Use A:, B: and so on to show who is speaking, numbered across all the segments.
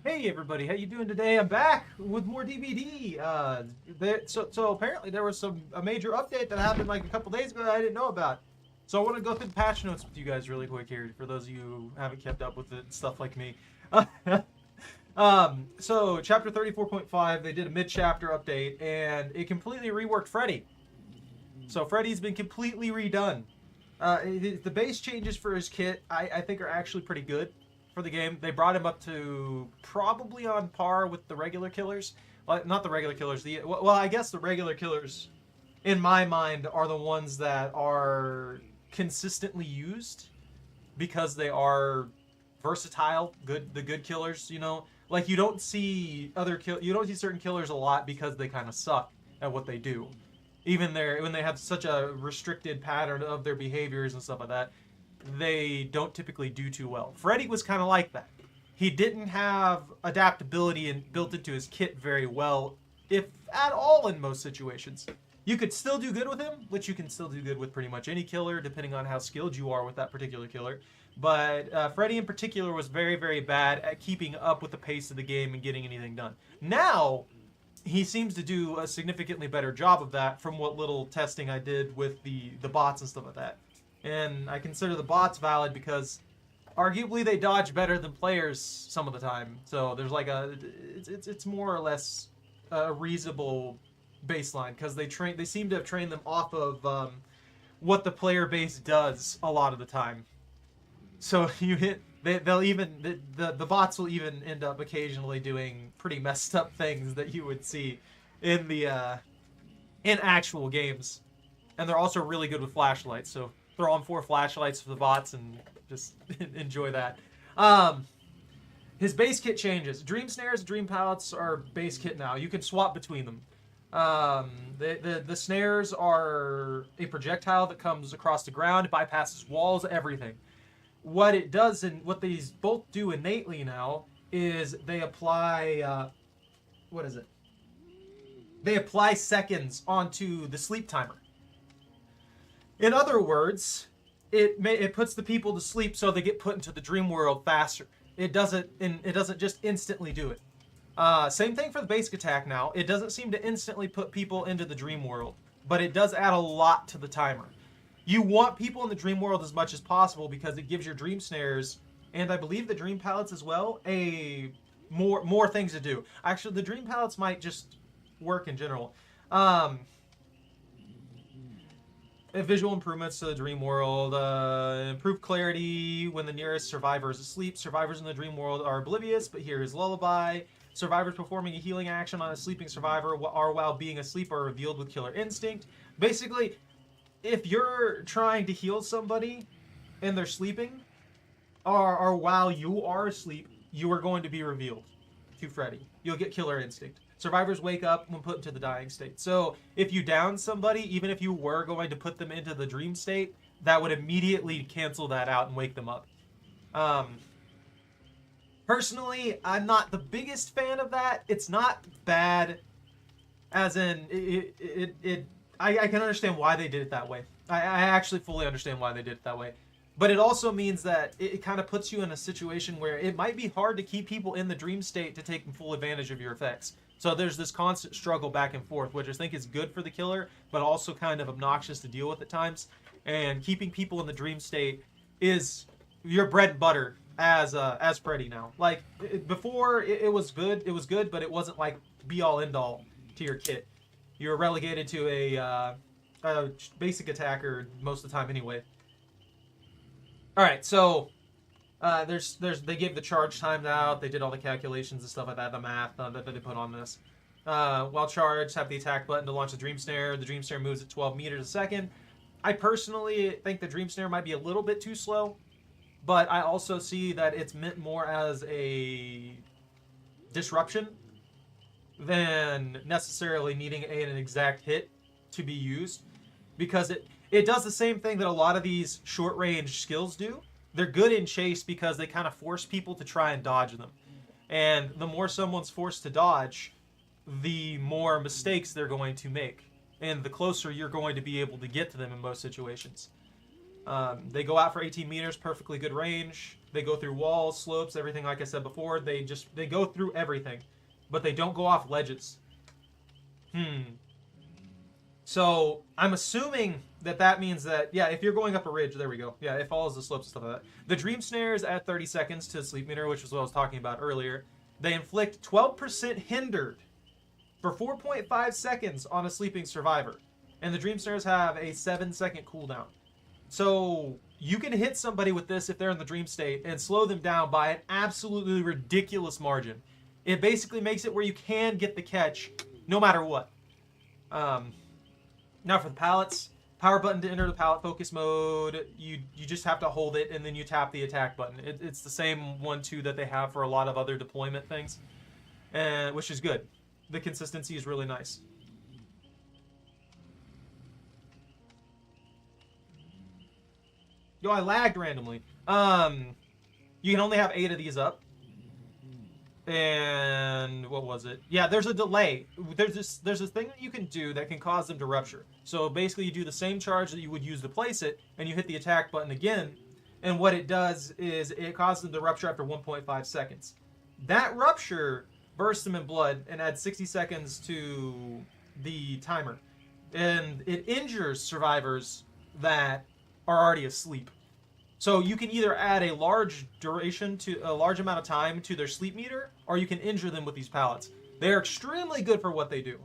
A: Hey everybody, how you doing today? I'm back with more DVD. So apparently there was a major update that happened like a couple days ago that I didn't know about. So I want to go through the patch notes with you guys really quick here for those of you who haven't kept up with it, stuff like me. So chapter 34.5, they did a mid-chapter update and it completely reworked Freddy. So Freddy's been completely redone. The base changes for his kit I think are actually pretty good for the game. They brought him up to probably on par with the regular killers. Not the regular killers. Well, I guess the regular killers, in my mind, are the ones that are consistently used because they are versatile. The good killers. Like you don't see certain killers a lot because they kind of suck at what they do. Even when they have such a restricted pattern of their behaviors and stuff like that, they don't typically do too well. Freddy was kind of like that. He didn't have adaptability and built into his kit very well, if at all, in most situations. You could still do good with him, which you can still do good with pretty much any killer, depending on how skilled you are with that particular killer. But Freddy in particular was very, very bad at keeping up with the pace of the game and getting anything done. Now, he seems to do a significantly better job of that from what little testing I did with the bots and stuff like that. And I consider the bots valid because arguably they dodge better than players some of the time. So there's like it's more or less a reasonable baseline because they seem to have trained them off of what the player base does a lot of the time. So the bots will even end up occasionally doing pretty messed up things that you would see in in actual games. And they're also really good with flashlights, so throw on 4 flashlights for the bots and just enjoy that. His base kit changes. Dream snares and dream pallets are base kit now. You can swap between them. The snares are a projectile that comes across the ground, bypasses walls, everything. What it does and what these both do innately now is they apply They apply seconds onto the sleep timer. In other words, it puts the people to sleep so they get put into the dream world faster. It doesn't just instantly do it. Same thing for the basic attack now. It doesn't seem to instantly put people into the dream world, but it does add a lot to the timer. You want people in the dream world as much as possible because it gives your dream snares, and I believe the dream pallets as well, more things to do. Actually, the dream pallets might just work in general. Visual improvements to the dream world, improved clarity when the nearest survivor is asleep. Survivors in the dream world are oblivious, but hear his lullaby. Survivors performing a healing action on a sleeping survivor while being asleep are revealed with killer instinct. Basically, if you're trying to heal somebody and they're sleeping, or while you are asleep, you are going to be revealed to Freddy. You'll get killer instinct. Survivors wake up when put into the dying state. So if you down somebody, even if you were going to put them into the dream state, that would immediately cancel that out and wake them up. Personally, I'm not the biggest fan of that. It's not bad, as in I can understand why they did it that way. I actually fully understand why they did it that way. But it also means that it kind of puts you in a situation where it might be hard to keep people in the dream state to take full advantage of your effects. So there's this constant struggle back and forth, which I think is good for the killer, but also kind of obnoxious to deal with at times. And keeping people in the dream state is your bread and butter as Freddy now. Like before, it was good. It was good, but it wasn't like be all end all to your kit. You were relegated to a basic attacker most of the time anyway. All right, so they gave the charge time out. They did all the calculations and stuff like that, the math that they put on this. While charged, have the attack button to launch the dream snare. The dream snare moves at 12 meters a second. I personally think the dream snare might be a little bit too slow, but I also see that it's meant more as a disruption than necessarily needing an exact hit to be used, because it does the same thing that a lot of these short range skills do. They're good in chase because they kind of force people to try and dodge them. And the more someone's forced to dodge, the more mistakes they're going to make. And the closer you're going to be able to get to them in most situations. They go out for 18 meters, perfectly good range. They go through walls, slopes, everything like I said before. They go through everything, but they don't go off ledges. So I'm assuming that means that, yeah, if you're going up a ridge, there we go. Yeah, it follows the slopes and stuff like that. The Dream Snares add 30 seconds to Sleep Meter, which was what I was talking about earlier. They inflict 12% hindered for 4.5 seconds on a sleeping survivor. And the Dream Snares have a 7-second cooldown. So you can hit somebody with this if they're in the dream state and slow them down by an absolutely ridiculous margin. It basically makes it where you can get the catch no matter what. Now for the pallets, power button to enter the pallet focus mode. You just have to hold it and then you tap the attack button. It's the same one too that they have for a lot of other deployment things, which is good. The consistency is really nice. Yo, I lagged randomly. You can only have 8 of these up. And what was it? Yeah, there's a delay. There's this thing that you can do that can cause them to rupture. So basically you do the same charge that you would use to place it, and you hit the attack button again, and what it does is it causes them to rupture after 1.5 seconds. That rupture bursts them in blood and adds 60 seconds to the timer. And it injures survivors that are already asleep. So you can either add a large duration to a large amount of time to their sleep meter, or you can injure them with these pallets. They are extremely good for what they do.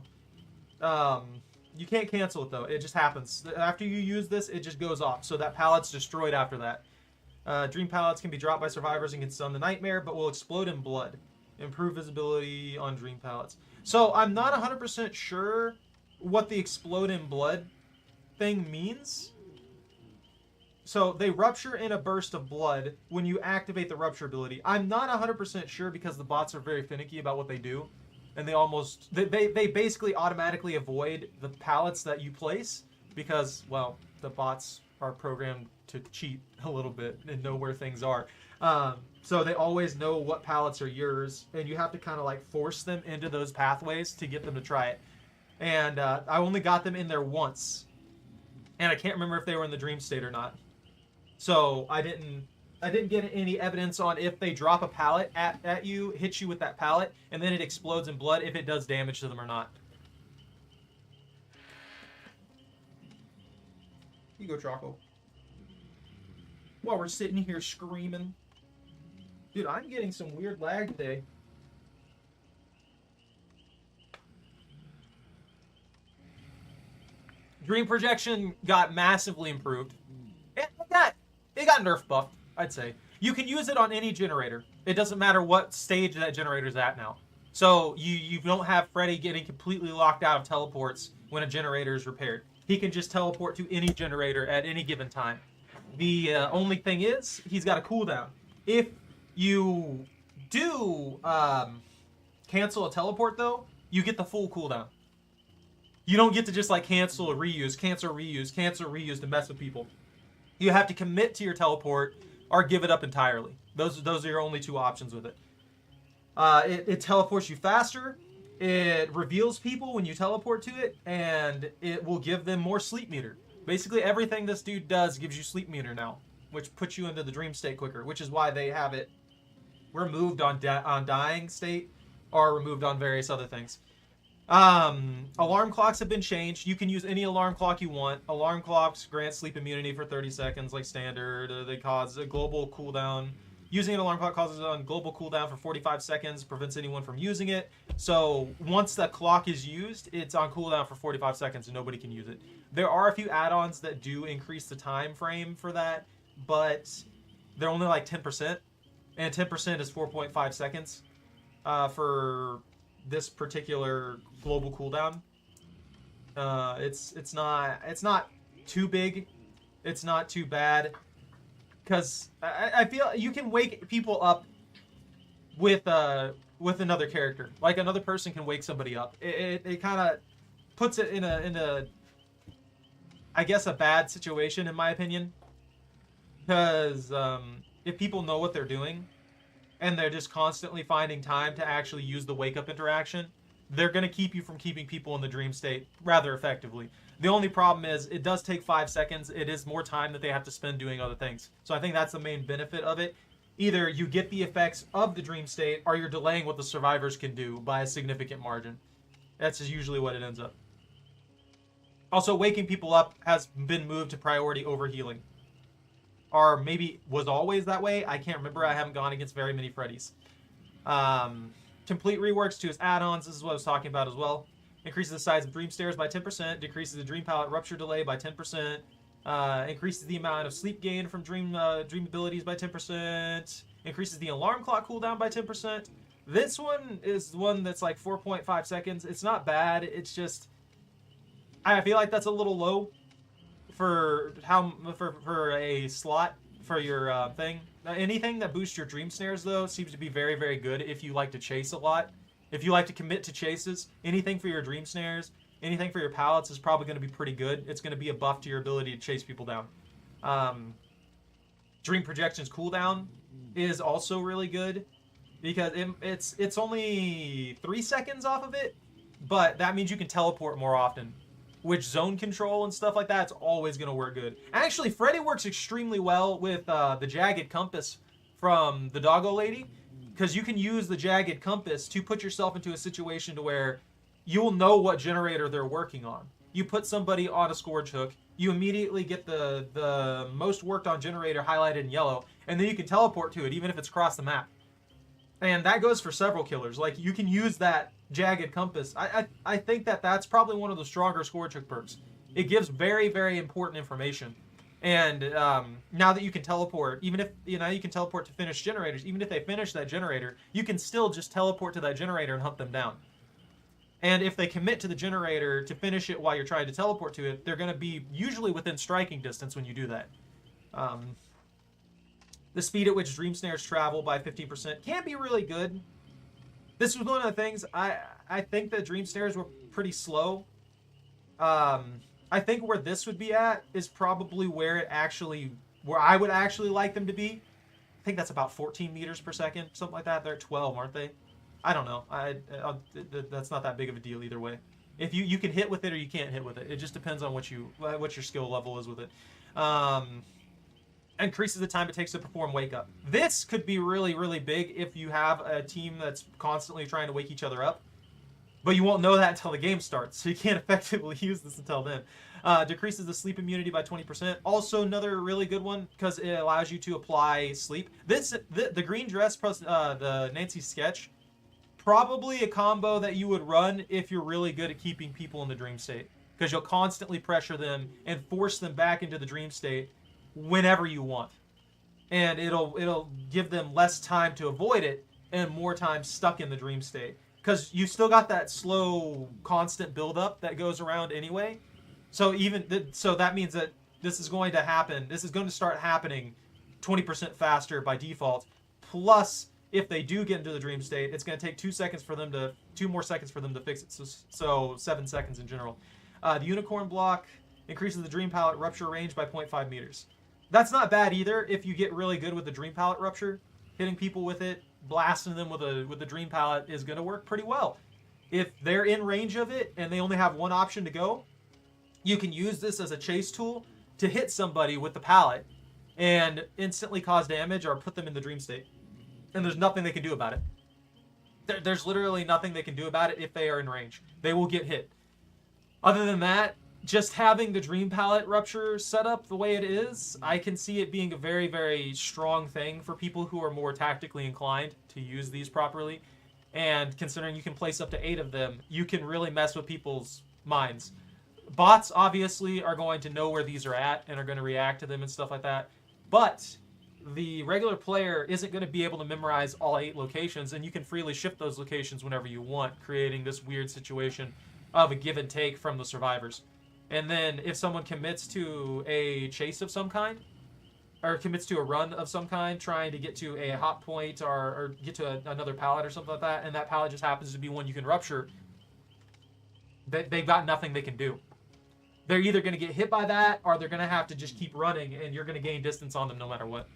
A: You can't cancel it though. It just happens. After you use this, it just goes off. So that pallet's destroyed after that. Dream pallets can be dropped by survivors and can stun the nightmare, but will explode in blood. Improve visibility on dream pallets. So I'm not 100% sure what the explode in blood thing means. So they rupture in a burst of blood when you activate the rupture ability. I'm not 100% sure because the bots are very finicky about what they do. And they basically automatically avoid the pallets that you place because, well, the bots are programmed to cheat a little bit and know where things are. So they always know what pallets are yours, and you have to kind of like force them into those pathways to get them to try it. And I only got them in there once, and I can't remember if they were in the dream state or not. So I didn't get any evidence on if they drop a pallet at you, hit you with that pallet, and then it explodes in blood, if it does damage to them or not. You go, Choco. While we're sitting here screaming. Dude, I'm getting some weird lag today. Dream projection got massively improved. It got nerf buffed, I'd say. You can use it on any generator. It doesn't matter what stage that generator's at now. So you don't have Freddy getting completely locked out of teleports when a generator is repaired. He can just teleport to any generator at any given time. The only thing is, he's got a cooldown. If you do cancel a teleport, though, you get the full cooldown. You don't get to just like cancel or reuse, cancel, reuse to mess with people. You have to commit to your teleport or give it up entirely. Those are your only two options with it. It teleports you faster. It reveals people when you teleport to it, and it will give them more sleep meter. Basically, everything this dude does gives you sleep meter now, which puts you into the dream state quicker, which is why they have it removed on dying state or removed on various other things. Alarm clocks have been changed. You can use any alarm clock you want. Alarm clocks grant sleep immunity for 30 seconds like standard. They cause a global cooldown. Using an alarm clock causes a global cooldown for 45 seconds, prevents anyone from using it. So once the clock is used, it's on cooldown for 45 seconds and nobody can use it. There are a few add-ons that do increase the time frame for that, but they're only like 10%. And 10% is 4.5 seconds for this particular global cooldown. It's not too big. It's not too bad. Because I feel you can wake people up with another character. Like another person can wake somebody up. It kind of puts it in a I guess a bad situation in my opinion. Because if people know what they're doing and they're just constantly finding time to actually use the wake up interaction, they're going to keep you from keeping people in the dream state rather effectively. The only problem is it does take 5 seconds. It is more time that they have to spend doing other things. So I think that's the main benefit of it. Either you get the effects of the dream state, or you're delaying what the survivors can do by a significant margin. That's usually what it ends up. Also, waking people up has been moved to priority over healing. Or maybe was always that way. I can't remember. I haven't gone against very many Freddys. Complete reworks to his add-ons. This is what I was talking about as well. Increases the size of dream stairs by 10%. Decreases the dream palette rupture delay by 10%. Increases the amount of sleep gain from dream abilities by 10%. Increases the alarm clock cooldown by 10%. This one is one that's like 4.5 seconds. It's not bad. It's just, I feel like that's a little low for a slot for your thing. Anything that boosts your dream snares though seems to be very, very good if you like to chase a lot. If you like to commit to chases, anything for your dream snares, anything for your pallets is probably going to be pretty good. It's going to be a buff to your ability to chase people down. Dream projections cooldown is also really good because it's only 3 seconds off of it, but that means you can teleport more often. Which zone control and stuff like that, it's always going to work good. Actually, Freddy works extremely well with the Jagged Compass from the Doggo Lady, because you can use the Jagged Compass to put yourself into a situation to where you'll know what generator they're working on. You put somebody on a Scourge Hook, you immediately get the most worked on generator highlighted in yellow, and then you can teleport to it, even if it's across the map. And that goes for several killers. Like, you can use that Jagged Compass. I think that's probably one of the stronger Scourge Hook perks. It gives very, very important information. And now that you can teleport, even if, you can teleport to finish generators, even if they finish that generator, you can still just teleport to that generator and hunt them down. And if they commit to the generator to finish it while you're trying to teleport to it, they're going to be usually within striking distance when you do that. The speed at which dream snares travel by 15% can be really good. This was one of the things, I think that dream snares were pretty slow. I think where this would be at is probably where I would actually like them to be. I think that's about 14 meters per second, something like that. They're at 12, aren't they? I don't know. That's not that big of a deal either way. If you can hit with it or you can't hit with it. It just depends on what your skill level is with it. Increases the time it takes to perform wake up. This could be really, really big if you have a team that's constantly trying to wake each other up. But you won't know that until the game starts, so you can't effectively use this until then. Decreases the sleep immunity by 20%. Also another really good one because it allows you to apply sleep. The green dress plus the Nancy sketch, probably a combo that you would run if you're really good at keeping people in the dream state. Because you'll constantly pressure them and force them back into the dream state whenever you want. And it'll give them less time to avoid it and more time stuck in the dream state. Because you still got that slow, constant buildup that goes around anyway. So so that means that this is going to happen. This is going to start happening 20% faster by default. Plus, if they do get into the dream state, it's going to take 2 more seconds for them to fix it. So 7 seconds in general. The unicorn block increases the dream palette rupture range by 0.5 meters. That's not bad either if you get really good with the dream palette rupture. Hitting people with it, blasting them with the dream palette is going to work pretty well. If they're in range of it and they only have one option to go, you can use this as a chase tool to hit somebody with the palette and instantly cause damage or put them in the dream state. And there's nothing they can do about it. There's literally nothing they can do about it if they are in range. They will get hit. Other than that, just having the dream palette rupture set up the way it is, I can see it being a very, very strong thing for people who are more tactically inclined to use these properly. And considering you can place up to 8 of them, you can really mess with people's minds. Bots obviously are going to know where these are at and are going to react to them and stuff like that. But the regular player isn't going to be able to memorize all 8 locations, and you can freely shift those locations whenever you want, creating this weird situation of a give and take from the survivors. And then if someone commits to a chase of some kind, or commits to a run of some kind, trying to get to a hot point or get to another pallet or something like that, and that pallet just happens to be one you can rupture, they've got nothing they can do. They're either going to get hit by that, or they're going to have to just keep running, and you're going to gain distance on them no matter what.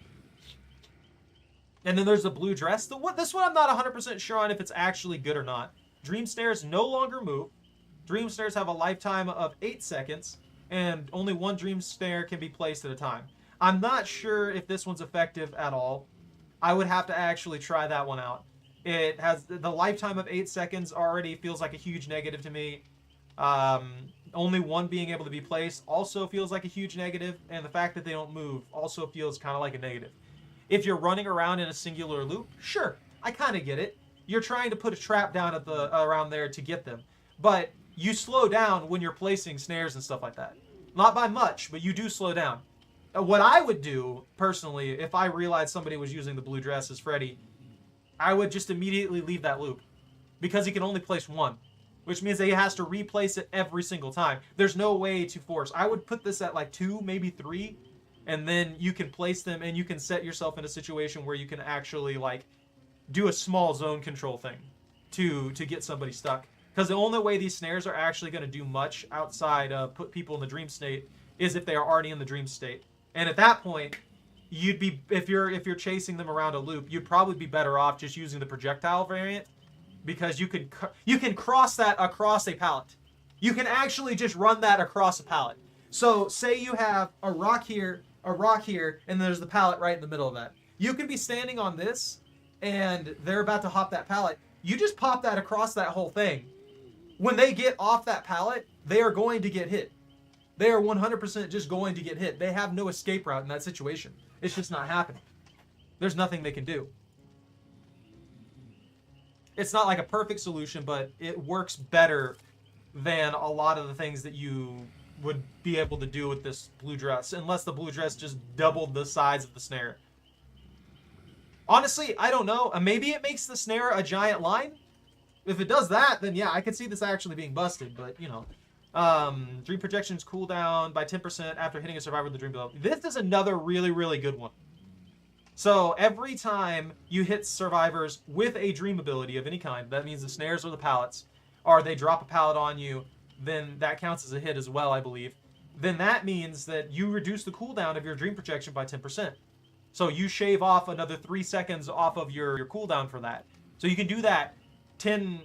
A: And then there's the blue dress. This one I'm not 100% sure on if it's actually good or not. Dream snares no longer move. Dream snares have a lifetime of 8 seconds, and only one dream snare can be placed at a time. I'm not sure if this one's effective at all. I would have to actually try that one out. It has the lifetime of 8 seconds already feels like a huge negative to me. Only one being able to be placed also feels like a huge negative, and the fact that they don't move also feels kind of like a negative. If you're running around in a singular loop, sure, I kind of get it. You're trying to put a trap down at around there to get them, but you slow down when you're placing snares and stuff like that. Not by much, but you do slow down. What I would do, personally, if I realized somebody was using the blue dress as Freddy, I would just immediately leave that loop. Because he can only place one. Which means that he has to replace it every single time. There's no way to force. I would put this at like 2, maybe 3, and then you can place them and you can set yourself in a situation where you can actually like do a small zone control thing to get somebody stuck. Because the only way these snares are actually going to do much outside of put people in the dream state is if they are already in the dream state. And at that point, you'd be if you're chasing them around a loop, you'd probably be better off just using the projectile variant, because you can cross that across a pallet. You can actually just run that across a pallet. So say you have a rock here, and there's the pallet right in the middle of that. You can be standing on this, and they're about to hop that pallet. You just pop that across that whole thing. When they get off that pallet, they are going to get hit. They are 100% just going to get hit. They have no escape route in that situation. It's just not happening. There's nothing they can do. It's not like a perfect solution, but it works better than a lot of the things that you would be able to do with this blue dress, unless the blue dress just doubled the size of the snare. Honestly, I don't know. Maybe it makes the snare a giant line. If it does that, then yeah, I could see this actually being busted, but you know. Dream projections cool down by 10% after hitting a survivor with the dream ability. This is another really, really good one. So every time you hit survivors with a dream ability of any kind, that means the snares or the pallets, or they drop a pallet on you, then that counts as a hit as well, I believe. Then that means that you reduce the cooldown of your dream projection by 10%. So you shave off another 3 seconds off of your cooldown for that. So you can do that 10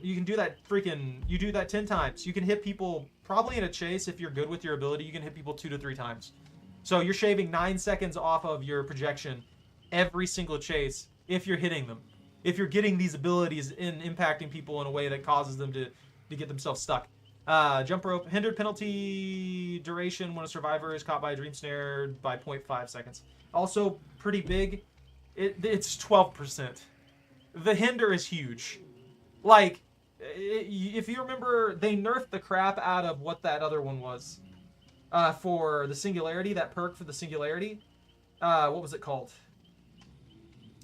A: times. You can hit people probably in a chase. If you're good with your ability, you can hit people 2 to 3 times. So you're shaving 9 seconds off of your projection every single chase if you're hitting them. If you're getting these abilities in impacting people in a way that causes them to get themselves stuck. Jump rope, hindered penalty duration when a survivor is caught by a dream snare by 0.5 seconds. Also pretty big. It's 12%. The hinder is huge. Like, if you remember, they nerfed the crap out of what that other one was. For the singularity, that perk for the singularity. What was it called?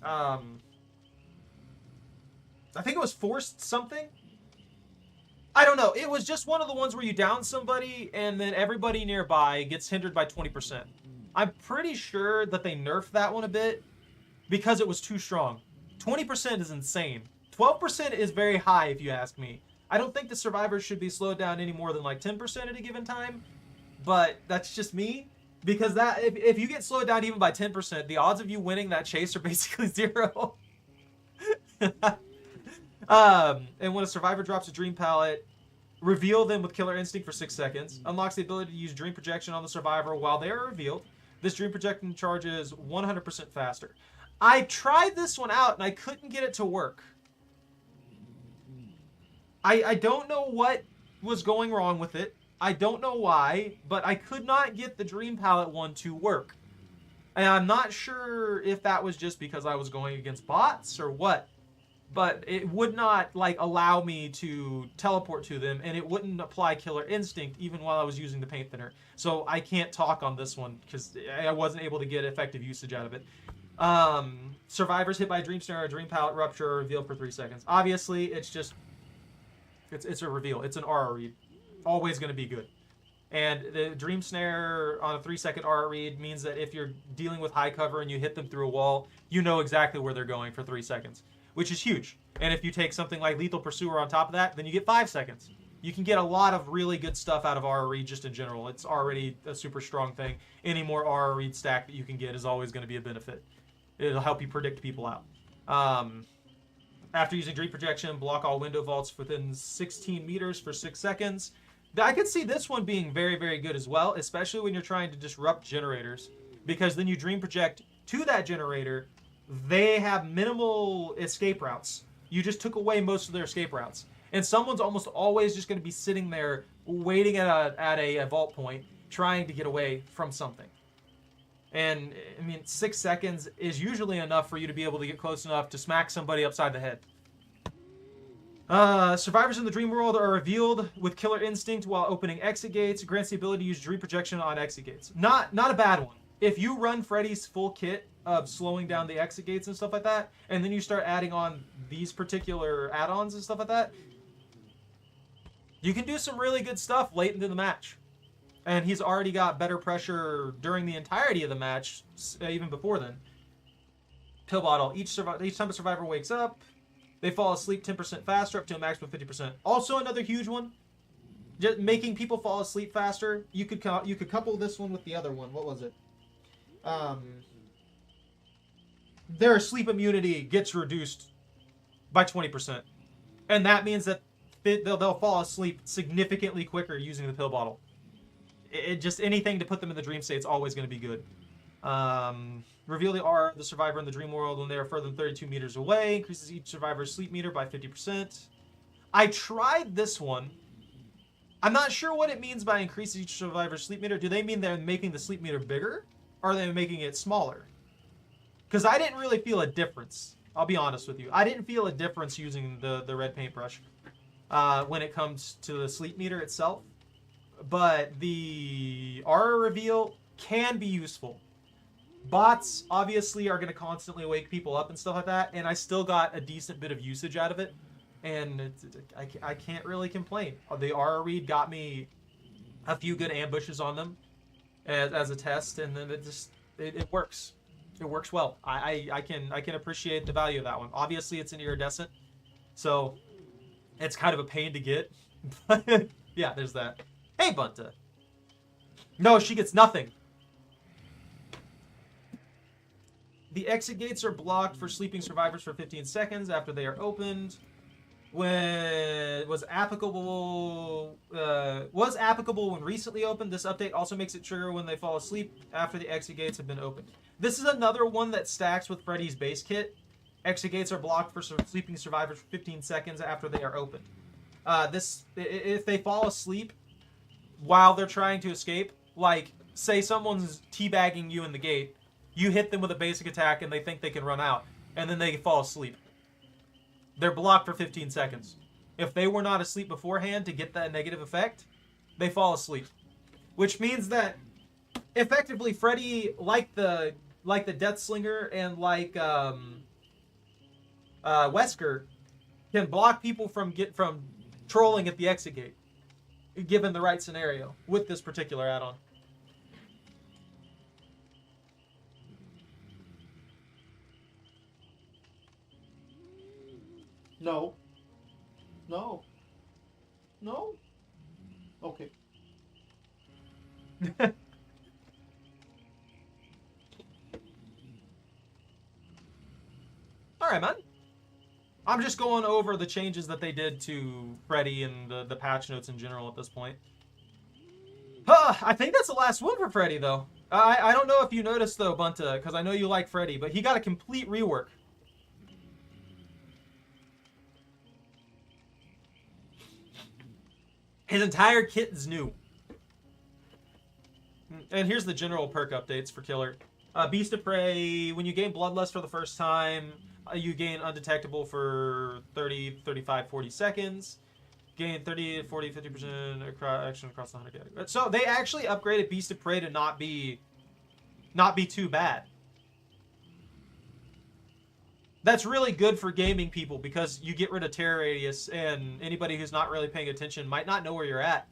A: I think it was forced something. I don't know. It was just one of the ones where you down somebody and then everybody nearby gets hindered by 20%. I'm pretty sure that they nerfed that one a bit because it was too strong. 20% is insane. 12% is very high if you ask me. I don't think the survivors should be slowed down any more than like 10% at a given time, but that's just me. Because that if you get slowed down even by 10%, the odds of you winning that chase are basically 0. And when a survivor drops a dream pallet, reveal them with Killer Instinct for 6 seconds. Unlocks the ability to use dream projection on the survivor while they are revealed. This dream projection charges 100% faster. I tried this one out and I couldn't get it to work. I don't know what was going wrong with it. I don't know why, but I could not get the dream palette one to work. And I'm not sure if that was just because I was going against bots or what. But it would not like allow me to teleport to them, and it wouldn't apply Killer Instinct even while I was using the paint thinner. So I can't talk on this one because I wasn't able to get effective usage out of it. Survivors hit by a dream snare or a dream palette rupture or reveal for 3 seconds. Obviously, it's just it's a reveal. It's an aura read. Always going to be good. And the dream snare on a 3-second aura read means that if you're dealing with high cover and you hit them through a wall, you know exactly where they're going for 3 seconds, which is huge. And if you take something like Lethal Pursuer on top of that, then you get 5 seconds. You can get a lot of really good stuff out of aura read just in general. It's already a super strong thing. Any more aura read stack that you can get is always going to be a benefit. It'll help you predict people out. After using Dream Projection, block all window vaults within 16 meters for 6 seconds. I could see this one being very, very good as well, especially when you're trying to disrupt generators. Because then you Dream Project to that generator, they have minimal escape routes. You just took away most of their escape routes. And someone's almost always just going to be sitting there waiting at a vault point, trying to get away from something. And, I mean, 6 seconds is usually enough for you to be able to get close enough to smack somebody upside the head. Survivors in the dream world are revealed with Killer Instinct while opening exit gates. It grants the ability to use Dream Projection on exit gates. Not a bad one. If you run Freddy's full kit of slowing down the exit gates and stuff like that, and then you start adding on these particular add-ons and stuff like that, you can do some really good stuff late into the match. And he's already got better pressure during the entirety of the match, even before then. Pill bottle. Each time a survivor wakes up, they fall asleep 10% faster, up to a maximum of 50%. Also another huge one, just making people fall asleep faster. You could couple this one with the other one. What was it? Their sleep immunity gets reduced by 20%. And that means that they'll fall asleep significantly quicker using the pill bottle. Just anything to put them in the dream state is always going to be good. Reveal the survivor in the dream world when they are further than 32 meters away. Increases each survivor's sleep meter by 50%. I tried this one. I'm not sure what it means by increasing each survivor's sleep meter. Do they mean they're making the sleep meter bigger? Or are they making it smaller? Because I didn't really feel a difference. I'll be honest with you. I didn't feel a difference using the red paintbrush when it comes to the sleep meter itself. But the aura reveal can be useful. Bots obviously are going to constantly wake people up and stuff like that, and I still got a decent bit of usage out of it, and I can't really complain. The aura read got me a few good ambushes on them as a test, and then it works. It works well. I can appreciate the value of that one. Obviously, it's an iridescent, so it's kind of a pain to get. But yeah, there's that. Hey, Bunta. No, she gets nothing. The exit gates are blocked for sleeping survivors for 15 seconds after they are opened. Was applicable when recently opened. This update also makes it trigger when they fall asleep after the exit gates have been opened. This is another one that stacks with Freddy's base kit. Exit gates are blocked for sleeping survivors for 15 seconds after they are opened. If they fall asleep while they're trying to escape, like say someone's teabagging you in the gate, you hit them with a basic attack and they think they can run out, and then they fall asleep. They're blocked for 15 seconds. If they were not asleep beforehand to get that negative effect, they fall asleep. Which means that effectively Freddy, like the Death Slinger and like Wesker, can block people from trolling at the exit gate, given the right scenario with this particular add-on.
B: No. No. No? Okay.
A: Alright, man. I'm just going over the changes that they did to Freddy and the patch notes in general at this point. I think that's the last one for Freddy, though. I don't know if you noticed, though, Bunta, because I know you like Freddy, but he got a complete rework. His entire kit is new. And here's the general perk updates for Killer. Beast of Prey, when you gain Bloodlust for the first time, you gain Undetectable for 30, 35, 40 seconds. Gain 30, 40, 50% action across the 100 category. So they actually upgraded Beast of Prey to not be too bad. That's really good for gaming people because you get rid of terror radius, and anybody who's not really paying attention might not know where you're at.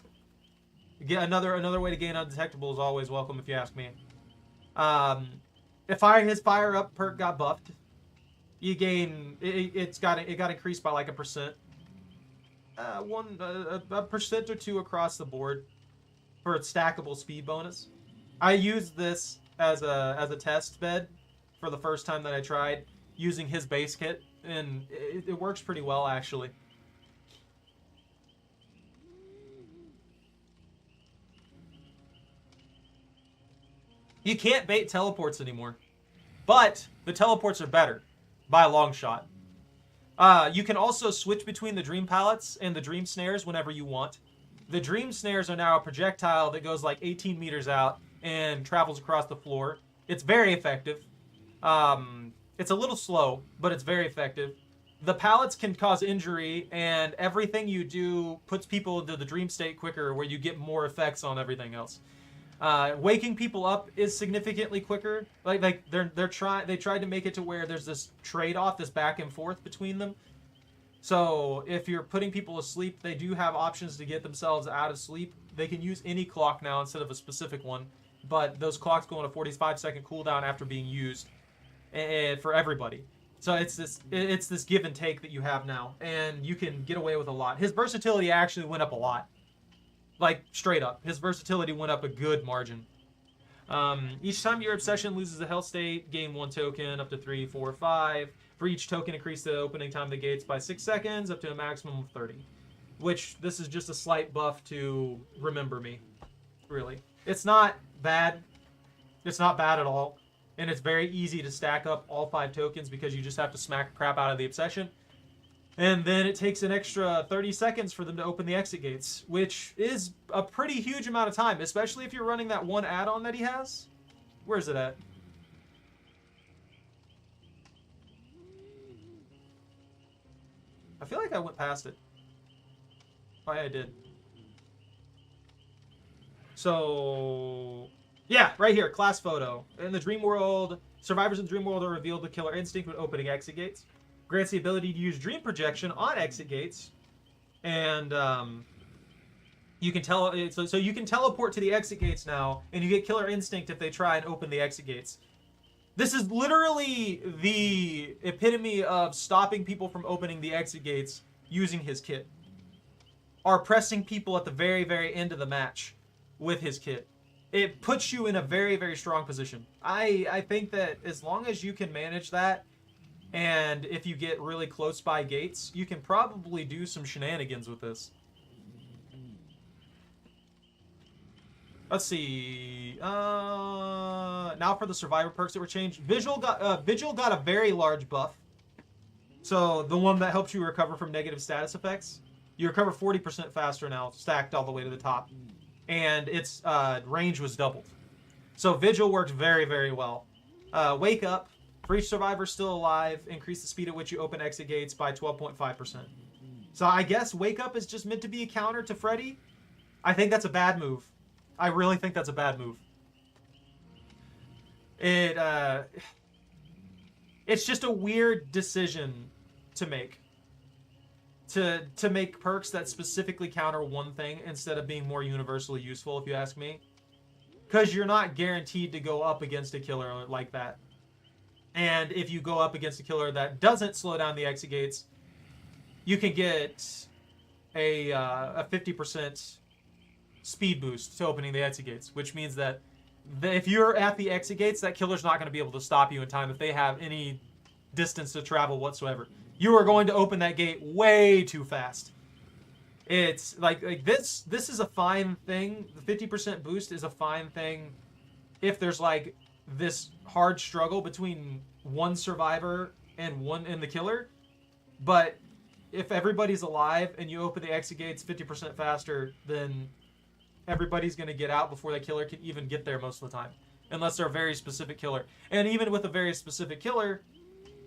A: Another way to gain Undetectable is always welcome, if you ask me. If his fire up perk got buffed, you gain it got increased by like 1%, a percent or two across the board for its stackable speed bonus. I used this as a test bed for the first time that I tried using his base kit, and it works pretty well, actually. You can't bait teleports anymore, but the teleports are better by a long shot. You can also switch between the dream pallets and the dream snares whenever you want. The dream snares are now a projectile that goes like 18 meters out and travels across the floor. It's very effective. It's a little slow, but it's very effective. The pallets can cause injury, and everything you do puts people into the dream state quicker, where you get more effects on everything else. Waking people up is significantly quicker. Like they tried to make it to where there's this trade-off, this back and forth between them. So if you're putting people asleep, they do have options to get themselves out of sleep. They can use any clock now instead of a specific one, but those clocks go on a 45-second cooldown after being used, for everybody. So it's this give and take that you have now, and you can get away with a lot. His versatility actually went up a lot. Like, straight up. His versatility went up a good margin. Each time your obsession loses a health state, gain 1 token, up to 3, 4, 5. For each token, increase the opening time of the gates by 6 seconds, up to a maximum of 30. Which, this is just a slight buff to remember me. Really. It's not bad. It's not bad at all. And it's very easy to stack up all 5 tokens because you just have to smack the crap out of the obsession. And then it takes an extra 30 seconds for them to open the exit gates, which is a pretty huge amount of time, especially if you're running that one add-on that he has. Where's it at? I feel like I went past it. Oh, yeah, I did. So, yeah, right here, class photo. In the dream world, survivors in the dream world are revealed with killer instinct when opening exit gates. Grants the ability to use dream projection on exit gates, and you can so you can teleport to the exit gates now, and you get killer instinct if they try and open the exit gates. This is literally the epitome of stopping people from opening the exit gates using his kit. Are pressing people at the very, very end of the match with his kit. It puts you in a very, very strong position. I think that as long as you can manage that, and if you get really close by gates, you can probably do some shenanigans with this. Let's see. Now for the survivor perks that were changed. Vigil got a very large buff. So the one that helps you recover from negative status effects. You recover 40% faster now, stacked all the way to the top. And its range was doubled. So Vigil worked very, very well. Wake Up. For each survivor still alive, increase the speed at which you open exit gates by 12.5%. So I guess Wake Up is just meant to be a counter to Freddy. I think that's a bad move. I really think that's a bad move. It's just a weird decision to make. To make perks that specifically counter one thing instead of being more universally useful, if you ask me. Because you're not guaranteed to go up against a killer like that. And if you go up against a killer that doesn't slow down the exit gates, you can get a 50% speed boost to opening the exit gates, which means that if you're at the exit gates, that killer's not going to be able to stop you in time if they have any distance to travel whatsoever. You are going to open that gate way too fast. It's like this is a fine thing. The 50% boost is a fine thing if there's like this hard struggle between one survivor and the killer. But if everybody's alive and you open the exit gates 50% faster, then everybody's going to get out before the killer can even get there most of the time, unless they're a very specific killer. And even with a very specific killer,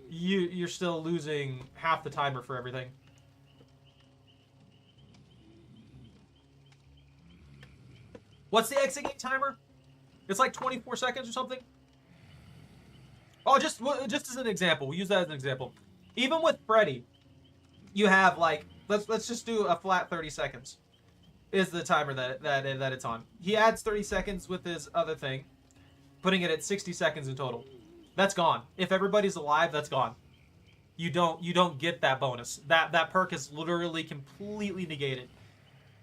A: you're still losing half the timer for everything. What's the exit gate timer? It's like 24 seconds or something. Oh, just as an example, we'll use that as an example. Even with Freddy, you have like let's just do a flat 30 seconds. Is the timer that it's on. He adds 30 seconds with his other thing, putting it at 60 seconds in total. That's gone. If everybody's alive, that's gone. You don't get that bonus. That perk is literally completely negated.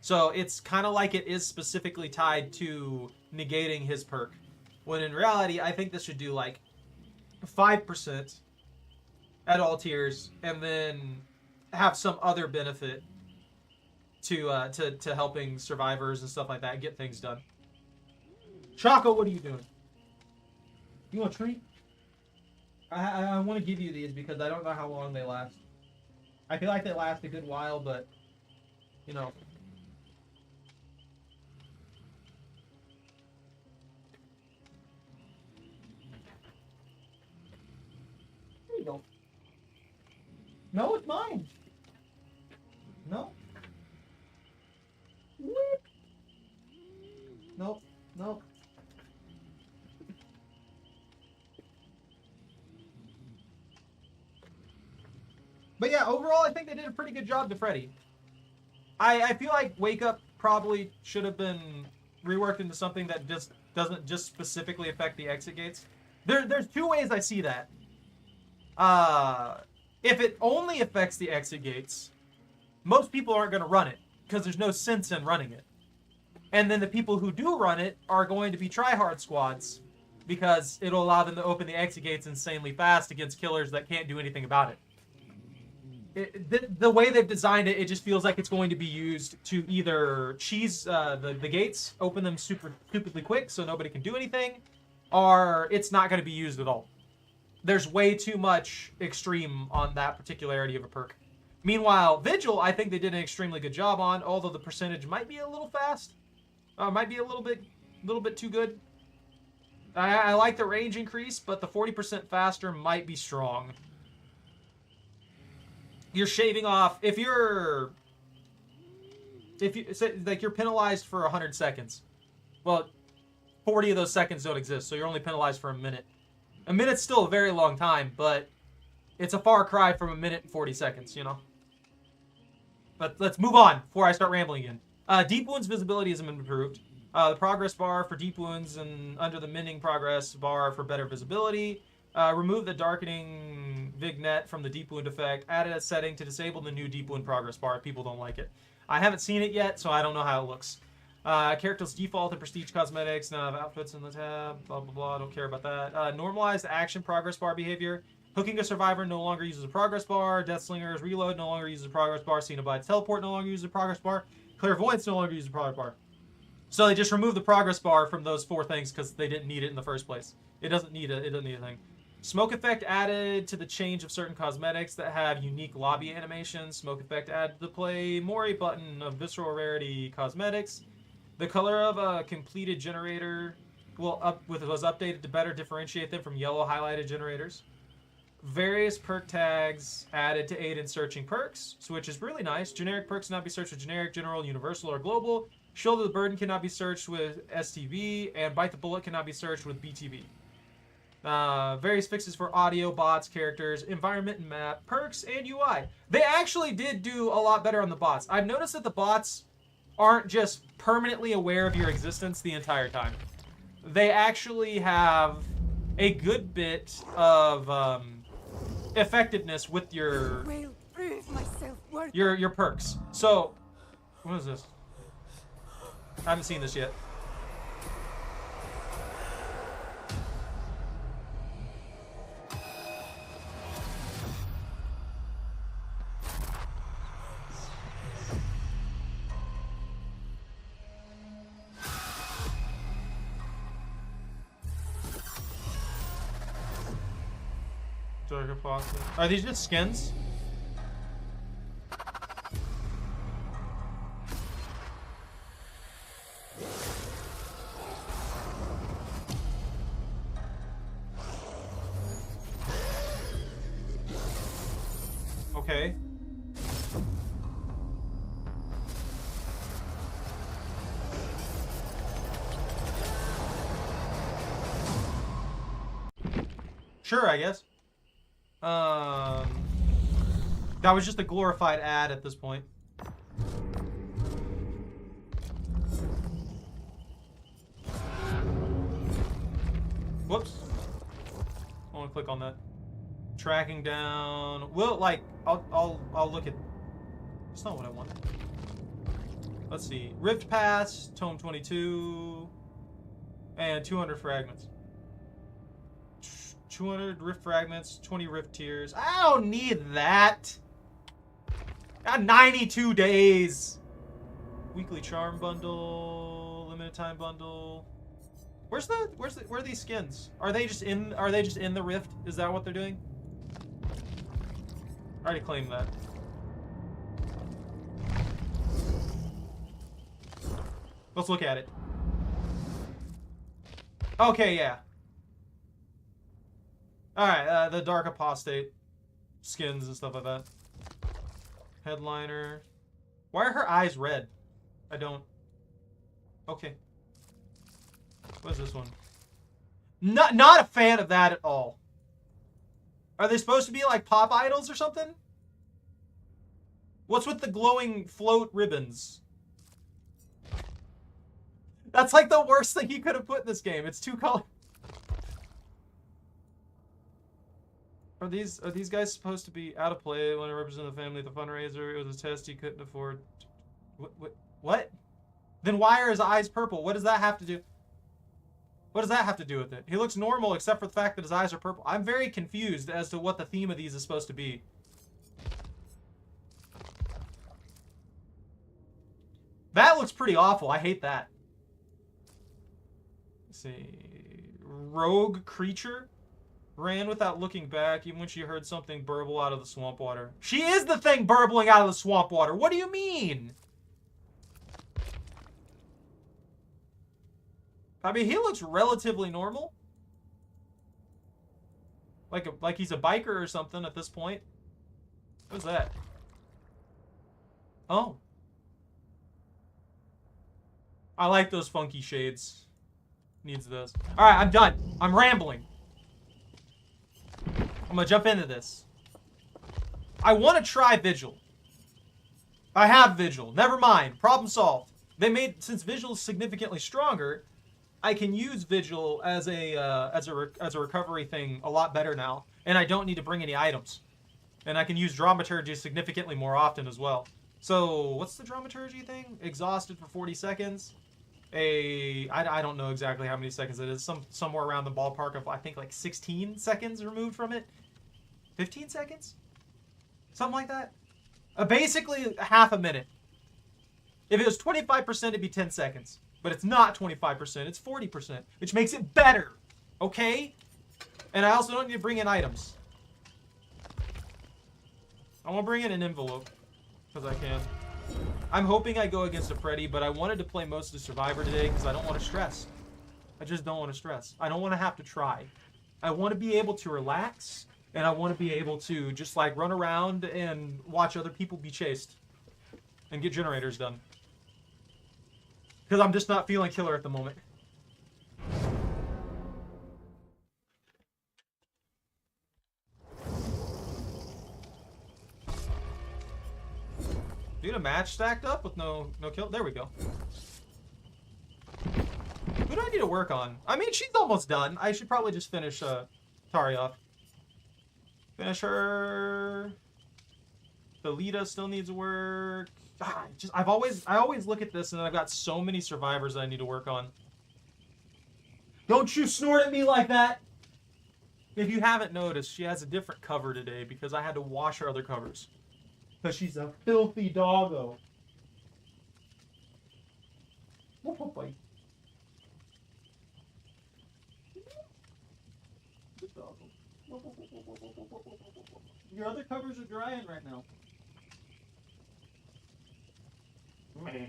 A: So it's kind of like it is specifically tied to negating his perk. When in reality, I think this should do like 5%. at all tiers, and then have some other benefit to helping survivors and stuff like that get things done. Choco, what are you doing? You want a treat? I want to give you these because I don't know how long they last. I feel like they last a good while, but you know. There you go. No, it's mine. No. Nope. Nope. But yeah, overall, I think they did a pretty good job to Freddy. I feel like Wake Up probably should have been reworked into something that just doesn't just specifically affect the exit gates. There's two ways I see that. If it only affects the exit gates, most people aren't going to run it because there's no sense in running it. And then the people who do run it are going to be tryhard squads because it'll allow them to open the exit gates insanely fast against killers that can't do anything about it. The way they've designed it, it just feels like it's going to be used to either cheese the gates, open them stupidly quick so nobody can do anything, or it's not going to be used at all. There's way too much extreme on that particularity of a perk. Meanwhile, Vigil, I think they did an extremely good job on, although the percentage might be a little fast. Might be a little bit too good. I like the range increase, but the 40% faster might be strong. You're shaving off if you're like you're penalized for 100 seconds. Well, 40 of those seconds don't exist, so you're only penalized for a minute. A minute's still a very long time, but it's a far cry from a minute and 40 seconds, you know. But let's move on before I start rambling again. Deep Wounds visibility has been improved. The progress bar for Deep Wounds and under the mending progress bar for better visibility. Remove the darkening vignette from the Deep Wound effect. Added a setting to disable the new Deep Wound progress bar if people don't like it. I haven't seen it yet, so I don't know how it looks. Characters default and prestige cosmetics. None of outfits in the tab. Blah, blah, blah. I don't care about that. Normalized action progress bar behavior. Hooking a survivor no longer uses a progress bar. Deathslinger's reload no longer uses a progress bar. Cenobide's teleport no longer uses a progress bar. Clairvoyance no longer uses a progress bar. So they just removed the progress bar from those four things because they didn't need it in the first place. It doesn't need a thing. Smoke effect added to the change of certain cosmetics that have unique lobby animations. Smoke effect added to the play Mori button of visceral rarity cosmetics. The color of a completed generator was updated to better differentiate them from yellow highlighted generators. Various perk tags added to aid in searching perks, which is really nice. Generic perks cannot be searched with generic, general, universal, or global. Shoulder the burden cannot be searched with STV, and bite the bullet cannot be searched with BTV. Various fixes for audio, bots, characters, environment and map, perks, and UI. They actually did do a lot better on the bots. I've noticed that the bots aren't just permanently aware of your existence the entire time. They actually have a good bit of effectiveness with your perks. So, what is this? I haven't seen this yet. Are these just skins? Okay. Sure, I guess. That was just a glorified ad at this point. Whoops. I want to click on that. Tracking down. Well, like, I'll look at. It's not what I want. Let's see. Rift Pass, Tome 22, and 200 fragments. 200 rift fragments, 20 rift tiers. I don't need that. Got 92 days. Weekly charm bundle, limited time bundle. Where are these skins? Are they just in the rift? Is that what they're doing? I already claimed that. Let's look at it. Okay, yeah. Alright, the Dark Apostate skins and stuff like that. Headliner. Why are her eyes red? I don't... Okay. What is this one? Not a fan of that at all. Are they supposed to be like pop idols or something? What's with the glowing float ribbons? That's like the worst thing you could have put in this game. It's two colors. Are these guys supposed to be out of play when I represent the family at the fundraiser? It was a test he couldn't afford. What? Then why are his eyes purple? What does that have to do? What does that have to do with it? He looks normal except for the fact that his eyes are purple. I'm very confused as to what the theme of these is supposed to be. That looks pretty awful. I hate that. Let's see. Rogue creature ran without looking back even when she heard something burble out of the swamp water. She is the thing burbling out of the swamp water. What do you mean? I mean, he looks relatively normal. Like he's a biker or something at this point. What's that? Oh. I like those funky shades. Needs those. Alright, I'm done. I'm rambling. I'm gonna jump into this. I want to try Vigil. I have Vigil. Never mind. Problem solved. They made, since Vigil is significantly stronger, I can use Vigil as a recovery thing a lot better now, and I don't need to bring any items, and I can use Dramaturgy significantly more often as well. So what's the Dramaturgy thing? Exhausted for 40 seconds. I don't know exactly how many seconds it is. Somewhere around the ballpark of I think like 16 seconds removed from it. 15 seconds, something like that. Basically half a minute. If it was 25%, it'd be 10 seconds. But it's not 25%, it's 40%, which makes it better, okay? And I also don't need to bring in items. I want to bring in an envelope, because I can. I'm hoping I go against a Freddy, but I wanted to play most of Survivor today, because I don't want to stress. I just don't want to stress. I don't want to have to try. I want to be able to relax, and I want to be able to just like run around and watch other people be chased. And get generators done. Because I'm just not feeling killer at the moment. Dude, a match stacked up with no kill. There we go. Who do I need to work on? I mean, she's almost done. I should probably just finish Tari off. Finish her. The Lita still needs work. I always look at this and then I've got so many survivors that I need to work on. Don't you snort at me like that! If you haven't noticed, she has a different cover today because I had to wash her other covers. Because she's a filthy doggo. Your other covers are drying right now. Man.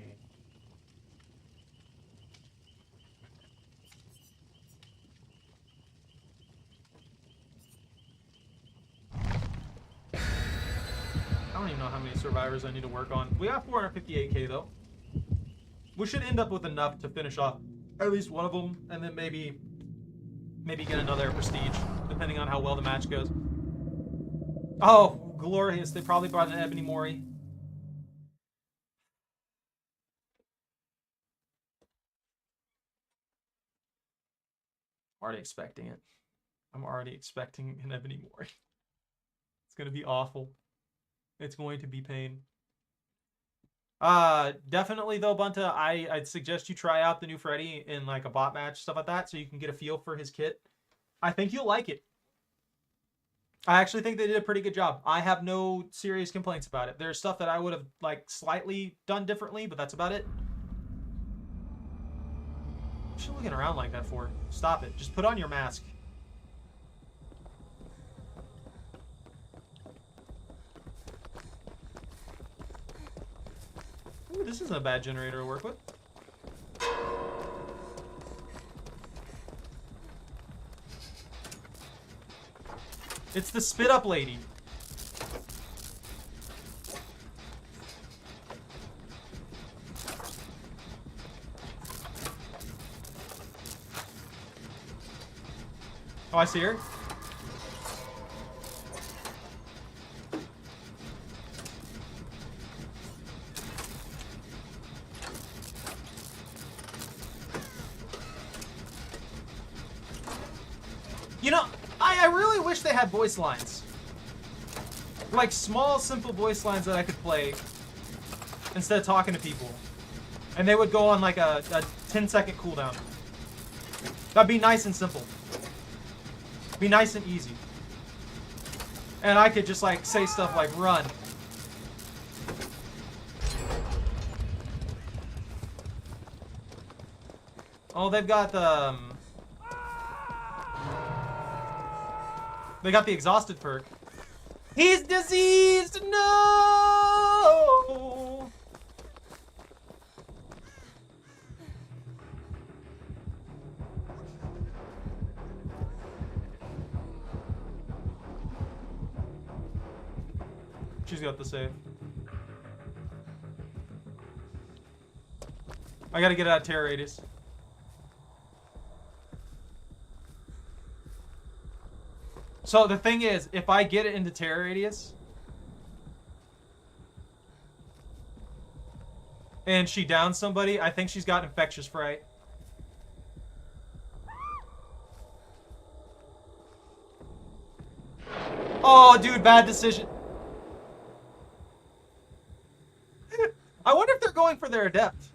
A: I don't even know how many survivors I need to work on. We got 458k though. We should end up with enough to finish off at least one of them, and then maybe get another prestige, depending on how well the match goes. Oh, glorious! They probably brought an Ebony Mori. Already expecting it. I'm already expecting an Ebony Mori. It's gonna be awful. It's going to be pain. Definitely though, Bunta, I'd suggest you try out the new Freddy in like a bot match, stuff like that, so you can get a feel for his kit. I think you'll like it. I actually think they did a pretty good job. I have no serious complaints about it. There's stuff that I would have like slightly done differently, but that's about it. What are you looking around like that for? Stop it. Just put on your mask. Ooh, this isn't a bad generator to work with. It's the spit up lady. Oh, I see her. You know, I really wish they had voice lines. Like small, simple voice lines that I could play instead of talking to people. And they would go on like a 10-second cooldown. That'd be nice and simple. Be nice and easy. And I could just like say stuff like run. Oh, they've got the they got the exhausted perk. He's diseased! No! She's got the save. I gotta get out of terror radius. So the thing is, if I get it into terror radius and she downs somebody, I think she's got infectious fright. Oh, dude, bad decision. I wonder if they're going for their adept.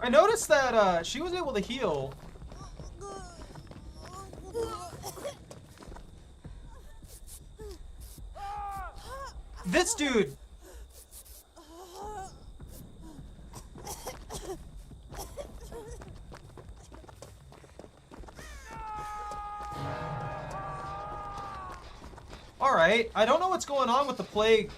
A: I noticed that she was able to heal. This dude. Alright, I don't know what's going on with the plague,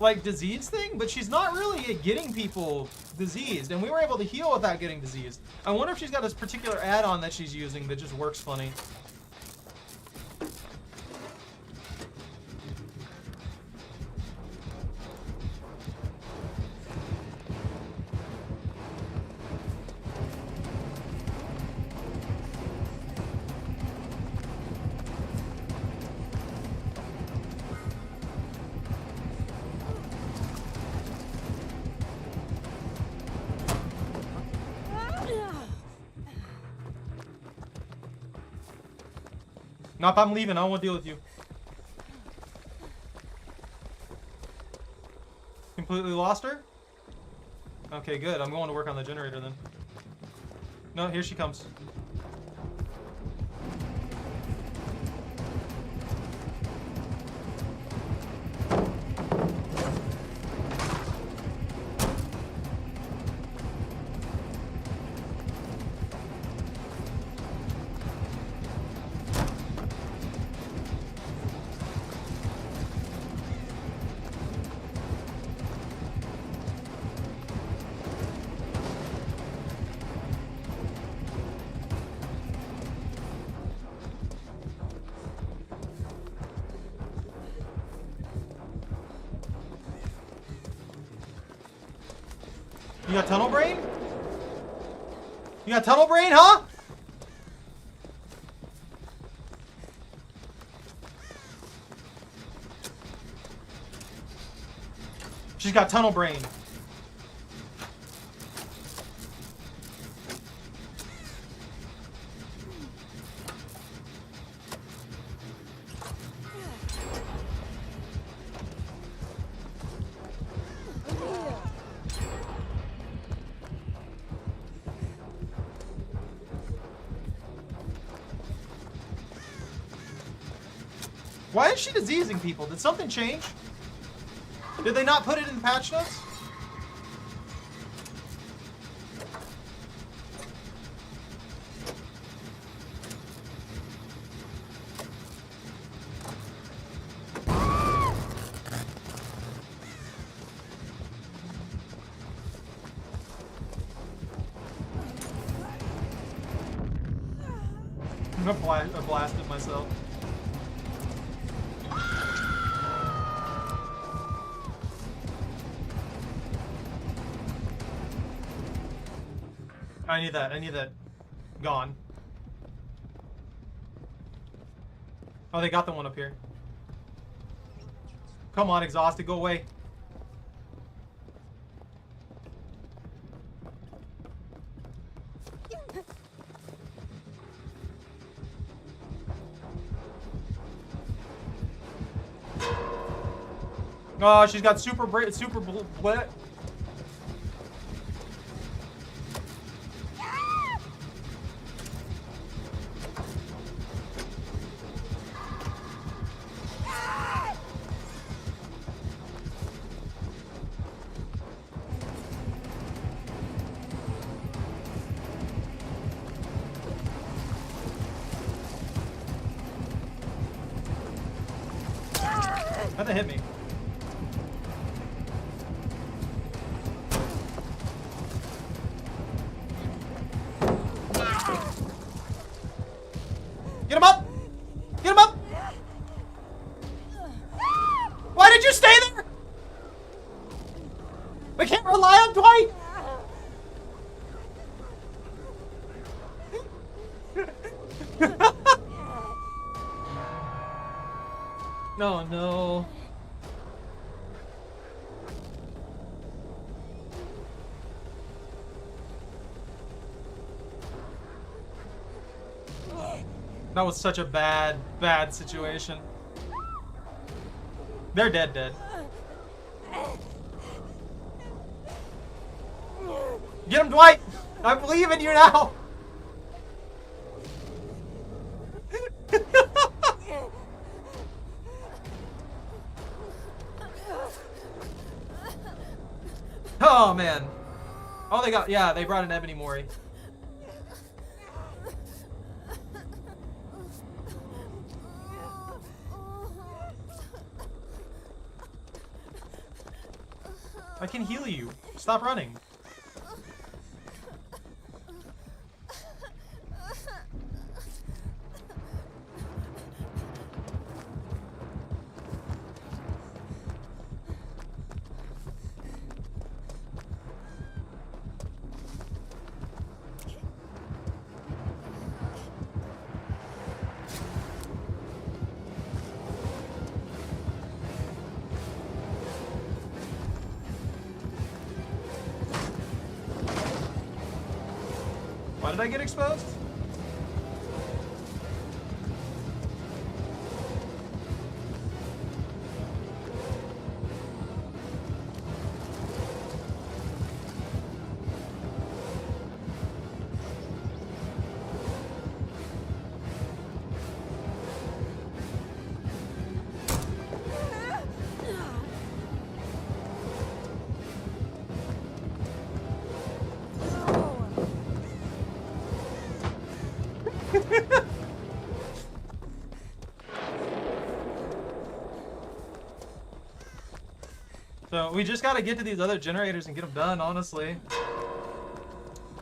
A: like, disease thing, but she's not really getting people diseased, and we were able to heal without getting diseased. I wonder if she's got this particular add-on that she's using that just works funny. Nope, I'm leaving. I don't want to deal with you. Completely lost her? Okay, good. I'm going to work on the generator then. No, here she comes. You got tunnel brain? You got tunnel brain, huh? She's got tunnel brain. Why is she diseasing people? Did something change? Did they not put it in the patch notes? I blasted myself. I need that. I need that. Gone. Oh, they got the one up here. Come on, exhausted. Go away. Oh, she's got super blit. How'd that hit me? Get him up! Get him up! Why did you stay there? We can't rely on Dwight! No, no. That was such a bad situation. They're dead. Get him, Dwight! I believe in you now! Oh, man. Oh, they brought an Ebony Mori. I can heal you. Stop running. Why did I get exposed? So we just gotta get to these other generators and get them done, honestly.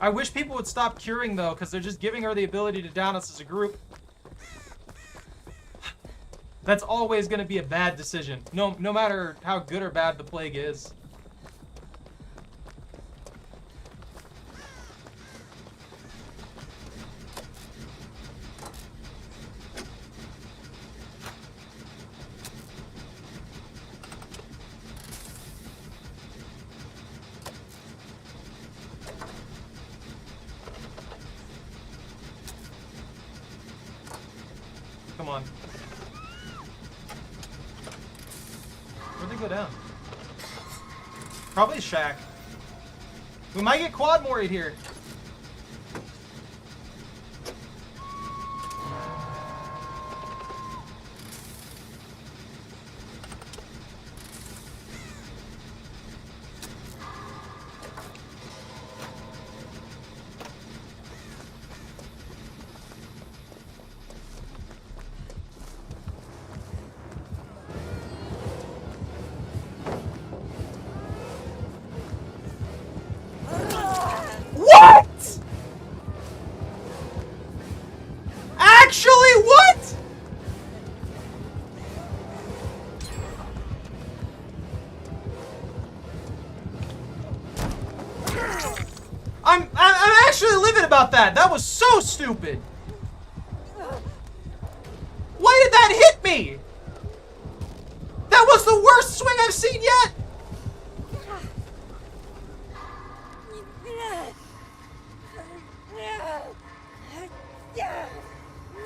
A: I wish people would stop curing though, because they're just giving her the ability to down us as a group. That's always gonna be a bad decision, no matter how good or bad the plague is. Come on. Where'd they go down? Probably Shack. We might get quad moried here. What? Actually, what? I'm actually livid about that. That was so stupid. Why did that hit me? That was the worst swing I've seen yet.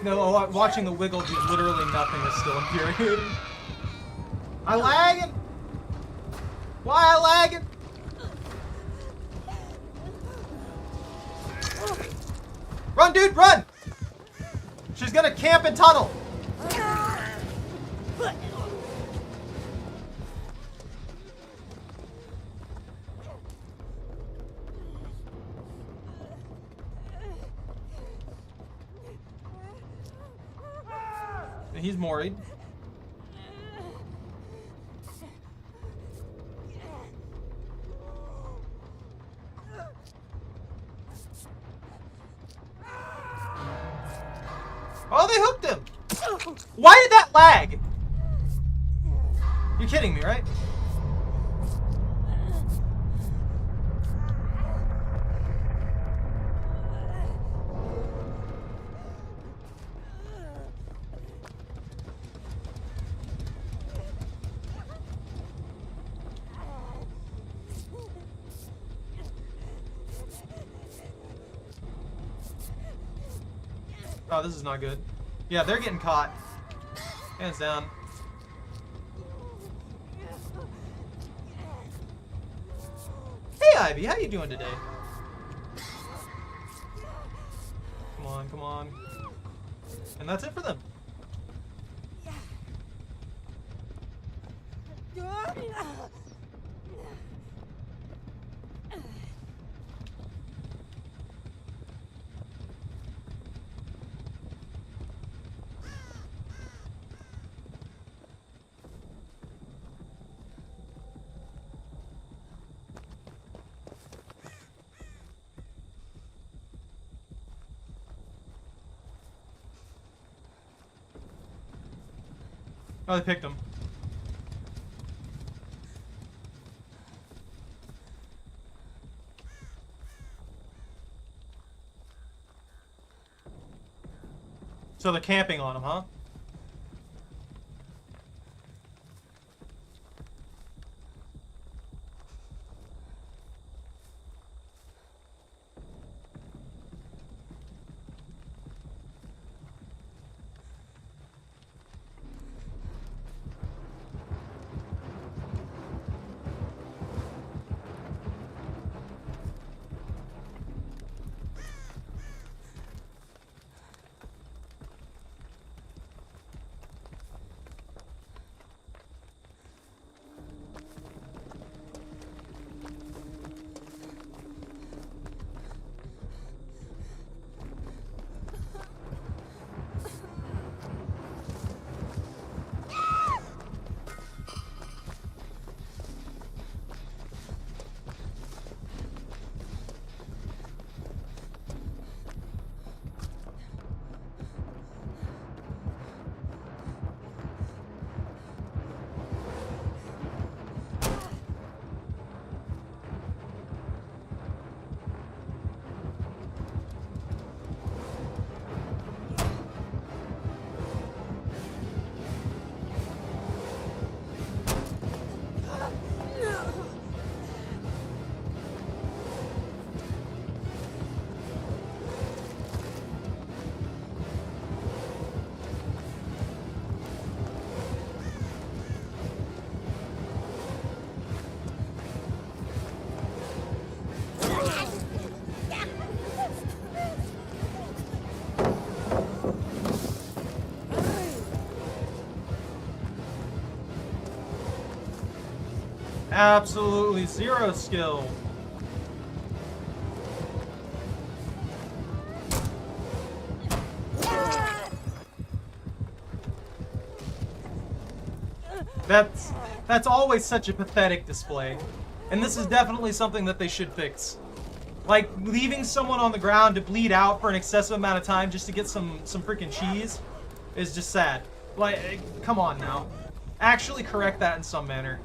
A: No, watching the wiggle do literally nothing is still infuriating. I lagging? Why I lagging? Run, dude, run! She's gonna camp and tunnel. He's moried. Oh, they hooked him! Why did that lag? You're kidding me, right? Oh, this is not good. Yeah, they're getting caught. Hands down. Hey, Ivy, how you doing today? Come on, come on. And that's it for them. Oh, they picked him. So they're camping on him, huh? Absolutely zero skill. That's always such a pathetic display. And this is definitely something that they should fix. Like, leaving someone on the ground to bleed out for an excessive amount of time just to get some freaking cheese is just sad. Like, come on now. Actually correct that in some manner.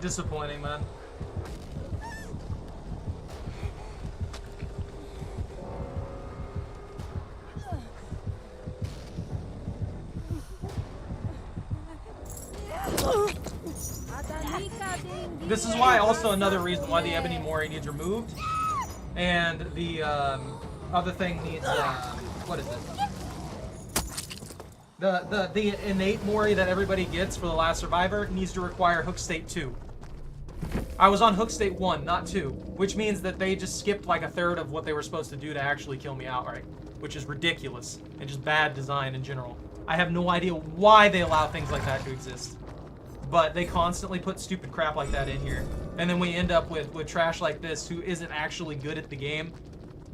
A: Disappointing, man. This is why also another reason why the Ebony Mori needs removed. And the other thing needs, what is it? The innate Mori that everybody gets for the last survivor needs to require Hook State 2. I was on Hook State 1, not 2, which means that they just skipped like a third of what they were supposed to do to actually kill me outright, which is ridiculous and just bad design in general. I have no idea why they allow things like that to exist, but they constantly put stupid crap like that in here, and then we end up with trash like this who isn't actually good at the game,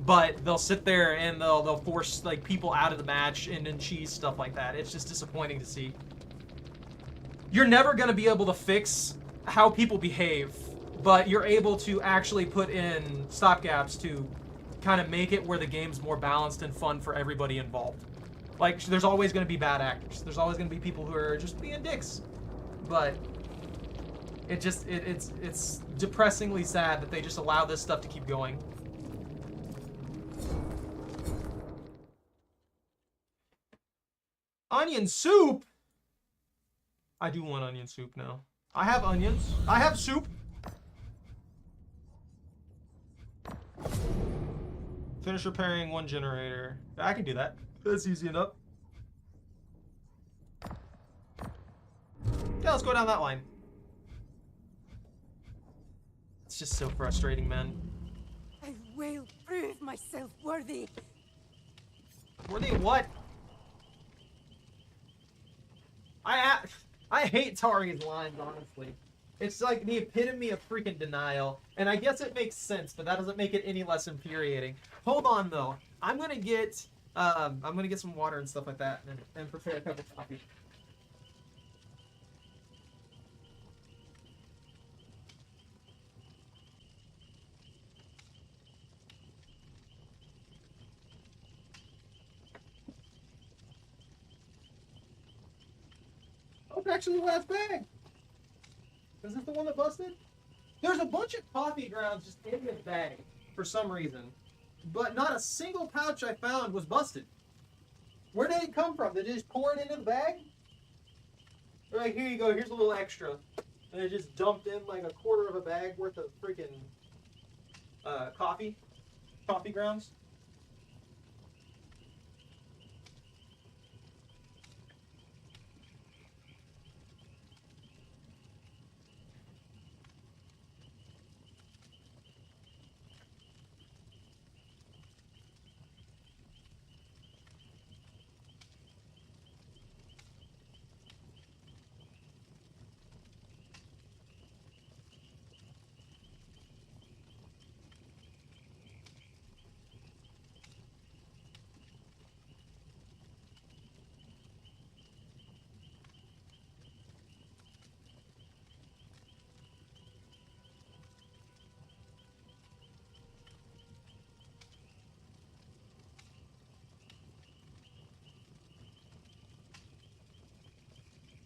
A: but they'll sit there and they'll force like people out of the match and then cheese stuff like that. It's just disappointing to see. You're never gonna be able to fix how people behave, but you're able to actually put in stopgaps to kind of make it where the game's more balanced and fun for everybody involved. Like, there's always going to be bad actors. There's always going to be people who are just being dicks. But it's depressingly sad that they just allow this stuff to keep going. Onion soup? I do want onion soup now. I have onions. I have soup. Finish repairing one generator. I can do that. That's easy enough. Yeah, let's go down that line. It's just so frustrating, man.
C: I will prove myself worthy.
A: Worthy of what? I hate Tari's lines, honestly. It's like the epitome of freaking denial. And I guess it makes sense, but that doesn't make it any less infuriating. Hold on, though. I'm gonna get some water and stuff like that and prepare a cup of coffee. Oh, it's actually the last bag. Is this the one that busted? There's a bunch of coffee grounds just in this bag for some reason, but not a single pouch I found was busted. Where did it come from? Did they just pour it into the bag? Right, here you go. Here's a little extra. And they just dumped in like a quarter of a bag worth of freaking coffee grounds.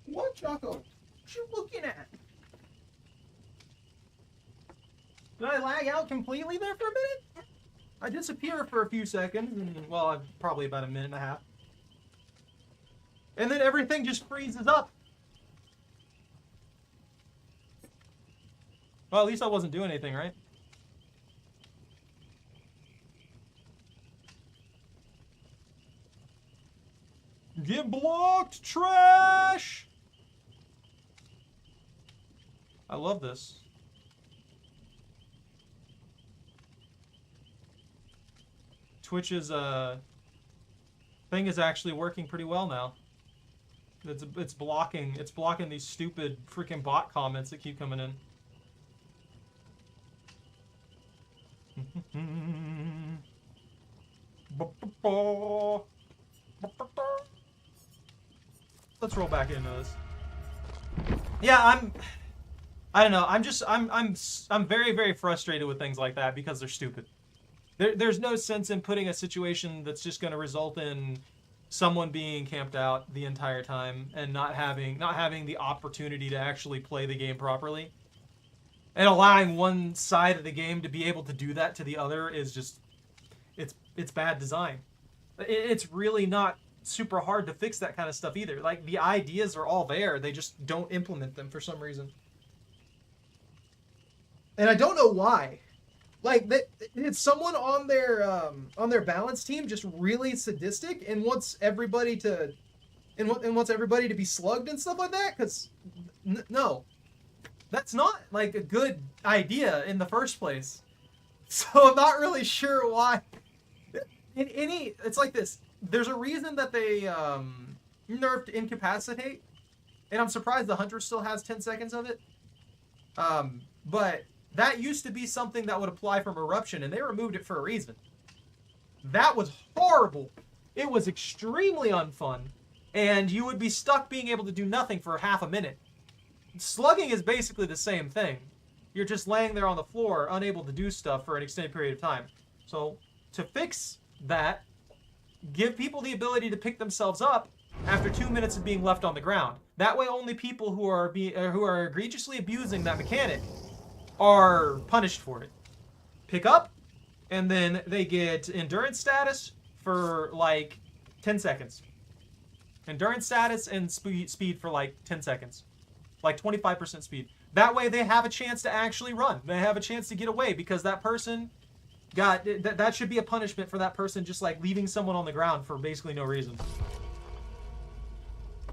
A: What, Choco? What you looking at? Did I lag out completely there for a minute? I disappear for a few seconds, and, well, probably about a minute and a half. And then everything just freezes up. Well, at least I wasn't doing anything, right? Get blocked, trash! I love this. Twitch's thing is actually working pretty well now. It's blocking these stupid freaking bot comments that keep coming in. Let's roll back into this. Yeah, I don't know. I'm very, very frustrated with things like that because they're stupid. There's no sense in putting a situation that's just going to result in someone being camped out the entire time and not having the opportunity to actually play the game properly. And allowing one side of the game to be able to do that to the other is just it's bad design. It's really not super hard to fix that kind of stuff either. Like, the ideas are all there, they just don't implement them for some reason. And I don't know why. Like, it's someone on their balance team just really sadistic and wants everybody to be slugged and stuff like that. Because no, that's not like a good idea in the first place. So I'm not really sure why. It's like this. There's a reason that they nerfed incapacitate, and I'm surprised the hunter still has 10 seconds of it. But that used to be something that would apply from eruption, and they removed it for a reason. That was horrible. It was extremely unfun, and you would be stuck being able to do nothing for half a minute. Slugging is basically the same thing. You're just laying there on the floor, unable to do stuff for an extended period of time. So, to fix that, give people the ability to pick themselves up after 2 minutes of being left on the ground. That way only people who are egregiously abusing that mechanic are punished for it. Pick up, and then they get endurance status for like 10 seconds. Endurance status and speed for like 10 seconds. Like 25% speed. That way they have a chance to actually run. They have a chance to get away because that person got... That should be a punishment for that person just like leaving someone on the ground for basically no reason.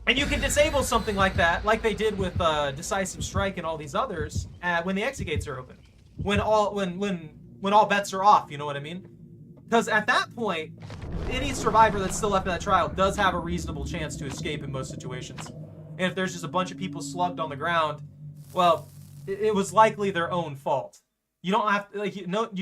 A: And you can disable something like that, like they did with Decisive Strike and all these others, when the exit gates are open. When all bets are off, you know what I mean? Because at that point, any survivor that's still left in that trial does have a reasonable chance to escape in most situations. And if there's just a bunch of people slugged on the ground, well, it was likely their own fault. You don't have to,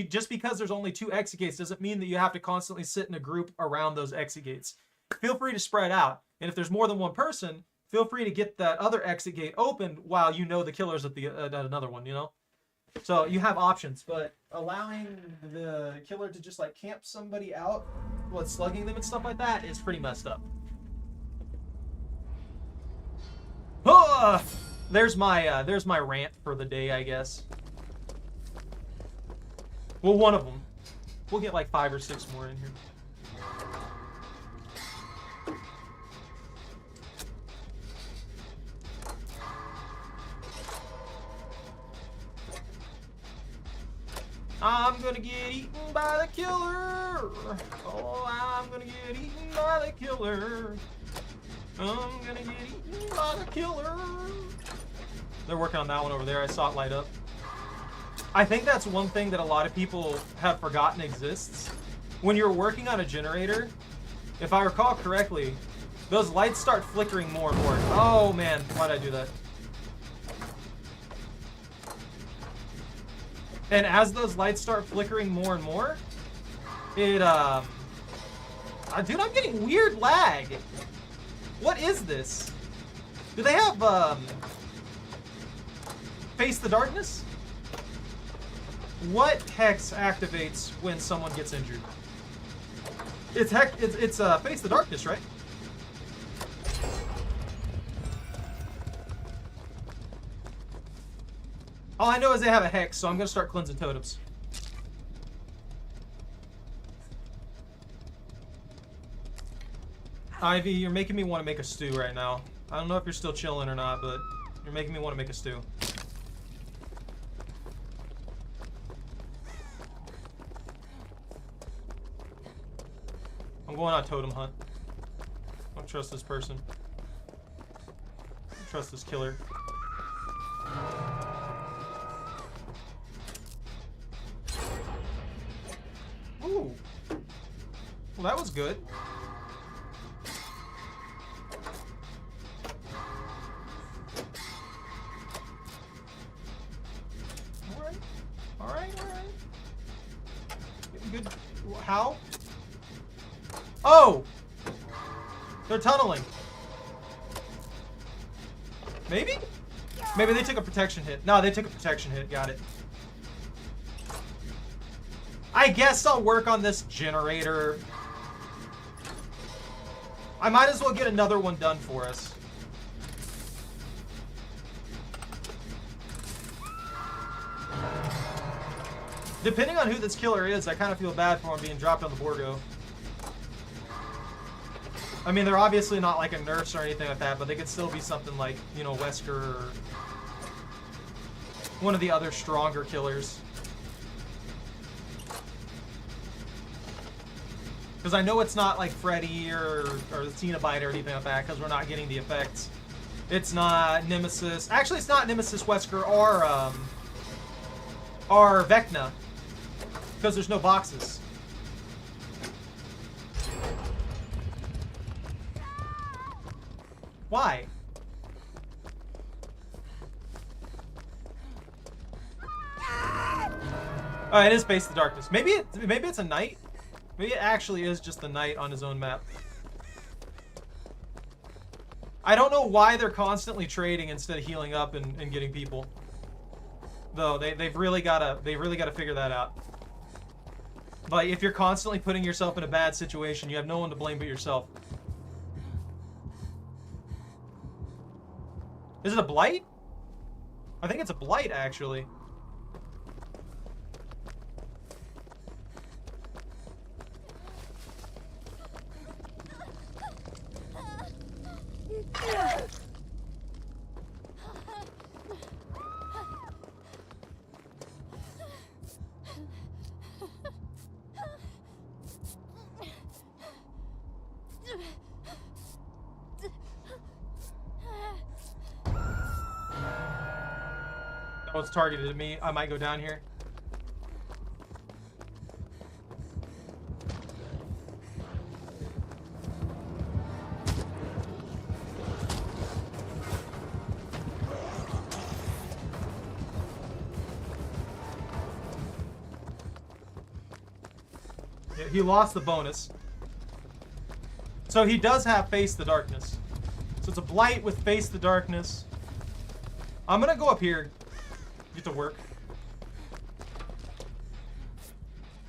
A: just because there's only 2 exit gates doesn't mean that you have to constantly sit in a group around those exit gates. Feel free to spread out. And if there's more than one person, feel free to get that other exit gate open while you know the killer's at another one, you know? So you have options, but allowing the killer to just like camp somebody out while slugging them and stuff like that is pretty messed up. There's my rant for the day, I guess. Well, one of them. We'll get like 5 or 6 more in here. I'm gonna get eaten by the killer. Oh, I'm gonna get eaten by the killer. I'm gonna get eaten by the killer. They're working on that one over there. I saw it light up. I think that's one thing that a lot of people have forgotten exists. When you're working on a generator, if I recall correctly, those lights start flickering more and more. Oh man, why'd I do that? And as those lights start flickering more and more, it, dude, I'm getting weird lag. What is this? Do they have, Face the Darkness? What hex activates when someone gets injured? It's Face the Darkness, right? All I know is they have a hex, so I'm gonna start cleansing totems. Ivy, you're making me want to make a stew right now. I don't know if you're still chilling or not, but you're making me want to make a stew. I'm going on totem hunt. I don't trust this person. I don't trust this killer. Ooh. Well, that was good. Alright. Alright, alright. Getting good. How? Oh! They're tunneling. Maybe? Maybe they took a protection hit. No, they took a protection hit. Got it. I guess I'll work on this generator. I might as well get another one done for us. Depending on who this killer is, I kind of feel bad for him being dropped on the Borgo. I mean, they're obviously not like a nurse or anything like that, but they could still be something like, you know, Wesker or one of the other stronger killers. Because I know it's not like Freddy or the Cenobite or anything like that, because we're not getting the effects. It's not Nemesis. Actually, it's not Nemesis, Wesker, or Vecna, because there's no boxes. Why? Oh, it is Face the Darkness. Maybe it's a knight. Maybe it actually is just the knight on his own map. I don't know why they're constantly trading instead of healing up and getting people. Though they've really gotta figure that out. Like, if you're constantly putting yourself in a bad situation, you have no one to blame but yourself. Is it a blight? I think it's a blight, actually. That was targeted at me. I might go down here. Yeah, he lost the bonus. So he does have Face the Darkness. So it's a blight with Face the Darkness. I'm gonna go up here. Get to work.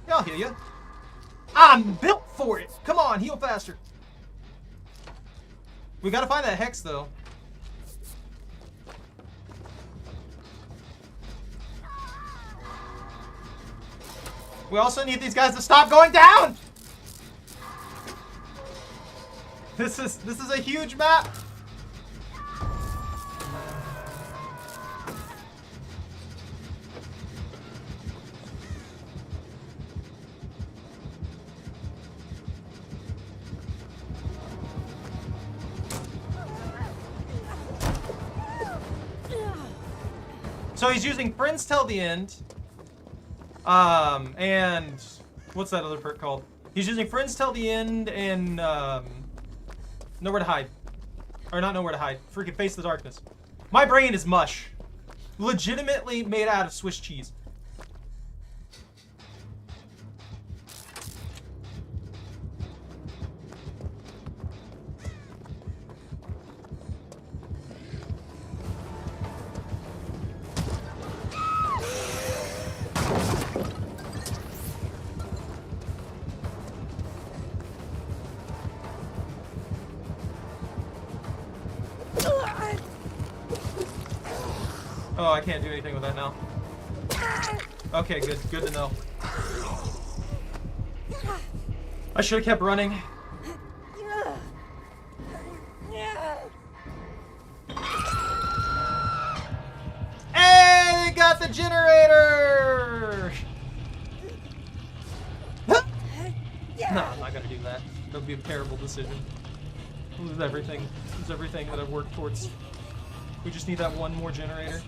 A: Yeah, I'll heal you. I'm built for it. Come on, heal faster. We gotta find that hex, though. We also need these guys to stop going down. This is a huge map. So he's using Friends Till the End. And what's that other perk called? He's using Friends Till the End and Nowhere to Hide. Or not Nowhere to Hide. Freaking Face the Darkness. My brain is mush. Legitimately made out of Swiss cheese. Oh, I can't do anything with that now. Okay, good. Good to know. I should have kept running. Hey, they got the generator! No, I'm not gonna do that. That would be a terrible decision. Lose everything. Lose everything that I've worked towards. We just need that one more generator.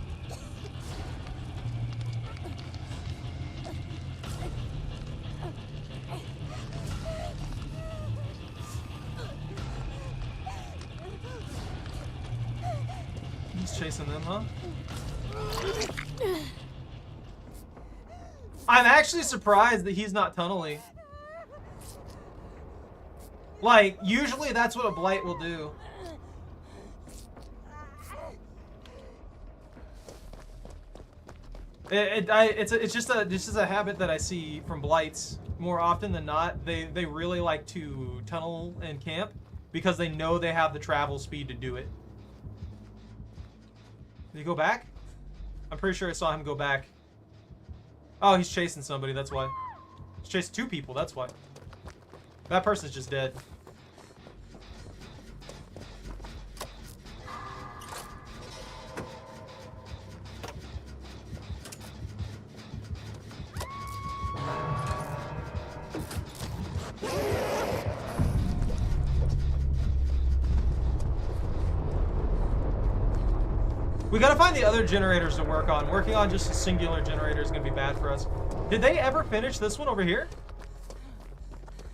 A: He's chasing them, huh? I'm actually surprised that he's not tunneling. Like, usually that's what a blight will do. It's just a habit that I see from blights more often than not. They really like to tunnel and camp because they know they have the travel speed to do it. Did he go back? I'm pretty sure I saw him go back. Oh, he's chasing somebody, that's why. He's chasing two people, that's why. That person's just dead. We gotta find the other generators to work on. Working on just a singular generator is gonna be bad for us. Did they ever finish this one over here?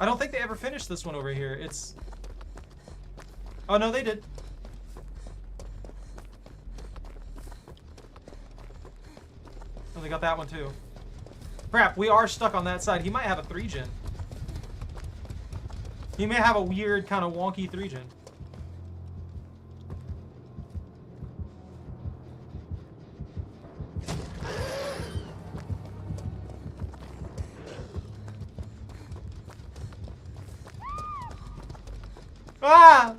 A: I don't think they ever finished this one over here. It's... Oh, no, they did. Oh, they got that one, too. Crap, we are stuck on that side. He might have a 3-gen. He may have a weird, kind of wonky 3-gen. Ah!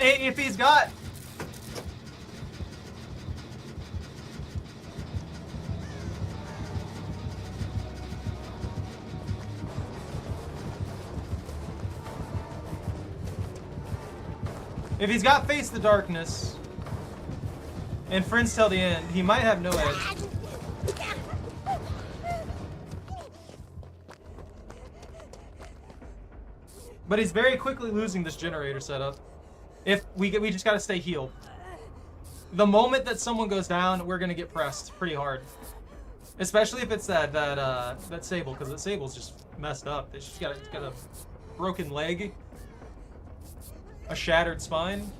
A: If he's got... If he's got Face the Darkness and Friends Till the End, he might have no edge. But he's very quickly losing this generator setup. If we just gotta stay healed. The moment that someone goes down, we're gonna get pressed pretty hard. Especially if it's that Sable, because that Sable's just messed up. It's got a broken leg, a shattered spine.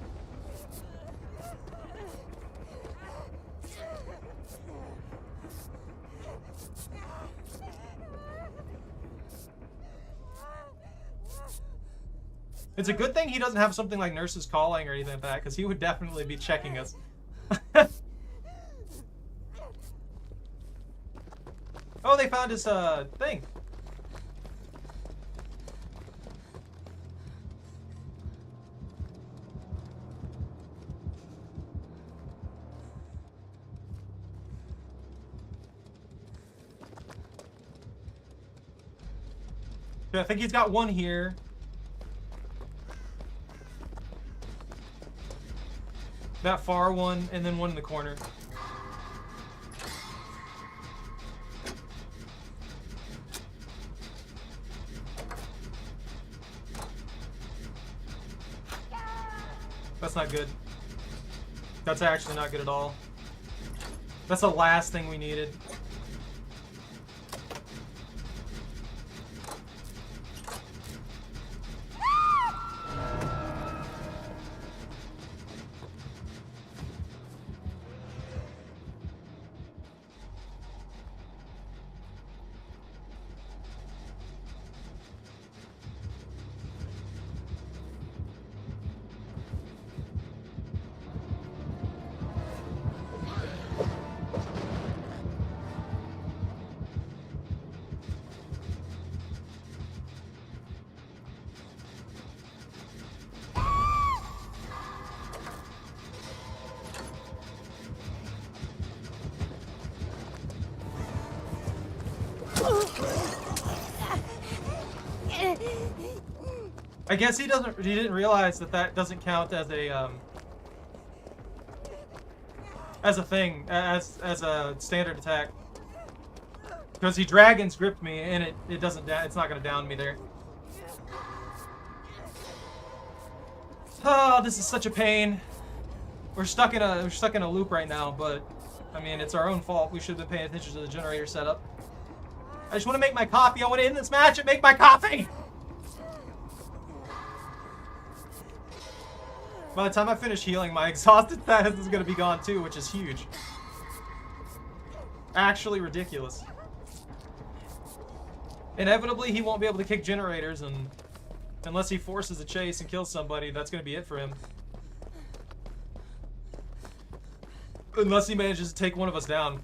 A: It's a good thing he doesn't have something like Nurse's Calling or anything like that, because he would definitely be checking us. Oh, they found his thing. Yeah, I think he's got one here. That far one, and then one in the corner. That's not good. That's actually not good at all. That's the last thing we needed. I guess he didn't realize that that doesn't count as a as a thing, as a standard attack. Because he Dragon's gripped me, and it doesn't, it's not gonna down me there. Oh, this is such a pain. We're stuck in a loop right now, but I mean, it's our own fault. We should have been paying attention to the generator setup. I just want to make my coffee. I want to end this match and make my coffee. By the time I finish healing, my exhausted status is going to be gone too, which is huge. Actually ridiculous. Inevitably, he won't be able to kick generators, and unless he forces a chase and kills somebody, that's going to be it for him. Unless he manages to take one of us down.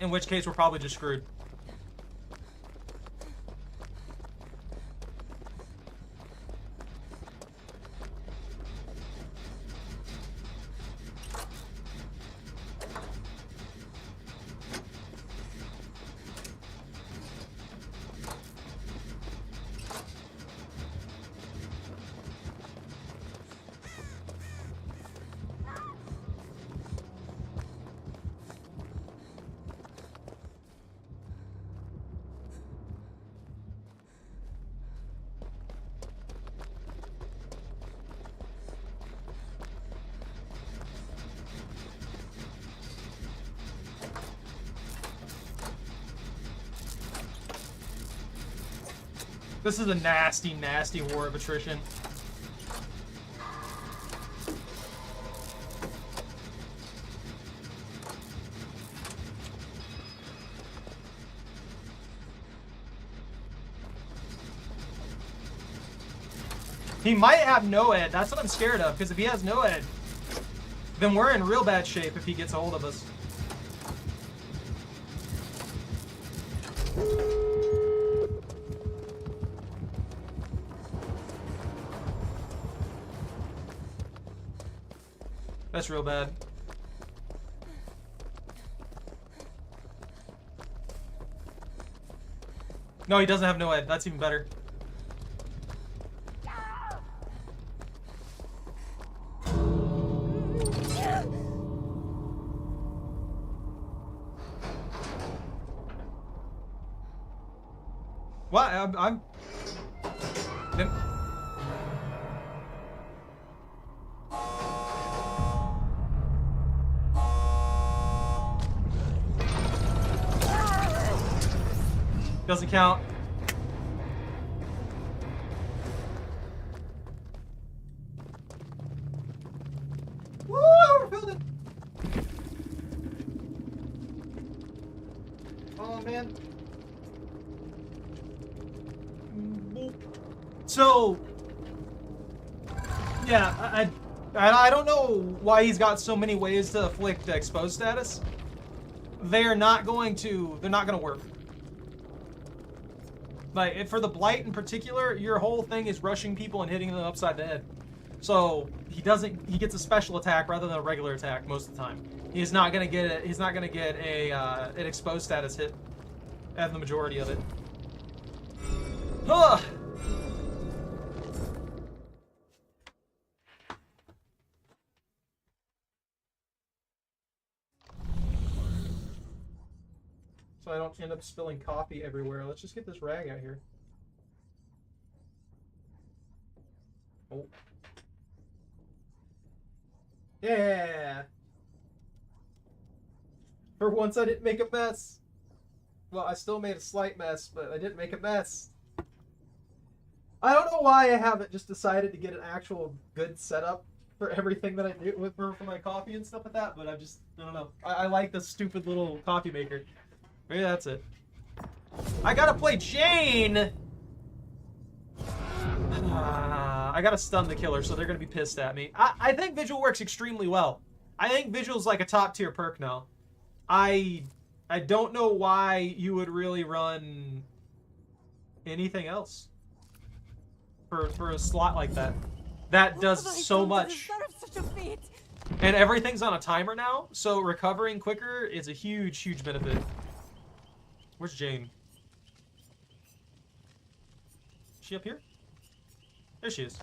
A: In which case, we're probably just screwed. This is a nasty, nasty war of attrition. He might have no ed. That's what I'm scared of, because if he has no ed, then we're in real bad shape if he gets a hold of us. That's real bad. No, he doesn't have no ed. That's even better. What? I'm... Doesn't count. Woo! Overfilled it! Oh, man. So... Yeah, I don't know why he's got so many ways to afflict exposed status. They're not going to work. Like, for the Blight in particular, your whole thing is rushing people and hitting them upside the head. So, he gets a special attack rather than a regular attack most of the time. He's not gonna get an exposed status hit at the majority of it. Ugh! So I don't end up spilling coffee everywhere. Let's just get this rag out here. Oh. Yeah! For once I didn't make a mess. Well, I still made a slight mess, but I didn't make a mess. I don't know why I haven't just decided to get an actual good setup for everything that I do for my coffee and stuff like that, but I don't know. I like the stupid little coffee maker. Maybe that's it. I gotta play Jane! I gotta stun the killer, so they're gonna be pissed at me. I think Vigil works extremely well. I think Vigil's like a top tier perk now. I don't know why you would really run anything else for a slot like that. That does so much. And everything's on a timer now, so recovering quicker is a huge, huge benefit. Where's Jane? Is she up here? There she is.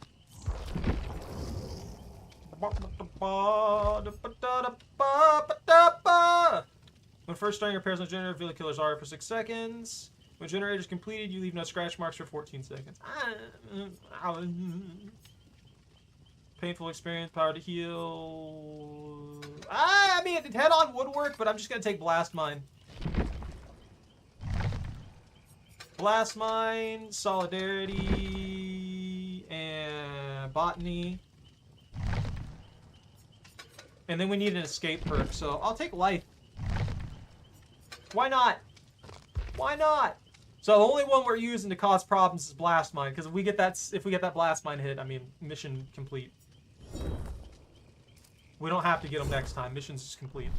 A: When first starting repairs on the generator, reveal the killer's aura for 6 seconds. When generator is completed, you leave no scratch marks for 14 seconds. Painful experience, power to heal. I mean, head-on would work, but I'm just going to take Blast Mine. Blast Mine, Solidarity, and Botany. And then we need an escape perk, so I'll take Life. Why not? Why not? So the only one we're using to cause problems is Blast Mine, because if we get that Blast Mine hit, I mean, mission complete. We don't have to get them next time. Mission's just complete.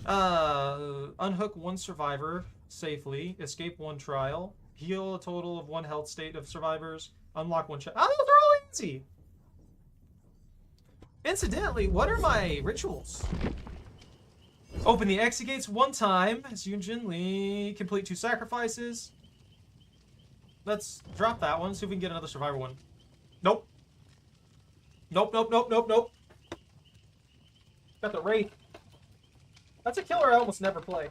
A: Unhook 1 survivor safely. Escape 1 trial. Heal a total of 1 health state of survivors. Unlock 1 chest. Oh, those are all easy. Incidentally, what are my rituals? Open the exit gates 1 time. As Yunjin Lee. Complete 2 sacrifices. Let's drop that one. See if we can get another survivor one. Nope. Nope, nope, nope, nope, nope. Got the Wraith. That's a killer I almost never play.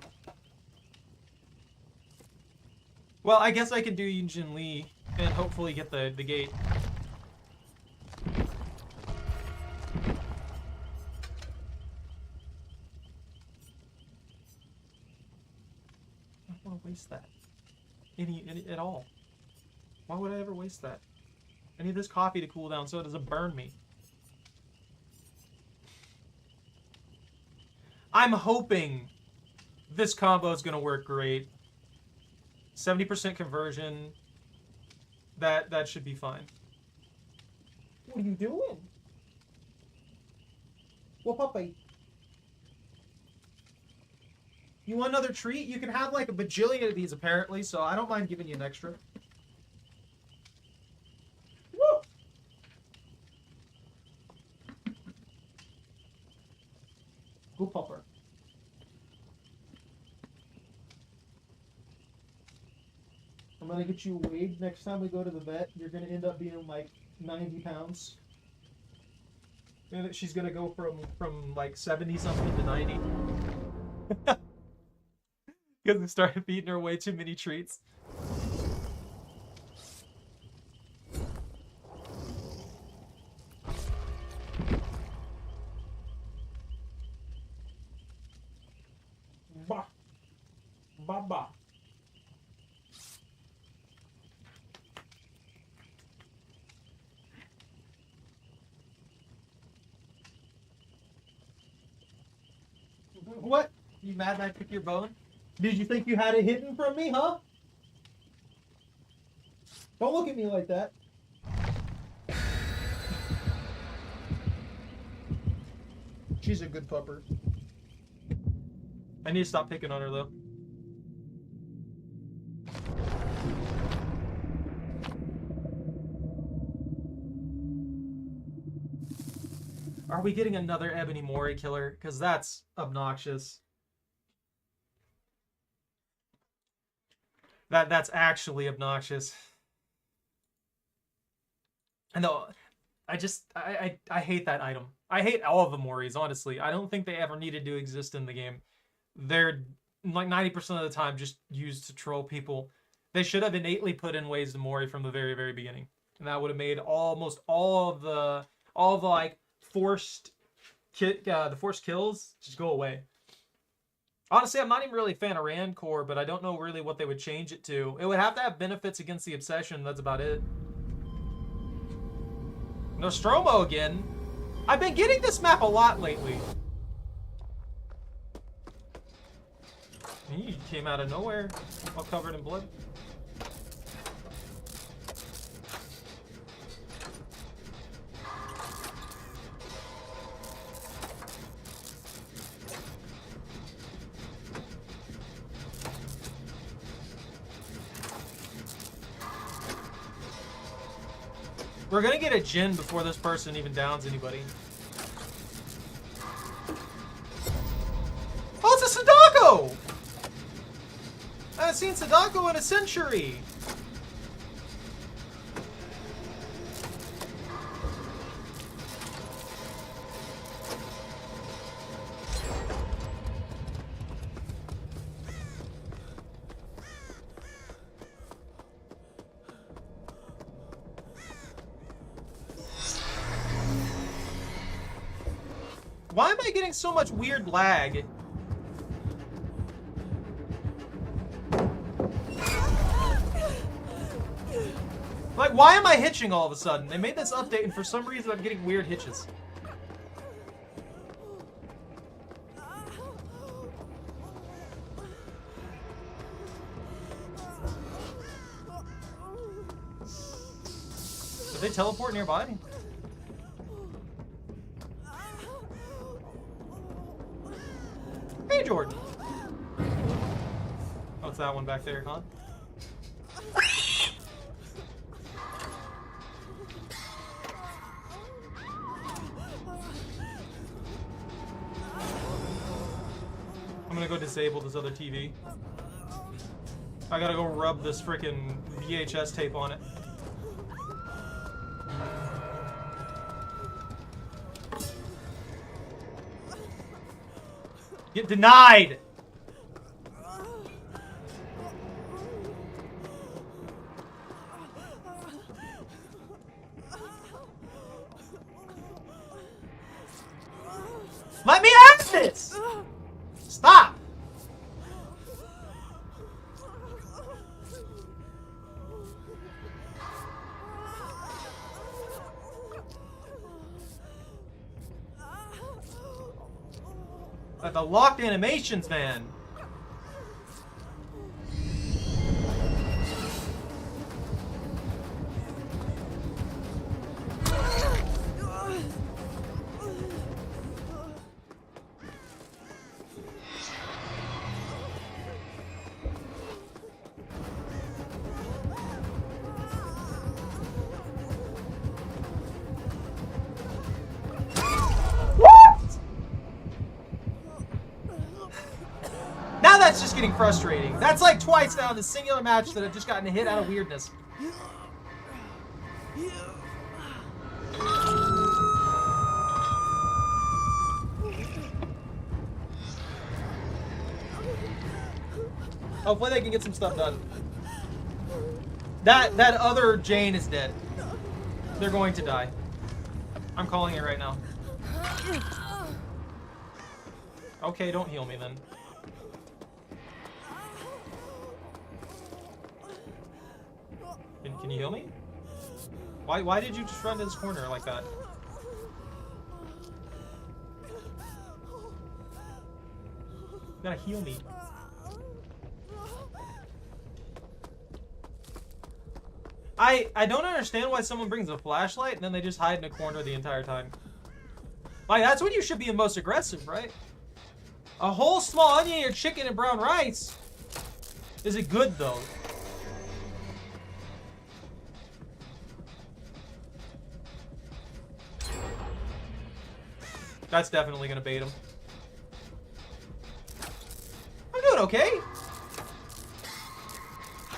A: Well, I guess I can do Yunjin Lee and hopefully get the gate. I don't want to waste that. Any at all. Why would I ever waste that? I need this coffee to cool down so it doesn't burn me. I'm hoping this combo is going to work great. 70% conversion. That should be fine. What are you doing? Well, puppy. You want another treat? You can have like a bajillion of these apparently, so I don't mind giving you an extra. Woo! Go pupper. I'm gonna get you weighed next time we go to the vet. You're gonna end up being like 90 pounds. And she's gonna go from like 70 something to 90. Because we started feeding her way too many treats. Bah. Bah bah. What? You mad that I took your bone? Did you think you had it hidden from me, huh? Don't look at me like that. She's a good pupper. I need to stop picking on her, though. Are we getting another Ebony Mori killer? Because that's obnoxious. That's actually obnoxious. And though, I hate that item. I hate all of the Moris, honestly. I don't think they ever needed to exist in the game. They're like 90% of the time just used to troll people. They should have innately put in ways to Mori from the very, very beginning. And that would have made almost all of the like forced kills just go away. Honestly, I'm not even really a fan of Rancor, but I don't know really what they would change it to. It would have to have benefits against the Obsession. That's about it. Nostromo again. I've been getting this map a lot lately. He came out of nowhere, all covered in blood. We're gonna get a Jin before this person even downs anybody. Oh, it's a Sadako! I haven't seen Sadako in a century! Why am I getting so much weird lag? Like, why am I hitching all of a sudden? They made this update, and for some reason I'm getting weird hitches. Did they teleport nearby? Hey, Jordan. Oh, it's that one back there, huh? I'm gonna go disable this other TV. I gotta go rub this freaking VHS tape on it. Get denied! Let me have this! Stop! The locked animations, man. Now that's just getting frustrating. That's like twice now in this singular match that I've just gotten a hit out of weirdness. Hopefully they can get some stuff done. That other Jane is dead. They're going to die. I'm calling it right now. Okay, don't heal me then. Can you heal me? Why did you just run to this corner like that? You gotta heal me. I don't understand why someone brings a flashlight and then they just hide in a corner the entire time. Like, that's when you should be the most aggressive, right? A whole small onion or chicken and brown rice? Is it good, though? That's definitely gonna bait him. I'm doing okay.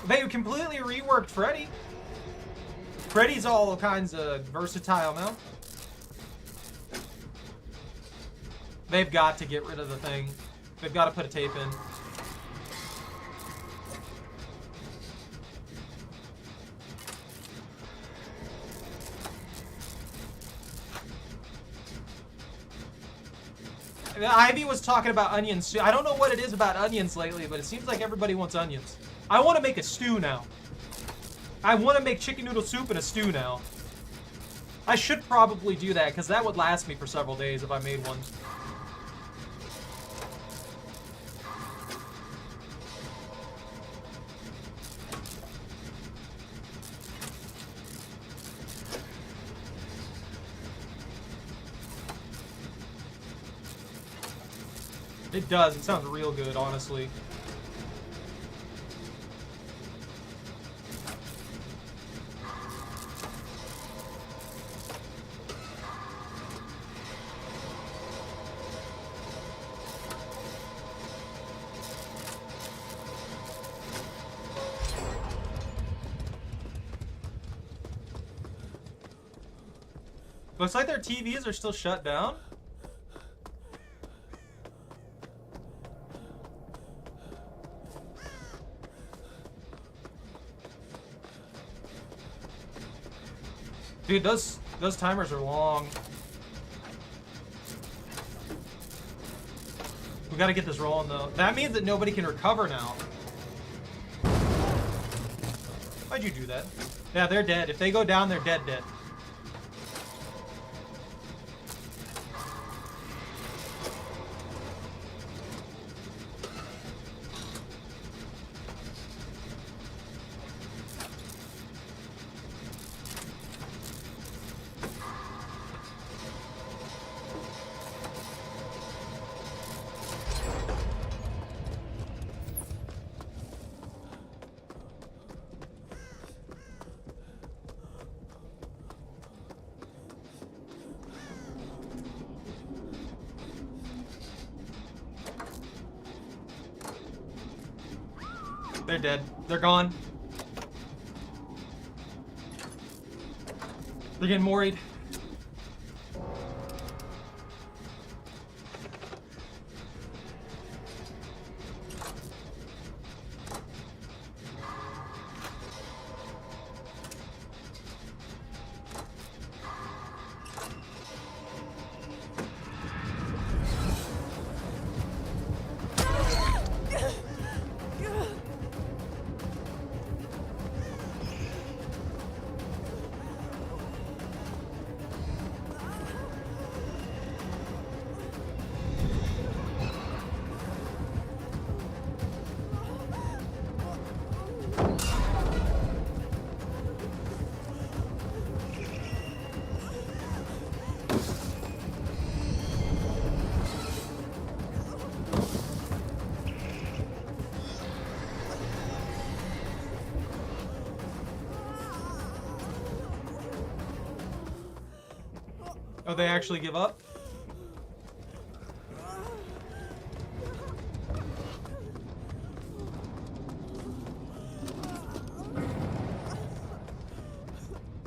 A: They completely reworked Freddy. Freddy's all kinds of versatile now. They've got to get rid of the thing. They've got to put a tape in. Ivy was talking about onions. I don't know what it is about onions lately, but it seems like everybody wants onions. I want to make a stew now. I want to make chicken noodle soup in a stew now. I should probably do that, because that would last me for several days if I made one. It does. It sounds real good, honestly. Looks like their TVs are still shut down. Dude, those timers are long. We gotta get this rolling though. That means that nobody can recover now. Why'd you do that? Yeah, they're dead. If they go down, they're dead. They're dead. They're gone. They're getting worried. Oh, they actually give up?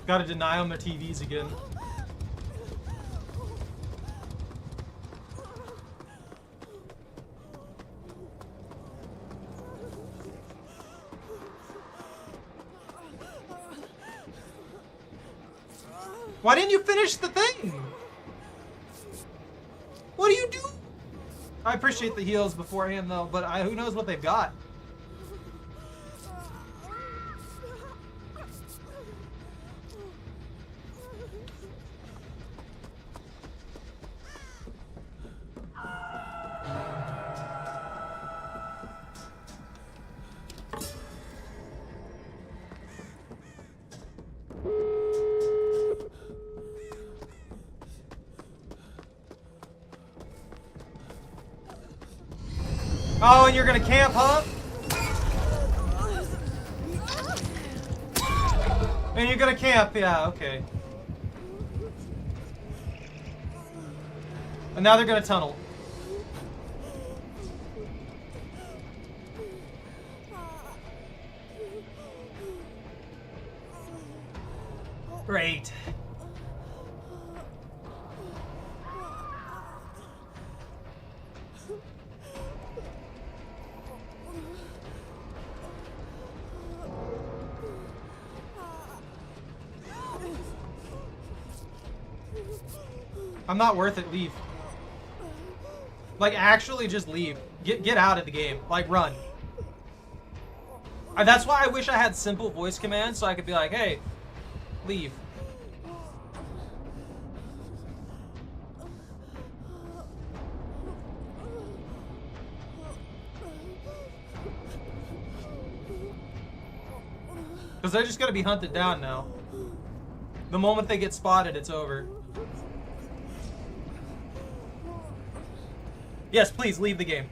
A: Gotta deny them their TVs again. Why didn't you finish the thing? What do you do? I appreciate the heals beforehand though, but who knows what they've got. Oh, and you're gonna camp, huh? And you're gonna camp, yeah, okay. And now they're gonna tunnel. Great. I'm not worth it, leave. Like, actually just leave. Get out of the game. Like, run. That's why I wish I had simple voice commands so I could be like, hey, leave. Because they're just going to be hunted down now. The moment they get spotted, it's over. Yes, please, leave the game.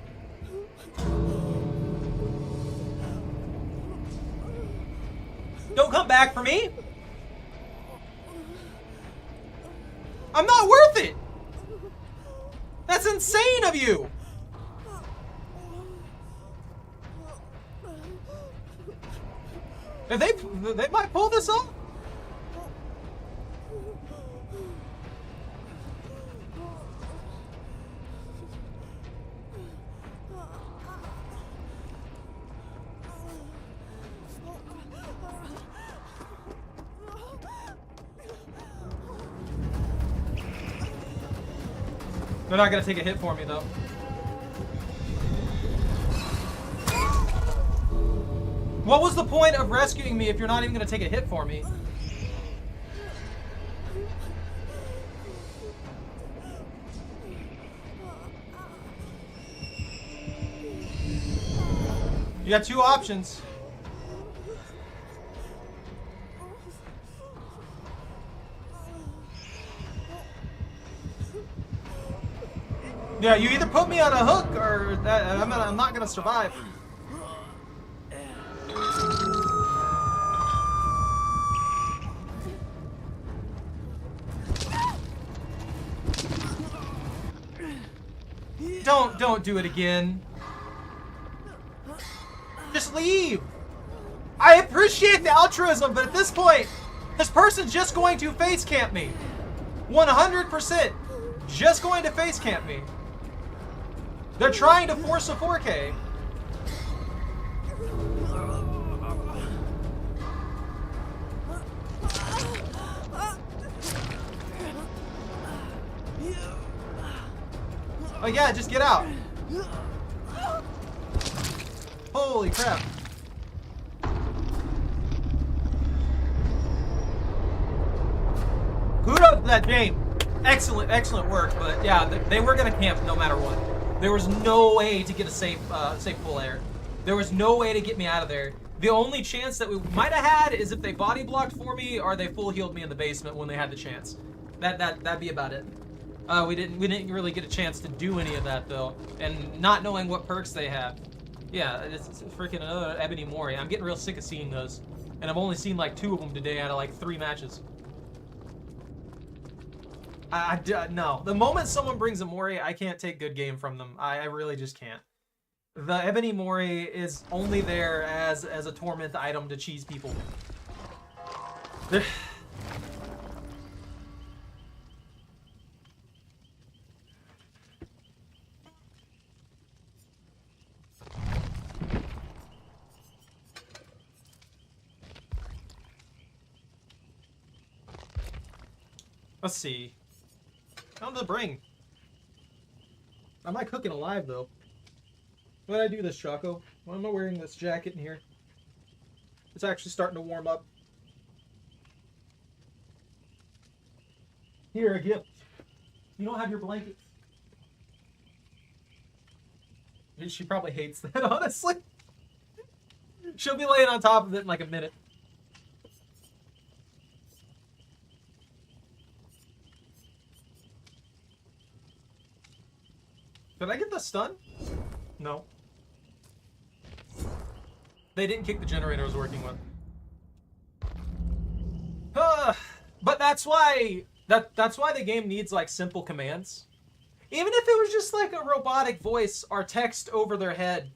A: Don't come back for me! I'm not worth it! That's insane of you! If they might pull this off. They're not gonna take a hit for me though. What was the point of rescuing me if you're not even gonna take a hit for me? You got two options. Yeah, you either put me on a hook or I'm not gonna survive. Don't do it again. Just leave. I appreciate the altruism, but at this point, this person's just going to face camp me. 100% just going to face camp me. They're trying to force a 4K. Oh yeah, just get out. Holy crap. Kudos to that game. Excellent work, but yeah, they were gonna camp no matter what. There was no way to get a safe full air. There was no way to get me out of there. The only chance that we might have had is if they body blocked for me or they full healed me in the basement when they had the chance. That'd be about it. We didn't really get a chance to do any of that though, and not knowing what perks they have. Yeah, it's freaking another Ebony Mori. I'm getting real sick of seeing those, and I've only seen like 2 of them today out of like 3 matches. No. The moment someone brings a Mori, I can't take good game from them. I really just can't. The Ebony Mori is only there as a torment item to cheese people. Let's see. Down to the bring. I might cook it alive though. Why did I do this, Choco? Why am I wearing this jacket in here? It's actually starting to warm up. Here, a gift. You don't have your blankets. She probably hates that, honestly. She'll be laying on top of it in like a minute. Did I get the stun? No. They didn't kick the generator I was working with. But that's why the game needs like simple commands. Even if it was just like a robotic voice or text over their head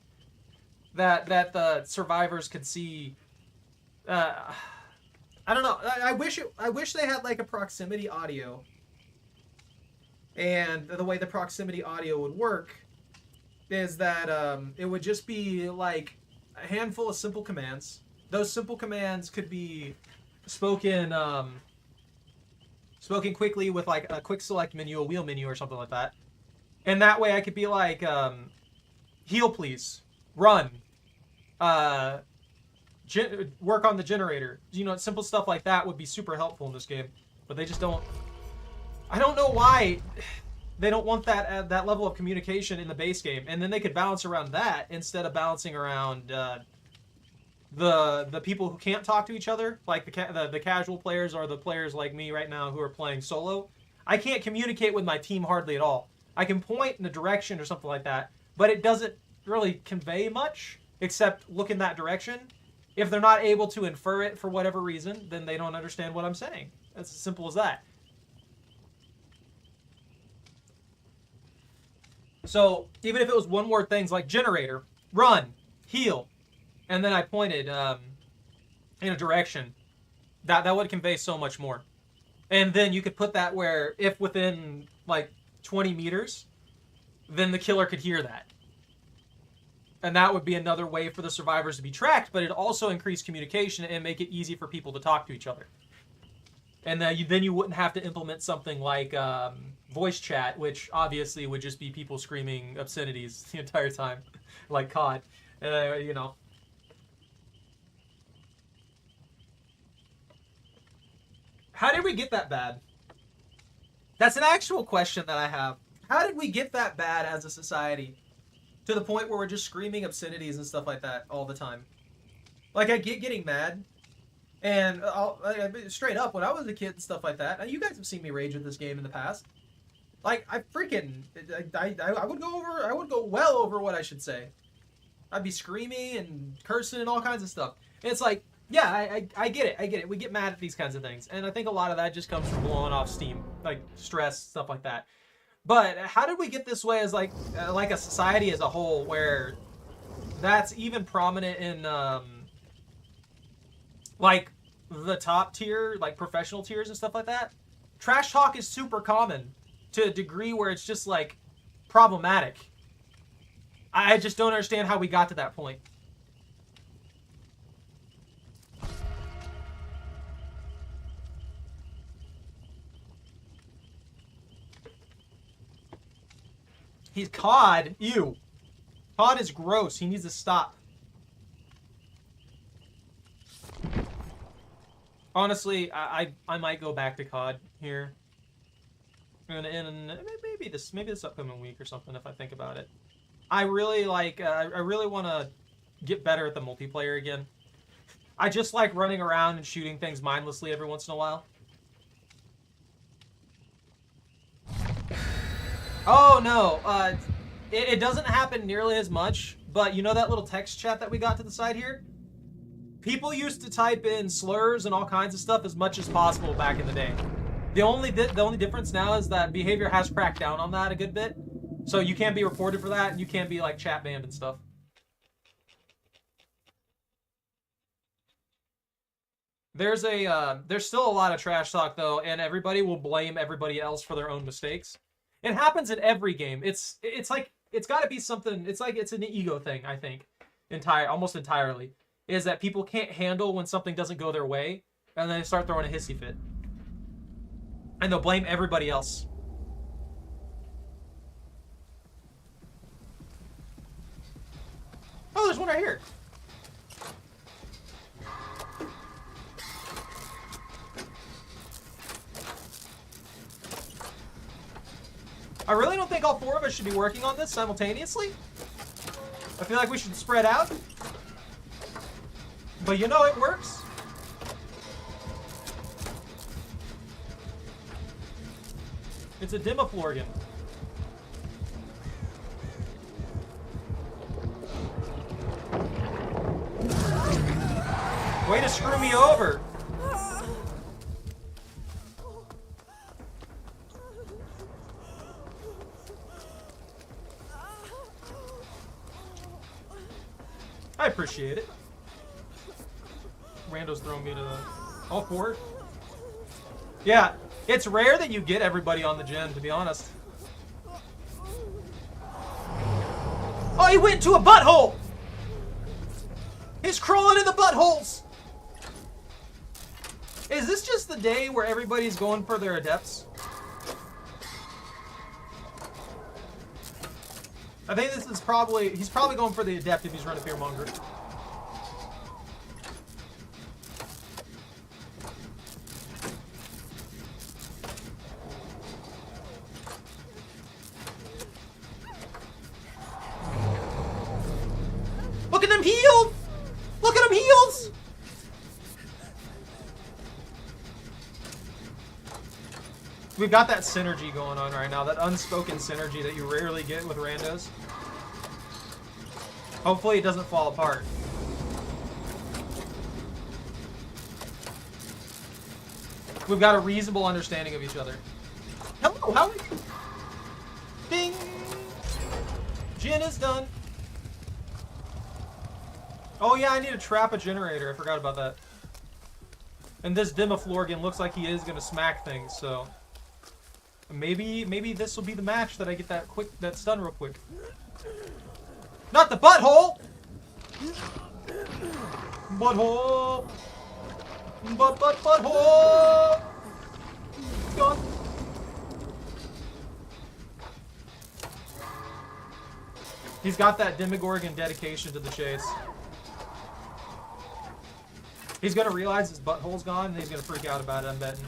A: that the survivors could see. I don't know. I wish they had like a proximity audio. And the way the proximity audio would work is that it would just be like a handful of simple commands. Those simple commands could be spoken quickly with like a quick select menu, a wheel menu, or something like that. And that way I could be like, heal please, run, work on the generator. You know, simple stuff like that would be super helpful in this game. But they just don't. I don't know why they don't want that level of communication in the base game, and then they could balance around that instead of balancing around the people who can't talk to each other, like the casual players or the players like me right now who are playing solo. I can't communicate with my team hardly at all. I can point in a direction or something like that, but it doesn't really convey much except look in that direction. If they're not able to infer it for whatever reason, then they don't understand what I'm saying. That's as simple as that. So even if it was one word things like generator, run, heal, and then I pointed in a direction, that would convey so much more. And then you could put that where if within like 20 meters, then the killer could hear that. And that would be another way for the survivors to be tracked, but it'd also increase communication and make it easy for people to talk to each other. And then you wouldn't have to implement something like voice chat, which obviously would just be people screaming obscenities the entire time, like COD. You know. How did we get that bad? That's an actual question that I have. How did we get that bad as a society? To the point where we're just screaming obscenities and stuff like that all the time. Like, I get getting mad. And straight up, when I was a kid and stuff like that, you guys have seen me rage at this game in the past. Like, I would go well over what I should say. I'd be screaming and cursing and all kinds of stuff. And it's like, yeah, I get it. We get mad at these kinds of things. And I think a lot of that just comes from blowing off steam, like stress, stuff like that. But how did we get this way as like a society as a whole where that's even prominent in like the top tier, like professional tiers and stuff like that? Trash talk is super common to a degree where it's just like problematic. I just don't understand how we got to that point. He's COD. Ew. COD is gross. He needs to stop. Honestly, I might go back to COD here. And maybe this upcoming week or something if I think about it. I really like. I really want to get better at the multiplayer again. I just like running around and shooting things mindlessly every once in a while. Oh no, it doesn't happen nearly as much, but you know that little text chat that we got to the side here? People used to type in slurs and all kinds of stuff as much as possible back in the day. The only difference now is that behavior has cracked down on that a good bit, so you can't be reported for that, and you can't be like chat banned and stuff. There's still a lot of trash talk though, and everybody will blame everybody else for their own mistakes. It happens in every game. It's like it's got to be something. It's like it's an ego thing. I think almost entirely is that people can't handle when something doesn't go their way, and then they start throwing a hissy fit, and they'll blame everybody else. Oh, there's one right here. I really don't think all four of us should be working on this simultaneously. I feel like we should spread out. But you know it works. It's a Dimaflorgan. Way to screw me over. I appreciate it. Rando's throwing me to the... all four? Yeah, it's rare that you get everybody on the gen, to be honest. Oh, he went into a butthole! He's crawling in the buttholes! Is this just the day where everybody's going for their adepts? I think this is probably... he's probably going for the adept if he's running Fearmonger. Look at them heals! Look at them heals! We've got that synergy going on right now, that unspoken synergy that you rarely get with randos. Hopefully it doesn't fall apart. We've got a reasonable understanding of each other. Hello, how are you? Ding! Gin is done. Oh yeah, I need to trap a generator. I forgot about that. And this Dimaflorgan looks like he is gonna smack things, so maybe this will be the match that I get that stun real quick. Not the butthole! Butthole! Butthole! Gone. He's got that Demogorgon dedication to the chase. He's gonna realize his butthole's gone and he's gonna freak out about it, I'm betting.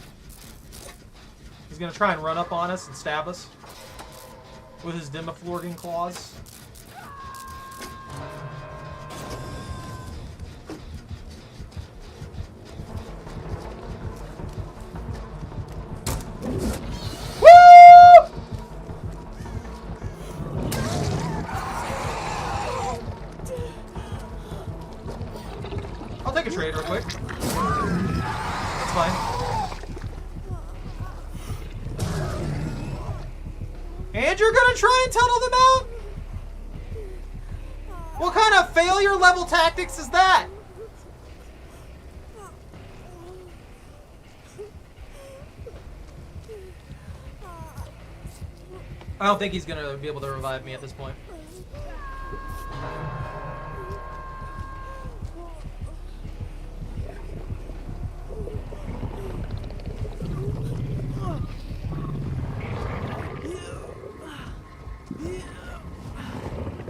A: He's gonna try and run up on us and stab us with his Demiflorgan claws. I'll take a trade real quick. That's fine. And you're gonna try and tunnel them out? What kind of failure level tactics is that? I don't think he's gonna be able to revive me at this point.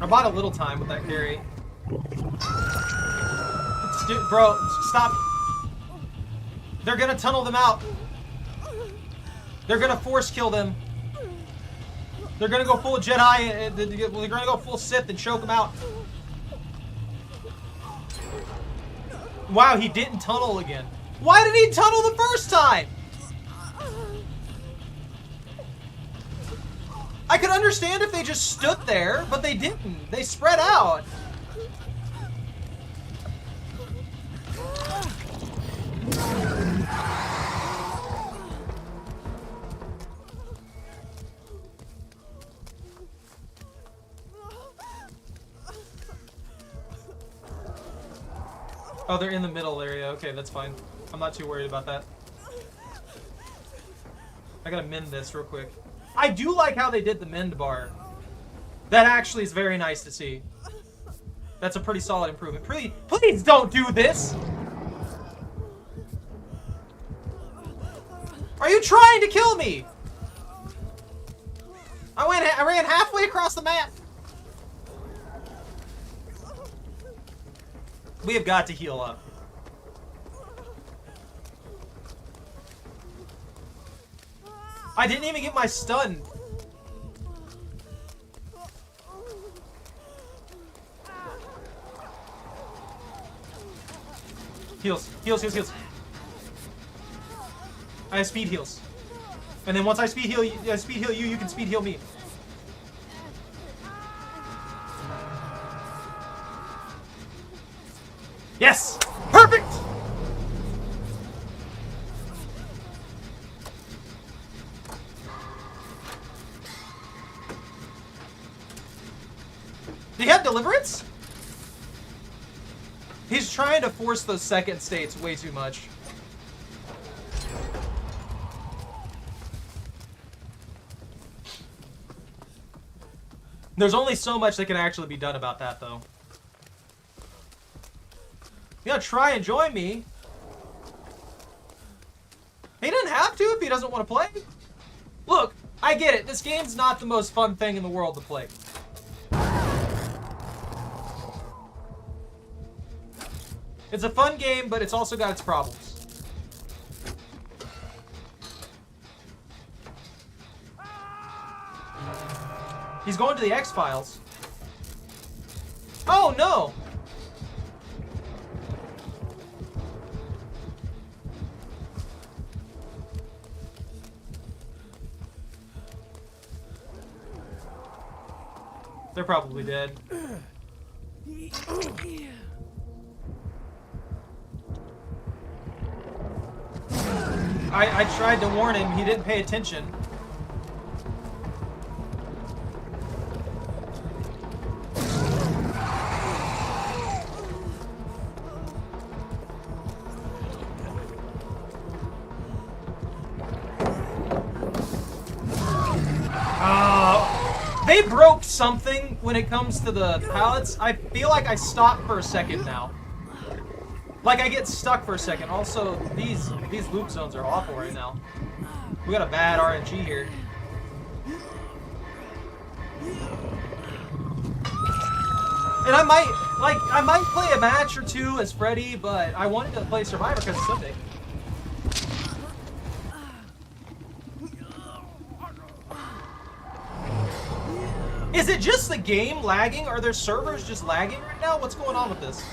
A: I bought a little time with that carry. Bro, stop. They're gonna tunnel them out. They're gonna force kill them. They're gonna go full Jedi, and they're gonna go full Sith and choke them out. Wow, he didn't tunnel again. Why did he tunnel the first time? I could understand if they just stood there, but they didn't. They spread out. Oh, they're in the middle area. Okay, that's fine. I'm not too worried about that. I gotta mend this real quick. I do like how they did the mend bar. That actually is very nice to see. That's a pretty solid improvement. Please don't do this! Are you trying to kill me? I ran halfway across the map. We have got to heal up. I didn't even get my stun. Heals, heals, heals, heals. I have speed heals. And then once I speed heal you, you can speed heal me. Yes! Perfect! Do you have deliverance? He's trying to force those second states way too much. There's only so much that can actually be done about that, though. You gotta try and join me. He doesn't have to if he doesn't want to play. Look, I get it. This game's not the most fun thing in the world to play. It's a fun game, but it's also got its problems. He's going to the X-Files. Oh, no! They're probably dead. I tried to warn him, he didn't pay attention. They broke something when it comes to the pallets. I feel like I stop for a second now. Like I get stuck for a second. Also, these loop zones are awful right now. We got a bad RNG here. And I might play a match or two as Freddy, but I wanted to play Survivor because it's Sunday. Is it just the game lagging? Are their servers just lagging right now? What's going on with this?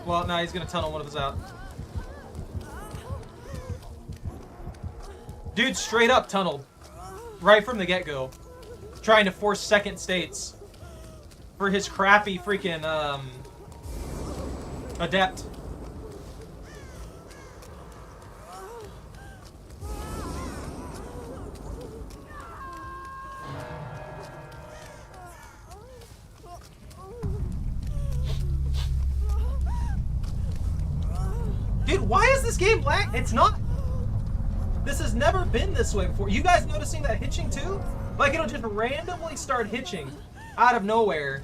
A: Well, now he's gonna tunnel one of us out. Dude straight up tunneled. Right from the get-go. Trying to force second states. For his crappy freaking, adept. Dude, why is this game lag? It's not. This has never been this way before. You guys noticing that hitching too? Like it'll just randomly start hitching out of nowhere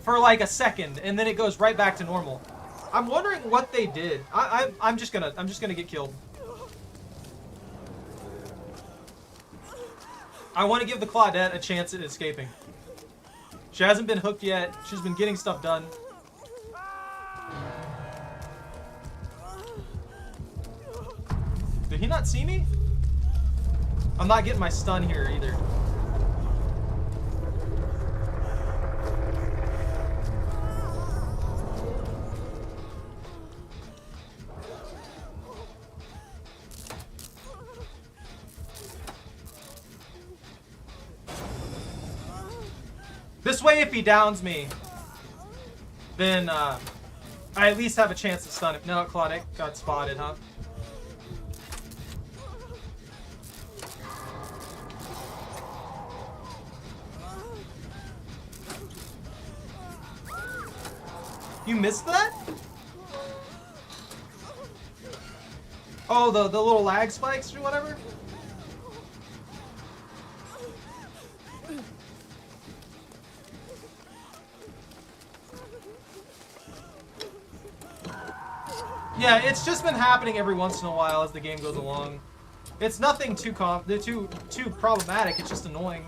A: for like a second, and then it goes right back to normal. I'm wondering what they did. I'm just gonna get killed. I want to give the Claudette a chance at escaping. She hasn't been hooked yet. She's been getting stuff done. Did he not see me? I'm not getting my stun here either. This way, if he downs me, then I at least have a chance to stun him. No, Claudette got spotted, huh? You missed that? Oh, the little lag spikes or whatever? Yeah, it's just been happening every once in a while as the game goes along. It's nothing too problematic, it's just annoying.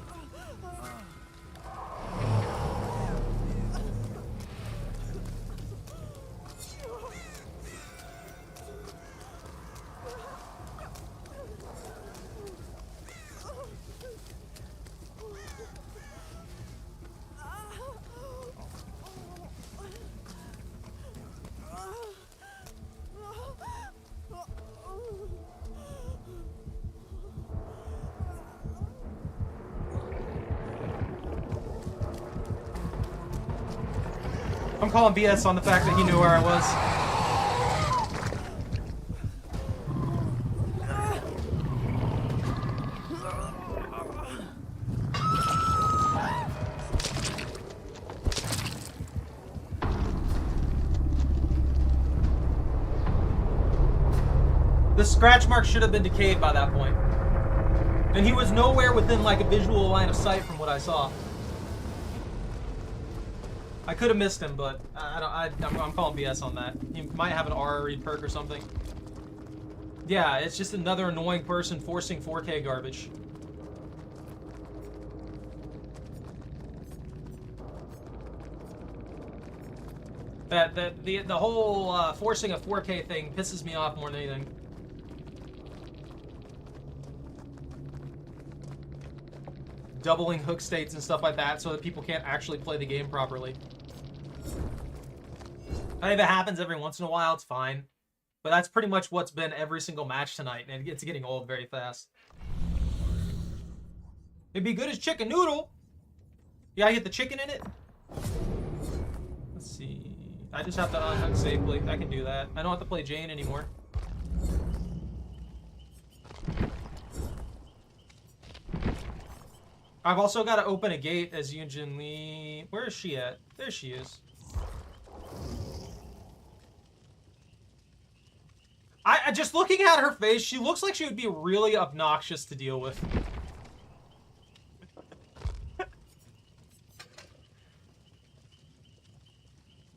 A: I'm calling BS on the fact that he knew where I was. The scratch mark should have been decayed by that point. And he was nowhere within like a visual line of sight from what I saw. I could have missed him, but I'm calling BS on that. He might have an R read perk or something. Yeah, it's just another annoying person forcing 4K garbage. The whole forcing a 4K thing pisses me off more than anything. Doubling hook states and stuff like that so that people can't actually play the game properly. I think that happens every once in a while, it's fine. But that's pretty much what's been every single match tonight, and it's getting old very fast. It'd be good as chicken noodle. You gotta get the chicken in it. Let's see. I just have to unhook safely. I can do that. I don't have to play Jane anymore. I've also got to open a gate as Yunjin Lee. Where is she at? There she is. I just looking at her face, she looks like she would be really obnoxious to deal with.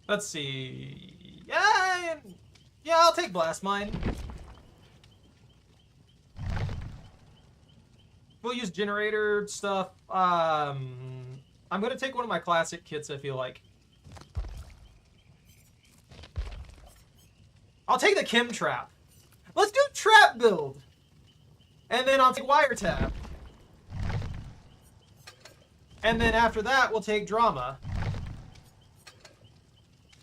A: Let's see. Yeah, I'll take Blast Mine. We'll use generator stuff. I'm gonna take one of my classic kits, I feel like. I'll take the Kim trap. Let's do trap build. And then I'll take wiretap. And then after that, we'll take drama.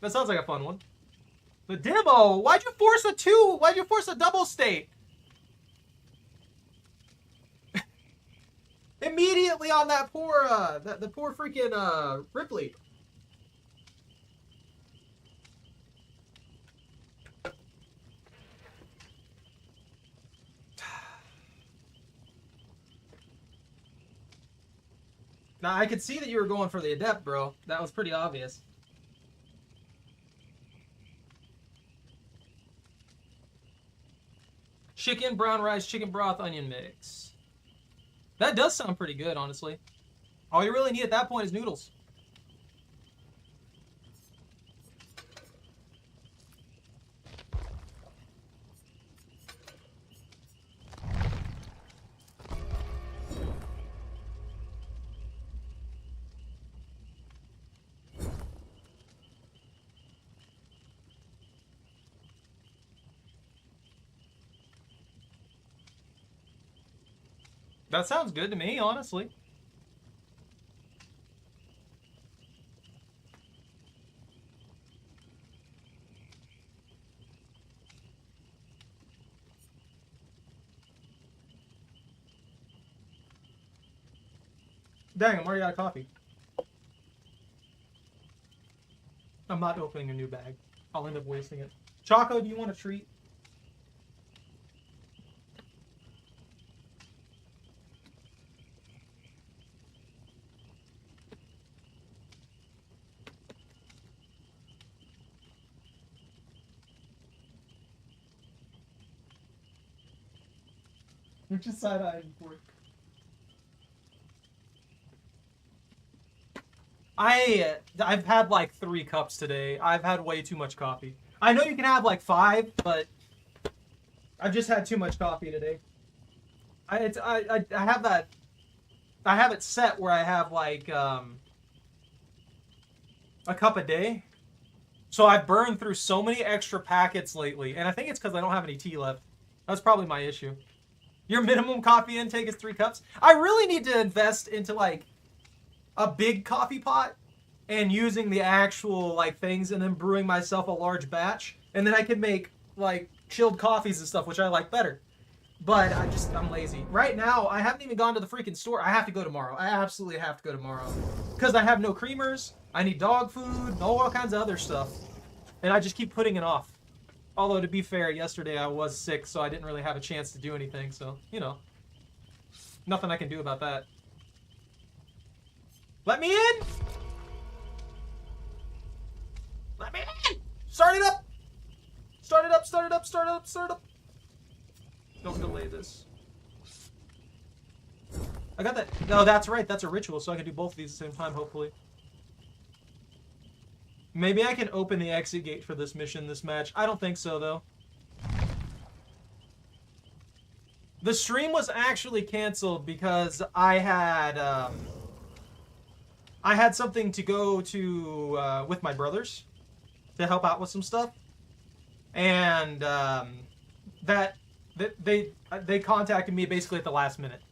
A: That sounds like a fun one. The demo! Why'd you force a 2? Why'd you force a double state? Immediately on that poor, the poor freaking, Ripley. Now, I could see that you were going for the Adept, bro. That was pretty obvious. Chicken, brown rice, chicken broth, onion mix. That does sound pretty good, honestly. All you really need at that point is noodles. That sounds good to me, honestly. Dang, I'm already out of coffee. I'm not opening a new bag. I'll end up wasting it. Choco, do you want a treat? You're just side-eyeing for it. I've had like 3 cups today. I've had way too much coffee. I know you can have like 5, but I've just had too much coffee today. I have that. I have it set where I have like a cup a day. So I've burned through so many extra packets lately, and I think it's because I don't have any tea left. That's probably my issue. Your minimum coffee intake is 3 cups? I really need to invest into, like, a big coffee pot and using the actual, like, things and then brewing myself a large batch. And then I can make, like, chilled coffees and stuff, which I like better. But I'm lazy. Right now, I haven't even gone to the freaking store. I have to go tomorrow. I absolutely have to go tomorrow. Because I have no creamers, I need dog food, all kinds of other stuff. And I just keep putting it off. Although, to be fair, yesterday I was sick, so I didn't really have a chance to do anything, so, you know. Nothing I can do about that. Let me in! Let me in! Start it up! Start it up, start it up, start it up, start it up! Don't delay this. I got that. No, that's right, that's a ritual, so I can do both of these at the same time, hopefully. Maybe I can open the exit gate for this mission, this match. I don't think so, though. The stream was actually canceled because I had something to go to with my brothers to help out with some stuff, and they contacted me basically at the last minute.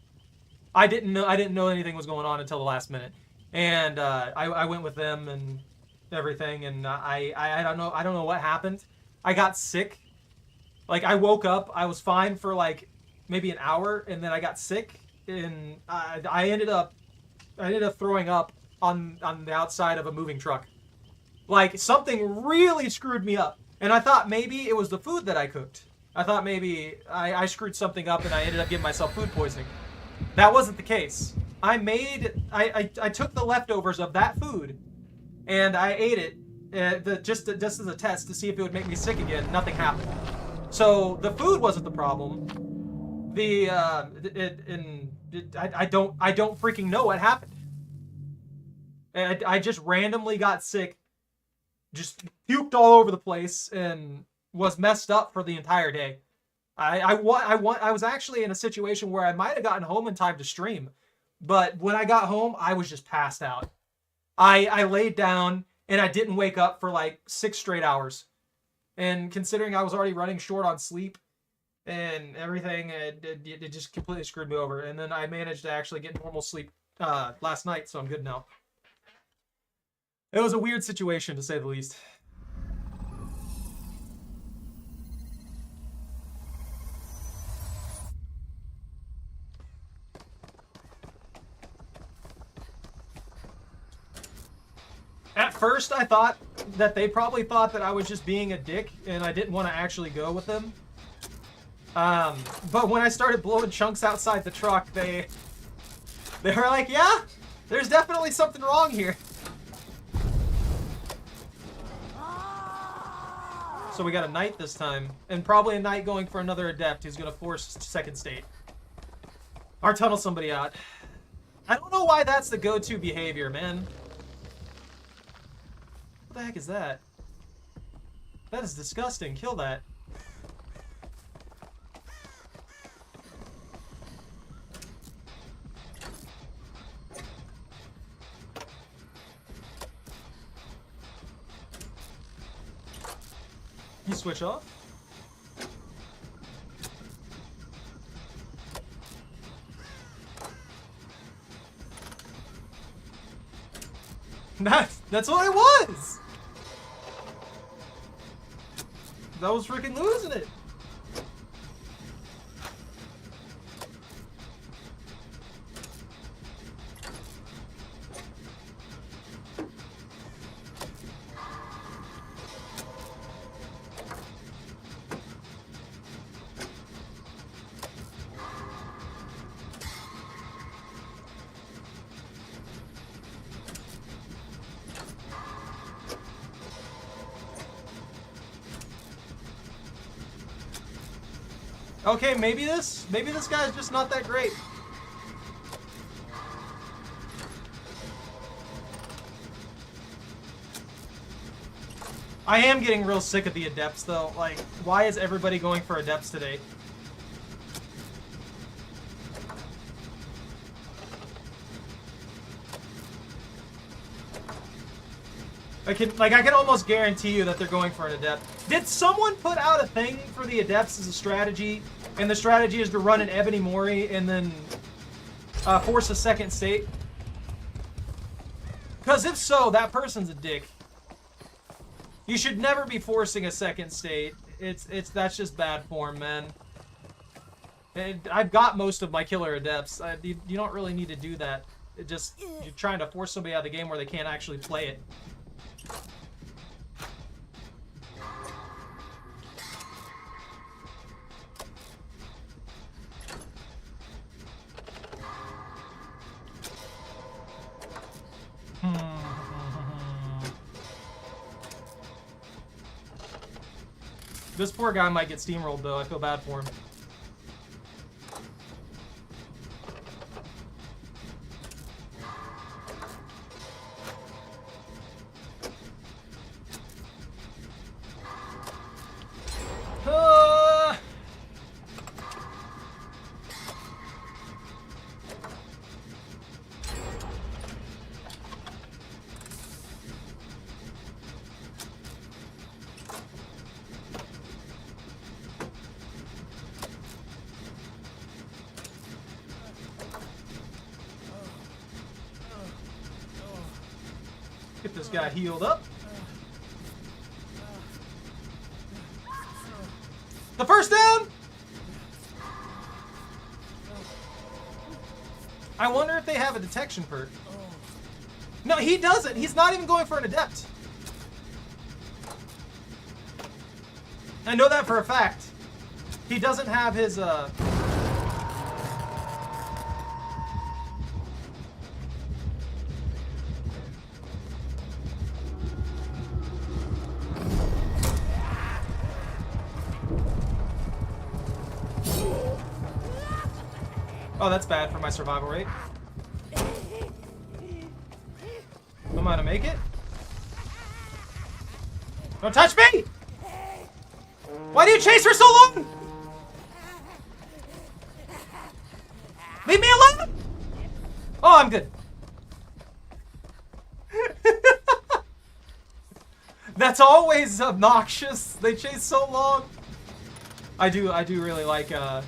A: I didn't know anything was going on until the last minute, and I went with them and everything, and I don't know what happened. I got sick. Like, I woke up, I was fine for like maybe an hour, and then I got sick, and I ended up throwing up on the outside of a moving truck. Like, something really screwed me up, and I thought maybe it was the food that I cooked. I thought maybe I screwed something up and I ended up giving myself food poisoning. That wasn't the case. I took the leftovers of that food and I ate it just as a test to see if it would make me sick again. Nothing happened. So the food wasn't the problem. I don't freaking know what happened. I just randomly got sick, just puked all over the place, and was messed up for the entire day. I was actually in a situation where I might have gotten home in time to stream, but when I got home, I was just passed out. I laid down and I didn't wake up for like 6 straight hours. And considering I was already running short on sleep and everything, it just completely screwed me over. And then I managed to actually get normal sleep last night, so I'm good now. It was a weird situation, to say the least. At first, I thought that they probably thought that I was just being a dick and I didn't want to actually go with them. But when I started blowing chunks outside the truck, they were like, yeah, there's definitely something wrong here. So we got a knight this time, and probably a knight going for another adept who's going to force second state. Or tunnel somebody out. I don't know why that's the go-to behavior, man. What the heck is that? That is disgusting. Kill that. You switch off? That's what it was! That was freaking losing it. Okay, maybe this guy's just not that great. I am getting real sick of the adepts though. Like, why is everybody going for adepts today? I can almost guarantee you that they're going for an adept. Did someone put out a thing for the adepts as a strategy? And the strategy is to run an Ebony Mori and then force a second state? Because if so, that person's a dick. You should never be forcing a second state. That's just bad form, man. And I've got most of my killer adepts. You don't really need to do that. You're trying to force somebody out of the game where they can't actually play it. This poor guy might get steamrolled though. I feel bad for him. Get this guy healed up. The first down! I wonder if they have a detection perk. No, he doesn't. He's not even going for an adept. I know that for a fact. He doesn't have his, Oh, that's bad for my survival rate. Am I gonna make it? Don't touch me! Why do you chase for so long? Leave me alone! Oh, I'm good. That's always obnoxious. They chase so long. I do really like the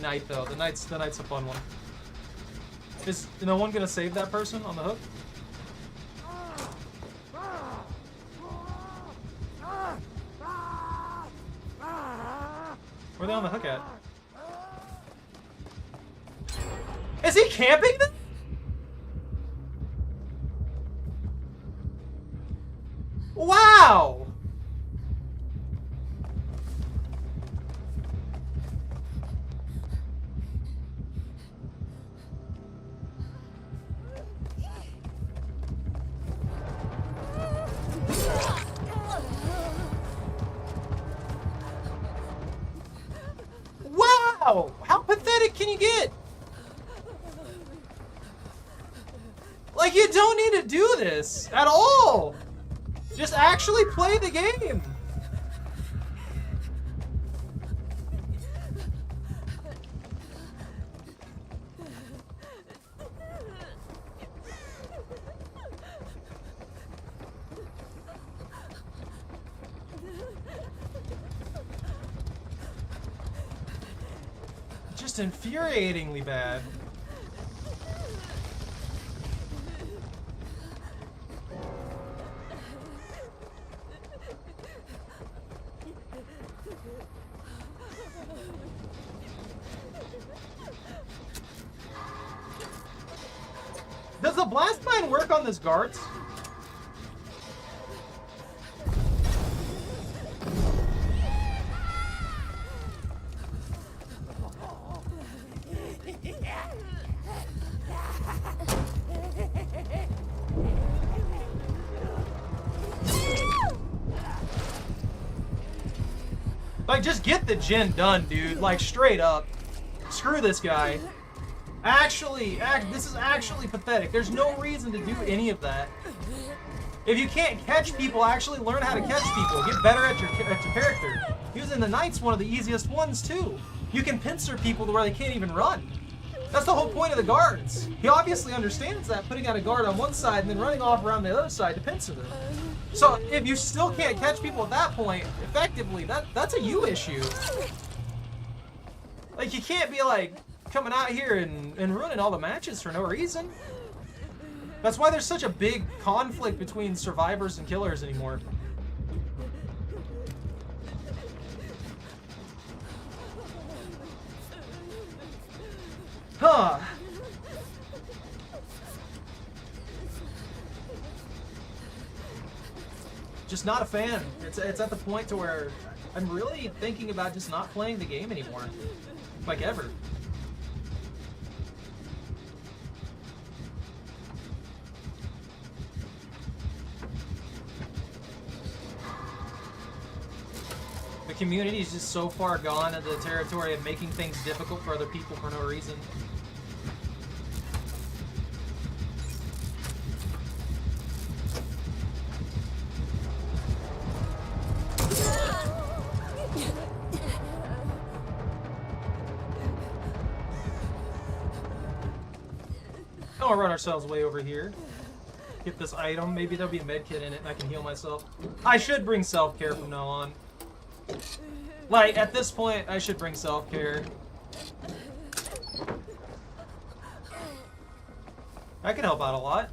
A: knight though. The knight's a fun one. Is no one gonna save that person on the hook? Where are they on the hook at? Is he camping them? Wow! Wow! How pathetic can you get? Like, you don't need to do this at all! Just actually play the game! Just infuriatingly bad. Does the blast mine work on this guards? Like, just get the gen done, dude. Like, straight up. Screw this guy. This is actually pathetic. There's no reason to do any of that. If you can't catch people, actually learn how to catch people. Get better at your character. Using the knight's one of the easiest ones, too. You can pincer people to where they can't even run. That's the whole point of the guards. He obviously understands that, putting out a guard on one side and then running off around the other side to pincer them. So if you still can't catch people at that point, effectively, that's a you issue. Like, you can't be like coming out here and ruining all the matches for no reason. That's why there's such a big conflict between survivors and killers anymore. Huh. Just not a fan. It's at the point to where I'm really thinking about just not playing the game anymore. Like, ever. The community is just so far gone into the territory of making things difficult for other people for no reason. I'll run ourselves way over here. Get this item. Maybe there'll be a med kit in it and I can heal myself. I should bring self-care from now on. Like, at this point, I should bring self-care. That could help out a lot.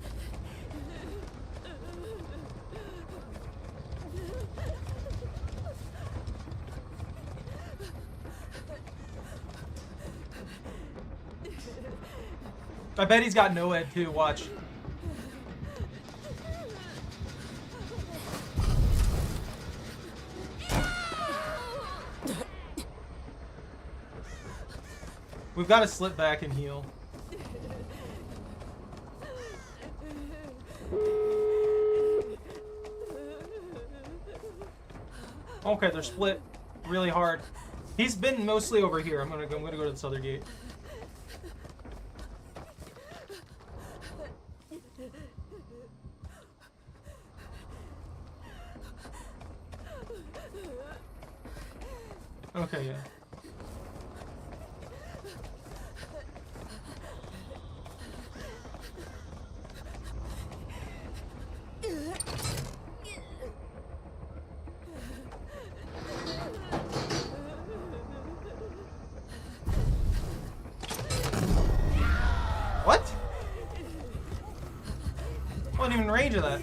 A: I bet he's got no ed too, watch. We've got to slip back and heal. Okay, they're split really hard. He's been mostly over here. I'm gonna go to this other gate. Okay, yeah. range of that.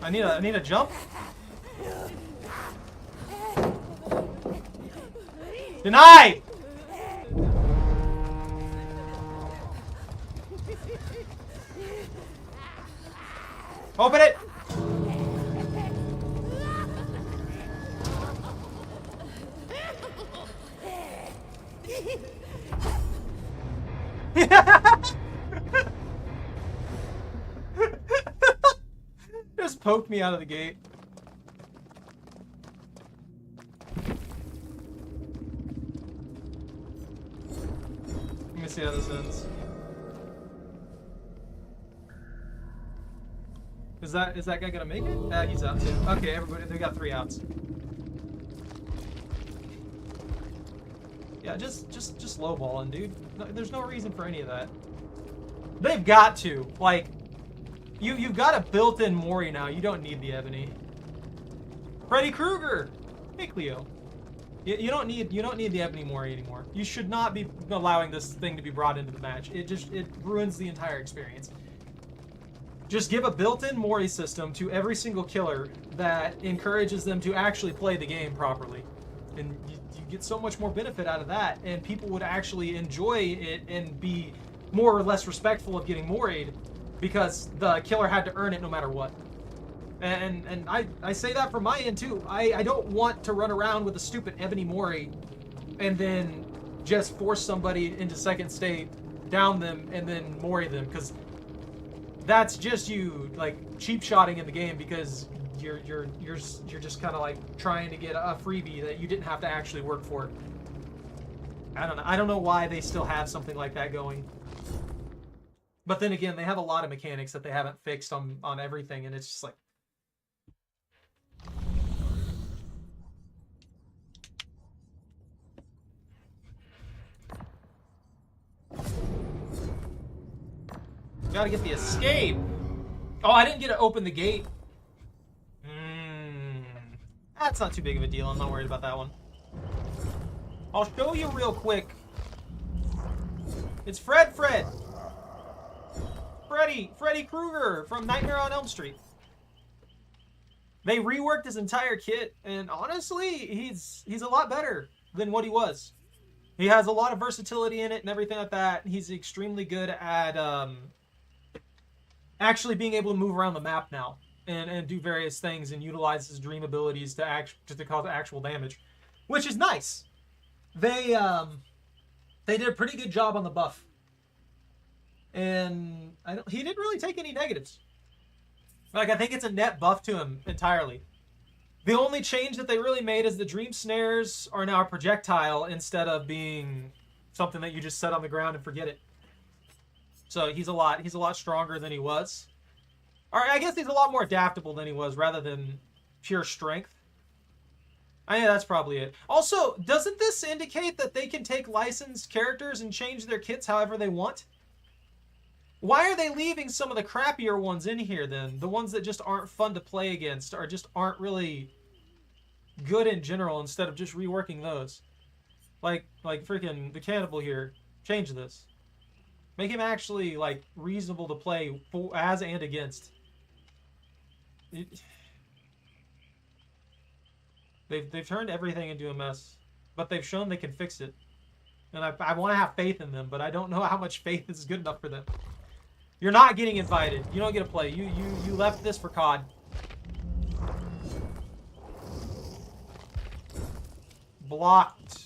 A: I need a jump. Denied! Open it! Just poked me out of the gate. Let me see how this ends. Is that guy gonna make it? He's out too. Okay, everybody, they got 3 outs. Yeah, just lowballing, dude. No, there's no reason for any of that. They've got to. Like, you've got a built-in Mori now. You don't need the Ebony. Freddy Krueger! Hey, Cleo. You don't need the Ebony Mori anymore. You should not be allowing this thing to be brought into the match. It ruins the entire experience. Just give a built-in Mori system to every single killer that encourages them to actually play the game properly. And you get so much more benefit out of that, and people would actually enjoy it and be more or less respectful of getting Mori'd because the killer had to earn it no matter what. And I say that from my end too. I don't want to run around with a stupid Ebony Mori and then just force somebody into second state, down them, and then Mori them, because that's just you like cheap shotting in the game because you're just kind of like trying to get a freebie that you didn't have to actually work for. I don't know why they still have something like that going. But then again, they have a lot of mechanics that they haven't fixed on everything, and it's just like, gotta get the escape. Oh, I didn't get to open the gate. That's not too big of a deal. I'm not worried about that one. I'll show you real quick. It's Freddy Krueger from Nightmare on Elm Street. They reworked his entire kit, and honestly, he's a lot better than what he was. He has a lot of versatility in it and everything like that. He's extremely good at actually being able to move around the map now and do various things and utilize his dream abilities to cause actual damage, which is nice. They did a pretty good job on the buff, and he didn't really take any negatives. Like, I think it's a net buff to him entirely. The only change that they really made is the dream snares are now a projectile instead of being something that you just set on the ground and forget it. So he's a lot stronger than he was. Or I guess he's a lot more adaptable than he was rather than pure strength. I think that's probably it. Also, doesn't this indicate that they can take licensed characters and change their kits however they want? Why are they leaving some of the crappier ones in here then? The ones that just aren't fun to play against or just aren't really good in general instead of just reworking those. Like freaking the Cannibal here. Change this. Make him actually like reasonable to play as and against. They've turned everything into a mess, but they've shown they can fix it. And I want to have faith in them, but I don't know how much faith is good enough for them. You're not getting invited. You don't get to play. You left this for COD. Blocked.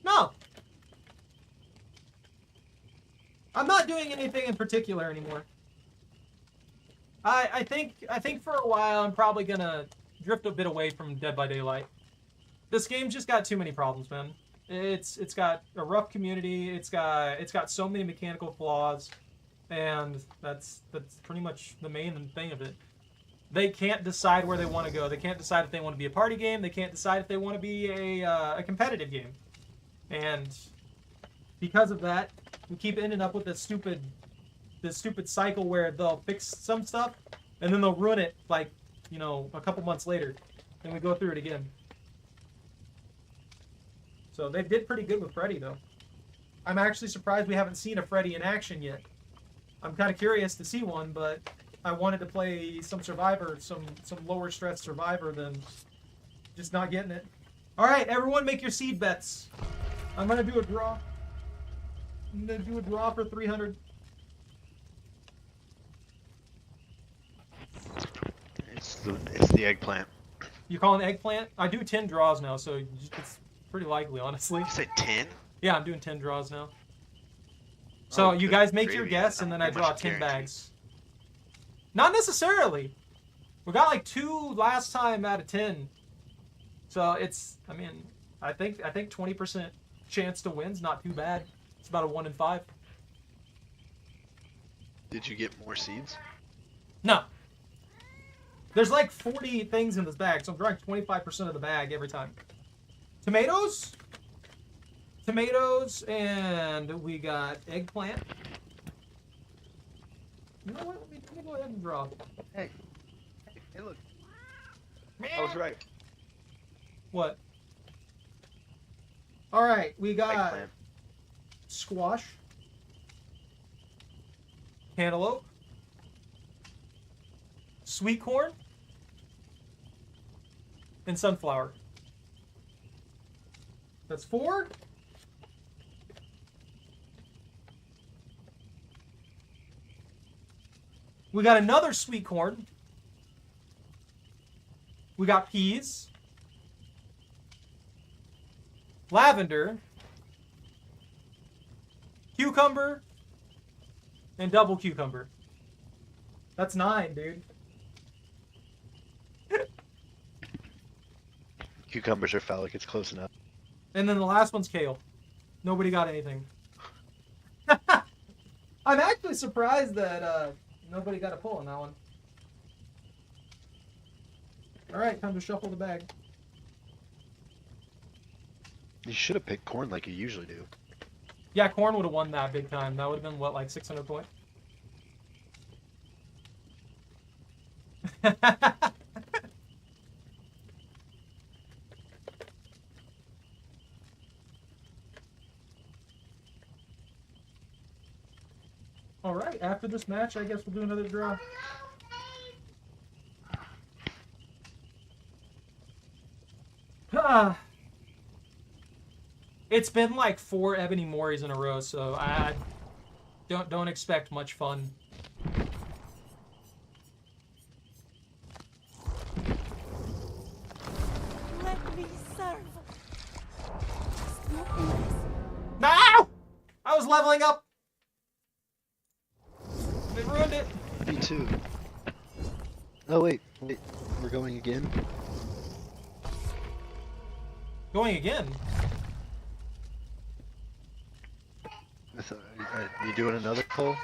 A: No. I'm not doing anything in particular anymore. I think for a while I'm probably gonna drift a bit away from Dead by Daylight. This game's just got too many problems, man. It's got a rough community. It's got so many mechanical flaws. And that's pretty much the main thing of it. They can't decide where they want to go. They can't decide if they want to be a party game. They can't decide if they want to be a competitive game. And because of that, we keep ending up with this stupid cycle where they'll fix some stuff and then they'll ruin it like, you know, a couple months later. And we go through it again. So they did pretty good with Freddy, though. I'm actually surprised we haven't seen a Freddy in action yet. I'm kind of curious to see one, but I wanted to play some Survivor, some lower stress Survivor than just not getting it. All right, everyone make your seed bets. I'm going to do a draw. I'm going to do a draw for 300.
D: It's the eggplant.
A: You calling eggplant? I do 10 draws now, so it's pretty likely, honestly.
D: You said 10?
A: Yeah, I'm doing 10 draws now. So you guys make your guess, and then I draw 10 bags. Not necessarily. We got like 2 last time out of 10. So it's, I mean, I think 20% chance to win's not too bad. It's about a 1 in 5.
D: Did you get more seeds?
A: No. There's like 40 things in this bag, so I'm drawing 25% of the bag every time. Tomatoes, and we got eggplant. You know what? Let me go ahead and draw.
D: Hey, look. I was right.
A: What? All right, we got
D: Eggplant.
A: squash, cantaloupe, sweet corn, and sunflower. That's 4. We got another sweet corn. We got peas, lavender, cucumber, and double cucumber. That's 9, dude.
D: Cucumbers are phallic, it's close enough.
A: And then the last one's kale. Nobody got anything. I'm actually surprised that nobody got a pull on that one. Alright, time to shuffle the bag.
D: You should have picked corn like you usually do.
A: Yeah, corn would have won that big time. That would have been, what, like 600 points? Alright, after this match, I guess we'll do another draw. It's been like 4 Ebony Moris in a row, so I don't expect much fun.
C: Let me serve.
A: No! I was leveling up. They ruined it.
D: Me too. Oh wait, we're going again?
A: Going again?
D: You doing another poll?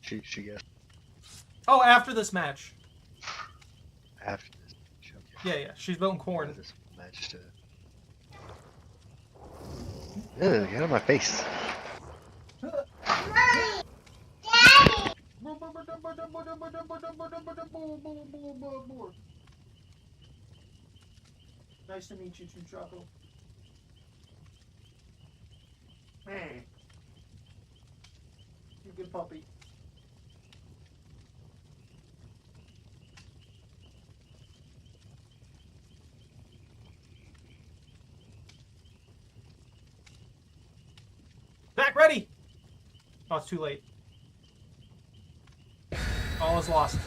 D: She guessed.
A: Oh, after this match.
D: After this. Okay.
A: Yeah, she's voting corn.
D: This match to... Ugh, get out of my face.
A: Nice to meet you, Chuchaco. Hey. You good puppy. Back ready! Oh, it's too late. All is lost.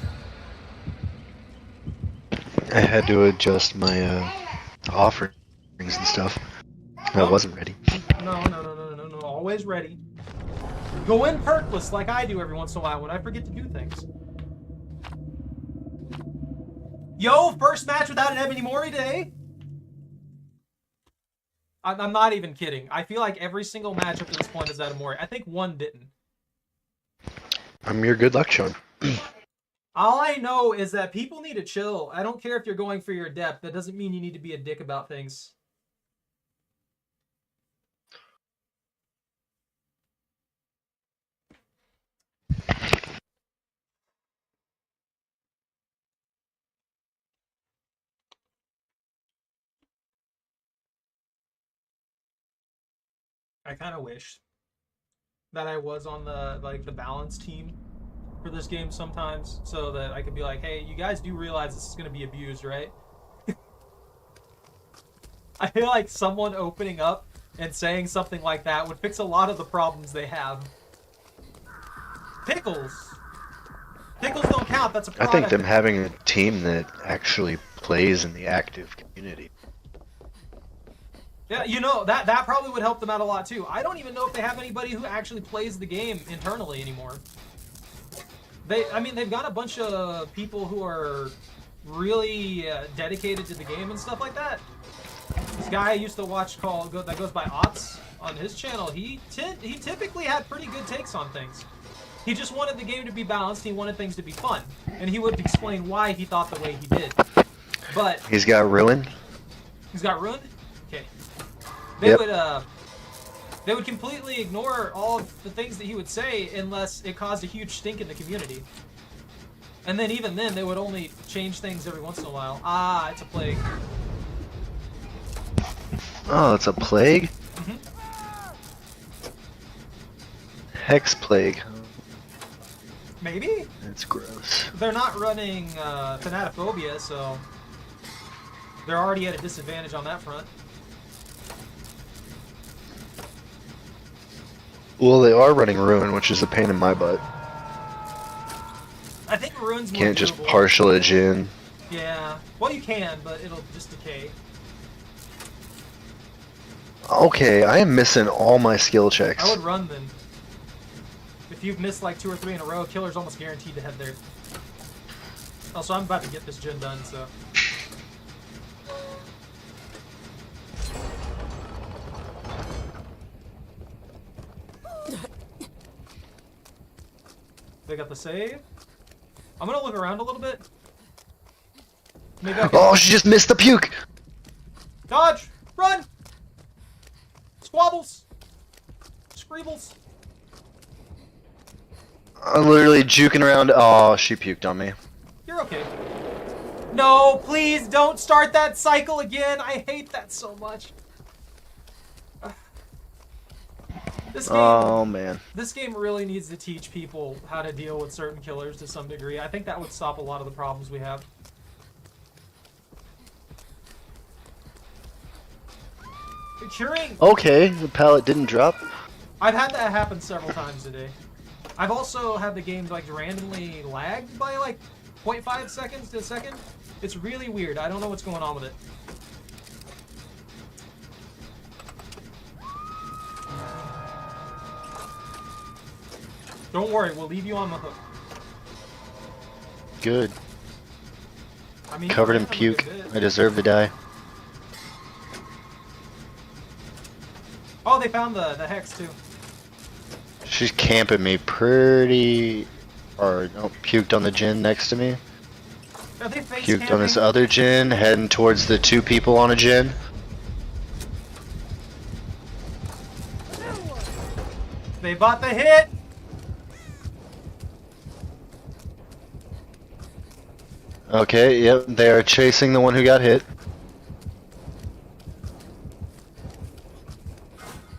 D: I had to adjust my offerings and stuff. I wasn't ready.
A: No. Always ready. Go in perkless like I do every once in a while when I forget to do things. Yo, first match without an Ebony Mori today? I'm not even kidding. I feel like every single match up to this point is out of Mori. I think one didn't.
D: I'm your good luck charm.
A: All I know is that people need to chill. I don't care if you're going for your depth. That doesn't mean you need to be a dick about things. I kind of wish that I was on the balance team for this game sometimes, so that I could be like, hey, you guys do realize this is going to be abused, right? I feel like someone opening up and saying something like that would fix a lot of the problems they have. Pickles! Pickles don't count, that's a
D: I
A: product.
D: think them having a team that actually plays in the active community.
A: Yeah, you know, that probably would help them out a lot too. I don't even know if they have anybody who actually plays the game internally anymore. They've got a bunch of people who are really dedicated to the game and stuff like that. This guy I used to watch that goes by Otts on his channel, he typically had pretty good takes on things. He just wanted the game to be balanced, he wanted things to be fun, and he would explain why he thought the way he did. But
D: He's got ruined.
A: he's got ruined? Okay.
D: Yep.
A: They would completely ignore all of the things that he would say unless it caused a huge stink in the community. And then even then, they would only change things every once in a while. Ah, it's a plague.
D: Oh, it's a plague?
A: Mhm.
D: Hex plague.
A: Maybe?
D: That's gross.
A: They're not running Thanatophobia, so they're already at a disadvantage on that front.
D: Well, they are running Ruin, which is a pain in my butt.
A: I think Ruin's more
D: Can't just
A: doable.
D: partialage in.
A: Yeah. Well, you can, but it'll just decay.
D: Okay, I am missing all my skill checks.
A: I would run then. If you've missed like 2 or 3 in a row, killer's almost guaranteed to head there. Also, I'm about to get this gen done, so. They got the save. I'm gonna look around a little bit. Maybe I can
D: Oh, she just missed the puke!
A: dodge! Run! Squabbles! Screebles!
D: I'm literally juking around. Oh, she puked on me.
A: You're okay. No, please don't start that cycle again. I hate that so much.
D: Oh, man.
A: This game really needs to teach people how to deal with certain killers to some degree. I think that would stop a lot of the problems we have. Curing...
D: Okay, the pallet didn't drop.
A: I've had that happen several times today. I've also had the game like randomly lagged by like 0.5 seconds to a second. It's really weird. I don't know what's going on with it. Don't worry, we'll leave you on the hook.
D: Good.
A: I mean,
D: Covered in
A: you've done a good
D: puke.
A: bit.
D: I deserve to die.
A: Oh, they found the hex too.
D: She's camping me pretty... Or, no, puked on the gin next to me.
A: Are they face
D: Puked on this
A: camping?
D: other gin, heading towards the 2 people on a gin.
A: They bought the hit!
D: Okay, yep, they are chasing the one who got hit.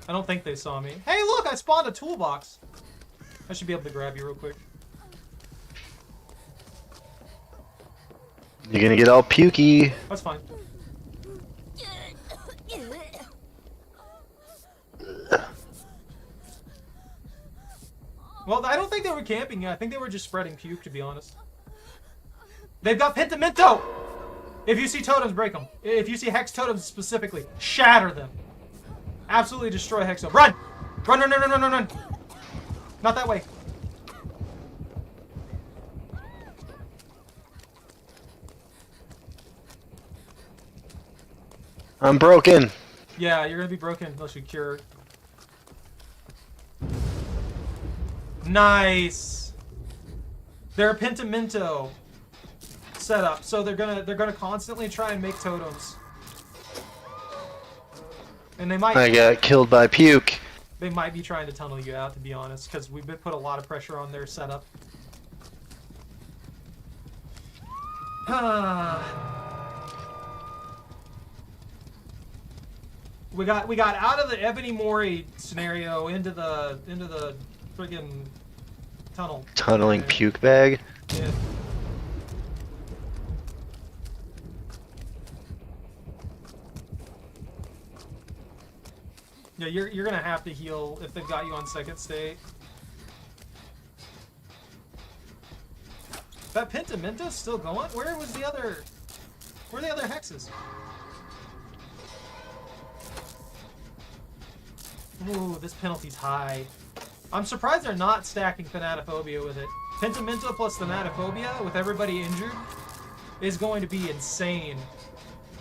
A: I don't think they saw me. Hey, look! I spawned a toolbox! I should be able to grab you real quick.
D: You're gonna get all pukey.
A: That's fine. Well, I don't think they were camping you. I think they were just spreading puke, to be honest. They've got Pentimento! If you see totems, break them. If you see hex totems specifically, shatter them. Absolutely destroy hex totems. Run! Run, run, run, run, run, run, run! Not that way.
D: I'm broken.
A: Yeah, you're gonna be broken unless you cure. Nice! They're a Pentimento setup, so they're gonna constantly try and make totems. And they might
D: I got killed by puke.
A: They might be trying to tunnel you out, to be honest, because we've been put a lot of pressure on their setup. We got out of the Ebony Mori scenario into the friggin' tunnel.
D: Tunneling puke bag.
A: Yeah. Yeah, you're gonna have to heal if they've got you on second state. That Pentamento's still going? Where are the other hexes? Ooh, this penalty's high. I'm surprised they're not stacking Thanatophobia with it. Pentimento plus Thanatophobia with everybody injured is going to be insane.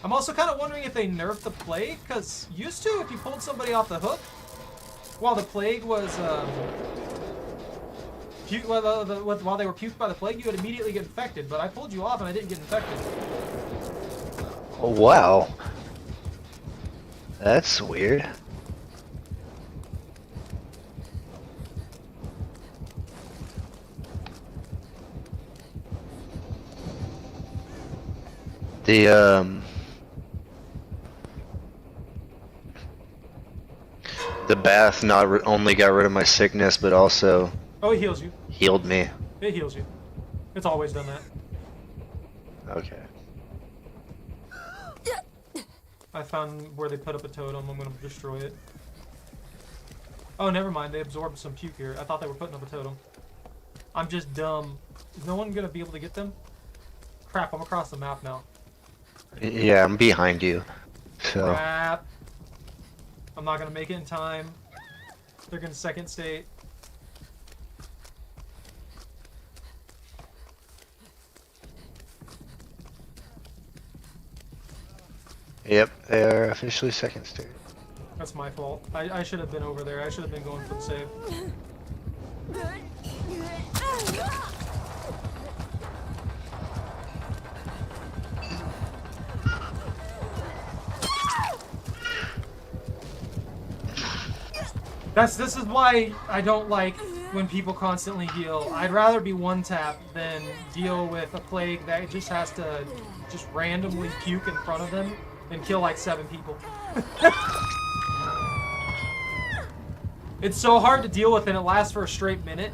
A: I'm also kind of wondering if they nerfed the Plague, because used to, if you pulled somebody off the hook, while the Plague was, while they were puked by the Plague, you would immediately get infected, but I pulled you off and I didn't get infected.
D: Oh, wow. That's weird. The bath only got rid of my sickness, but also
A: Oh, it heals you.
D: healed me.
A: It heals you. It's always done that.
D: Okay.
A: I found where they put up a totem. I'm gonna destroy it. Oh, never mind. They absorbed some puke here. I thought they were putting up a totem. I'm just dumb. Is no one gonna be able to get them? Crap, I'm across the map now.
D: Yeah, I'm behind you. So
A: Crap. I'm not gonna make it in time. They're gonna second state.
D: yep, they are officially second stage.
A: That's my fault. I should have been over there. I should have been going for the save. This is why I don't like when people constantly heal. I'd rather be one tap than deal with a Plague that just has to just randomly puke in front of them and kill like 7 people. It's so hard to deal with and it lasts for a straight minute.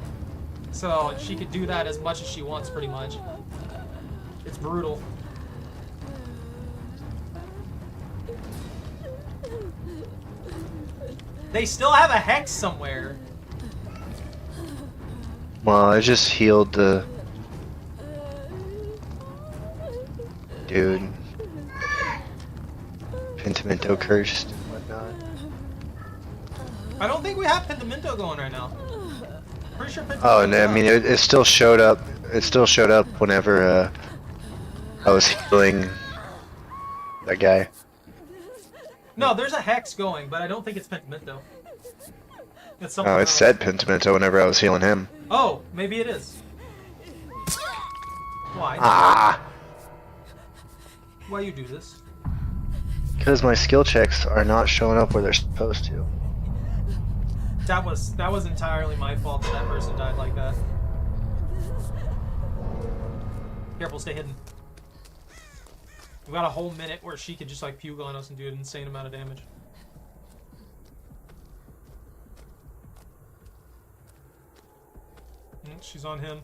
A: So she could do that as much as she wants pretty much. It's brutal. They still have a hex somewhere.
D: Well, I just healed the dude. Pentimento cursed and whatnot.
A: I don't think we have Pentimento going right now. Pretty sure Pentimento.
D: Oh, no, I mean it still showed up. It still showed up whenever I was healing that guy.
A: No, there's a hex going, but I don't think it's Pentimento. It's something
D: Oh, it
A: else.
D: said Pentimento whenever I was healing him.
A: Oh, maybe it is. Why?
D: Ah!
A: Why you do this?
D: Because my skill checks are not showing up where they're supposed to.
A: That was entirely my fault that person died like that. Careful, stay hidden. We got a whole minute where she could just like puke on us and do an insane amount of damage. She's on him.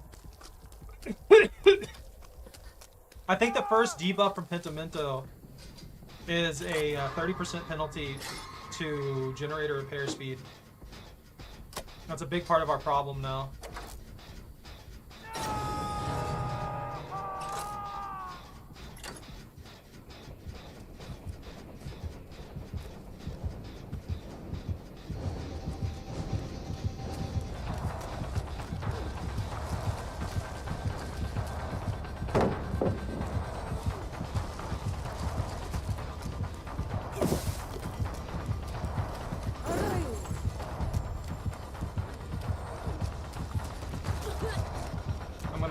A: I think the first debuff from Pentimento is a 30% penalty to generator repair speed. That's a big part of our problem now.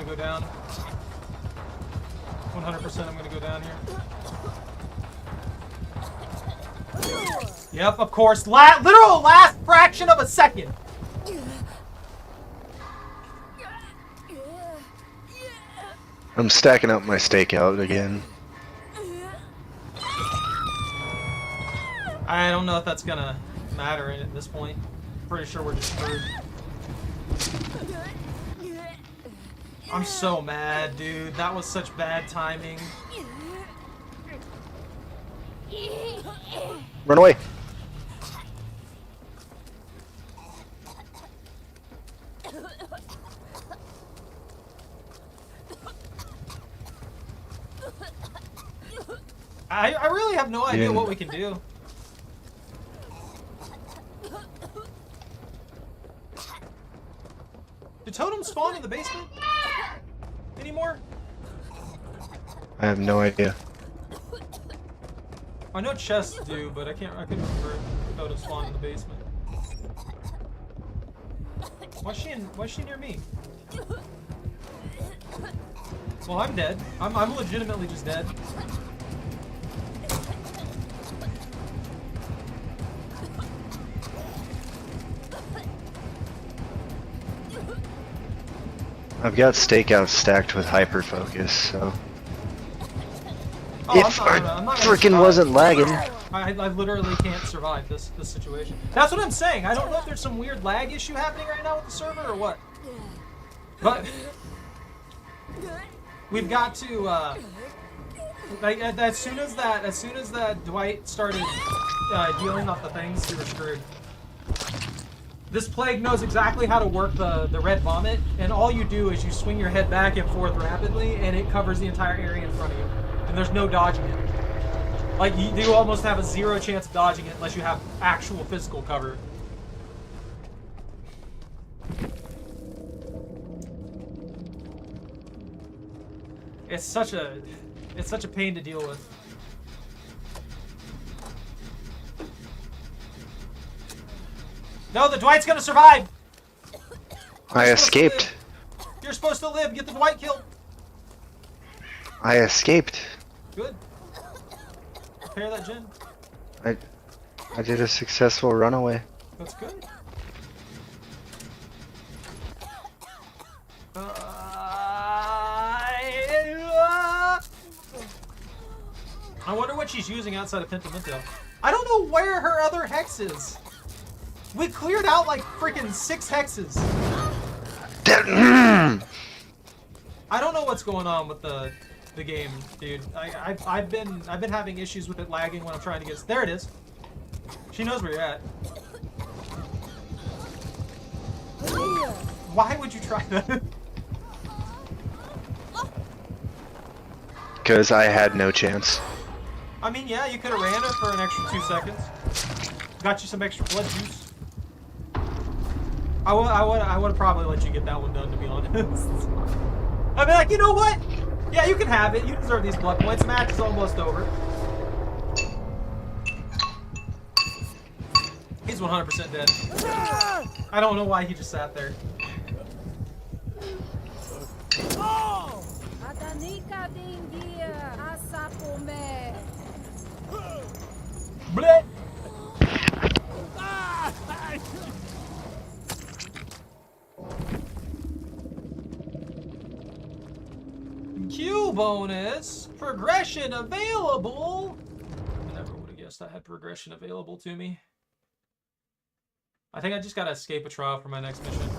A: gonna go down. 100% I'm gonna go down here. Yep, of course. Literal last fraction of a second.
D: I'm stacking up my stakeout again.
A: I don't know if that's gonna matter at this point. Pretty sure we're just screwed. I'm so mad, dude. That was such bad timing.
D: Run away.
A: I really have no idea what we can do. Do totems spawn in the basement anymore?
D: I have no idea.
A: I know chests do, but I couldn't remember if totems spawn in the basement. Why's she near me? Well, I'm dead. I'm legitimately just dead.
D: I've got stakeout stacked with hyper focus, so
A: Oh,
D: if I
A: I'm not gonna
D: freaking
A: survive.
D: wasn't lagging.
A: I literally can't survive this situation. That's what I'm saying. I don't know if there's some weird lag issue happening right now with the server or what. But we've got to like as soon as that Dwight started dealing off the things, we were screwed. This plague knows exactly how to work the red vomit, and all you do is you swing your head back and forth rapidly, and it covers the entire area in front of you. And there's no dodging it. Like, you almost have a 0 chance of dodging it unless you have actual physical cover. It's such a pain to deal with. No, the Dwight's gonna survive!
D: I escaped.
A: You're supposed to live. Get the Dwight killed.
D: I escaped.
A: Good. Repair that gen.
D: I did a successful runaway.
A: That's good. I wonder what she's using outside of Pentimento. I don't know where her other hex is. We cleared out like freaking 6 hexes. I don't know what's going on with the game, dude. I've been having issues with it lagging when I'm trying to get. There it is. She knows where you're at. Why would you try that?
D: Because I had no chance.
A: I mean, yeah, you could have ran her for an extra 2 seconds. Got you some extra blood juice. I would have probably let you get that one done, to be honest. I'd be like, you know what? Yeah, you can have it. You deserve these blood points. The match is almost over. He's 100% dead. I don't know why he just sat there. Bleh. Q bonus. Progression available. I never would have guessed I had progression available to me. I think I just gotta escape a trial for my next mission.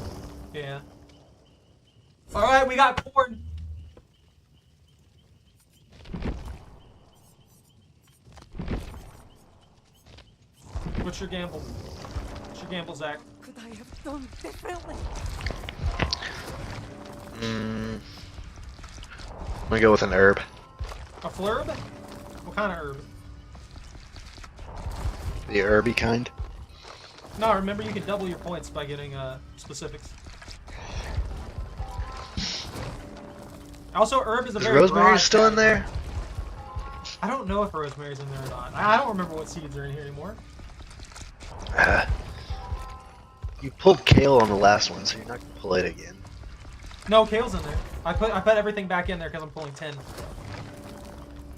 A: Yeah. Alright, we got corn. What's your gamble? What's your gamble, Zach?
C: Could I have done differently?
D: I'm gonna go with an herb.
A: A flurb? What kind of herb?
D: The herby kind.
A: No, remember you can double your points by getting specifics. Also, herb is a
D: Is
A: very
D: rosemary
A: broad
D: still in there?
A: I don't know if rosemary's in there or not. I don't remember what seeds are in here anymore.
D: You pulled kale on the last one, so you're not gonna pull it again.
A: No, Kale's in there. I put everything back in there because I'm pulling 10.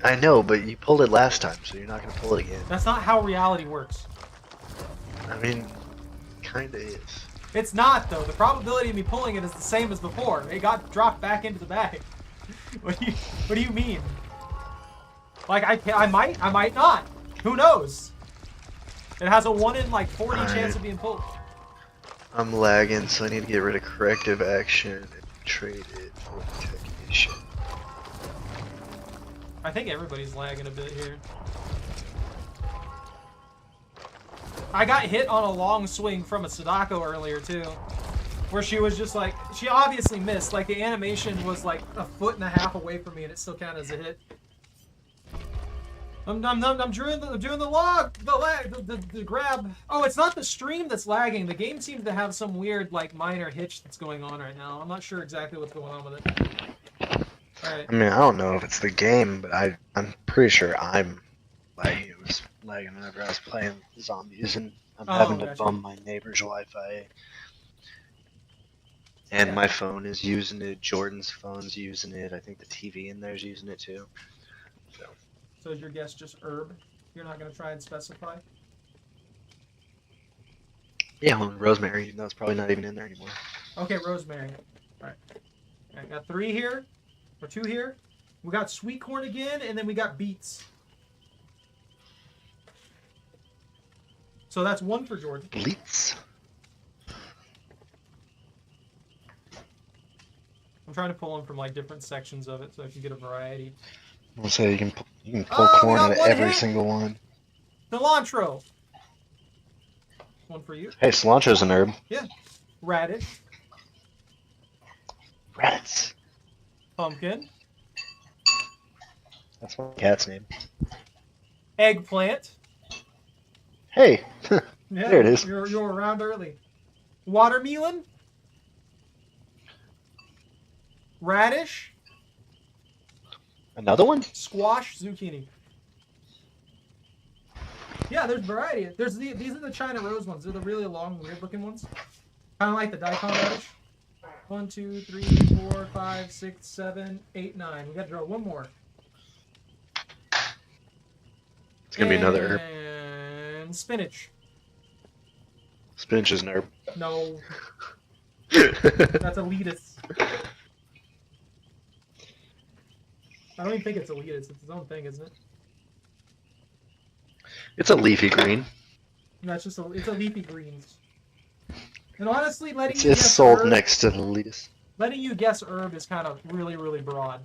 D: I know, but you pulled it last time, so you're not gonna pull it again.
A: That's not how reality works.
D: I mean, kinda is.
A: It's not though. The probability of me pulling it is the same as before. It got dropped back into the bag. What do you mean? Like I might not. Who knows? It has a 1 in like 40 chance of being pulled.
D: I'm lagging, so I need to get rid of corrective action and trade it for technician.
A: I think everybody's lagging a bit here. I got hit on a long swing from a Sadako earlier too, where she was just like, she obviously missed. Like the animation was like 1.5 feet away from me, and it still counted as a hit. I'm doing the log, the grab. Oh, it's not the stream that's lagging. The game seems to have some weird like minor hitch that's going on right now. I'm not sure exactly what's going on with it. All right.
D: I mean, I don't know if it's the game, but I'm pretty sure I'm lagging. It was lagging whenever I was playing zombies, and I'm having to
A: gotcha.
D: bum my neighbor's Wi-Fi. And my phone is using it. Jordan's phone's using it. I think the TV in there's using it too.
A: So is your guess just herb? You're not gonna try and specify?
D: Yeah, well, rosemary, even though it's probably not even in there anymore.
A: Okay, rosemary. All right. I got 3 here, or 2 here. We got sweet corn again, and then we got beets. So that's 1 for Jordan.
D: Bleats.
A: I'm trying to pull them from like different sections of it so I can get a variety.
D: I'll say you can pull
A: Oh, we
D: corn
A: got
D: out of
A: one
D: every
A: hit.
D: single one.
A: Cilantro. 1 for you.
D: Hey, cilantro's an herb.
A: Yeah. Radish.
D: Rats.
A: Pumpkin.
D: That's my cat's name.
A: Eggplant.
D: Hey,
A: Yeah,
D: there it is.
A: You're around early. Watermelon. Radish.
D: Another one?
A: Squash, zucchini. Yeah, there's variety. These are the China rose ones. They're the really long, weird-looking ones. Kind of like the daikon radish. 1, 2, 3, 4, 5, 6, 7, 8, 9. We got to draw 1 more.
D: It's gonna be another herb.
A: And spinach.
D: Spinach is an herb.
A: No, that's elitist. I don't even think it's elitist. It's its own thing, isn't it?
D: It's a leafy green.
A: No, it's a leafy greens. And honestly, letting
D: It's
A: you guess
D: sold
A: herb,
D: next to the lettuce.
A: letting you guess herb is kind of really, really broad.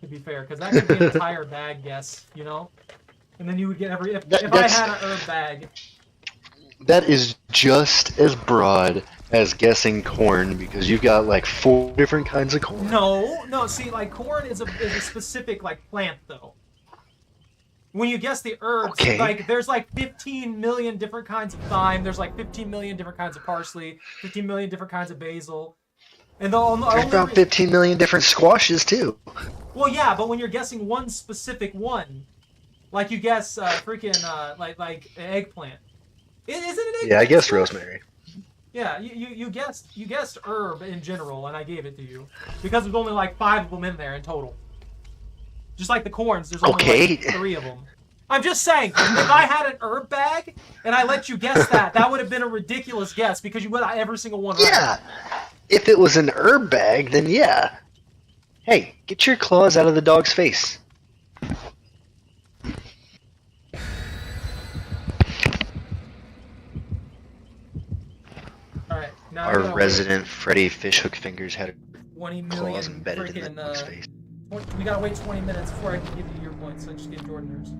A: To be fair, because that could be an entire bag guess, you know. And then you would get every if I had an herb bag.
D: That is just as broad as guessing corn because you've got like 4 different kinds of corn.
A: No. See, like corn is a specific like plant though. When you guess the herbs,
D: Okay.
A: like there's like 15 million different kinds of thyme. There's like 15 million different kinds of parsley. 15 million different kinds of basil. And
D: There's about 15 million different squashes too.
A: Well, yeah, but when you're guessing one specific one, like you guess like eggplant. Isn't it eggplant?
D: Yeah, I guessed rosemary.
A: Yeah, you guessed herb in general, and I gave it to you because there's only like 5 of them in there in total. Just like the corns, there's only like 3 of them. I'm just saying, if I had an herb bag and I let you guess that would have been a ridiculous guess because you would have every single one right.
D: Yeah. If it was an herb bag, then yeah. Hey, get your claws out of the dog's face.
A: All right, now
D: Our resident Freddy Fishhook Fingers had
A: 20
D: claws
A: million
D: embedded in the dog's
A: freaking.
D: face.
A: We gotta wait 20 minutes before I can give you your points. So I just get Jordan's.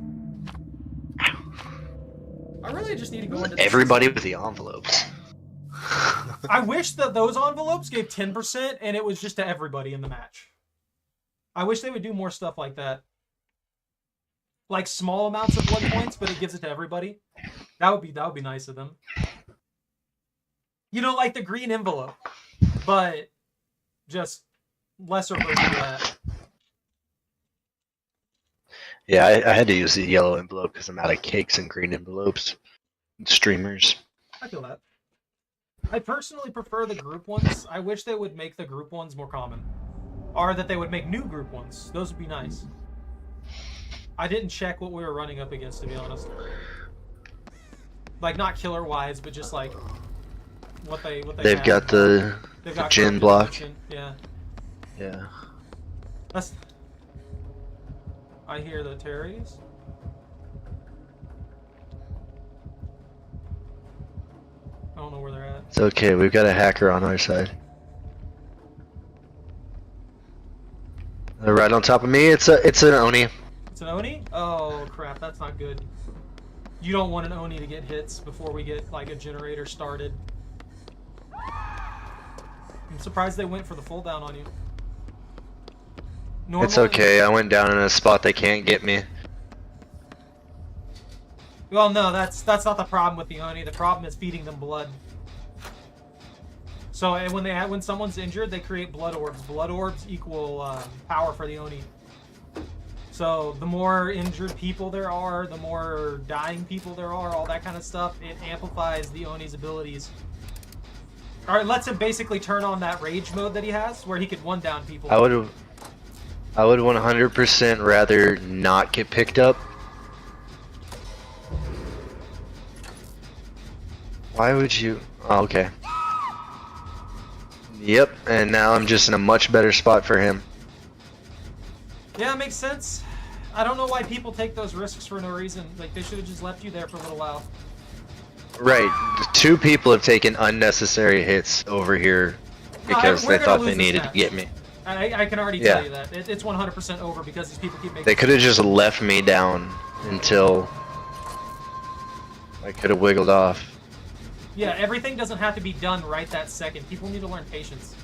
A: I really just need to go into this.
D: Everybody with the envelopes.
A: I wish that those envelopes gave 10% and it was just to everybody in the match. I wish they would do more stuff like that. Like small amounts of blood points, but it gives it to everybody. That would be nice of them. You know, like the green envelope, but just lesser version of that.
D: Yeah, I had to use the yellow envelope because I'm out of cakes and green envelopes. And streamers.
A: I feel that. I personally prefer the group ones. I wish they would make the group ones more common. Or that they would make new group ones. Those would be nice. I didn't check what we were running up against, to be honest. Like, not killer-wise, but just like what they
D: They've
A: have.
D: got the gin block.
A: Yeah.
D: Yeah.
A: That's... I hear the Terrys. I don't know where they're at.
D: It's okay, we've got a hacker on our side. They're right on top of me. It's an Oni.
A: It's an Oni? Oh crap, that's not good. You don't want an Oni to get hits before we get like a generator started. I'm surprised they went for the full down on you.
D: It's okay, I went down in a spot they can't get me.
A: Well, no, that's not the problem with the Oni. The problem is feeding them blood. So when someone's injured, they create blood orbs. Blood orbs equal power for the Oni. So the more injured people there are, the more dying people there are, all that kind of stuff, it amplifies the Oni's abilities. Or it lets him basically turn on that rage mode that he has, where he could one down people.
D: I would 100% rather not get picked up. Why would you? Oh, okay. Yep, and now I'm just in a much better spot for him.
A: Yeah, it makes sense. I don't know why people take those risks for no reason. Like, they should have just left you there for a little while.
D: Right, 2 people have taken unnecessary hits over here because they thought they needed to get me.
A: I can already tell you that. It's 100% over because these people keep making...
D: They could have just left me down until I could have wiggled off.
A: Yeah, everything doesn't have to be done right that second. People need to learn patience.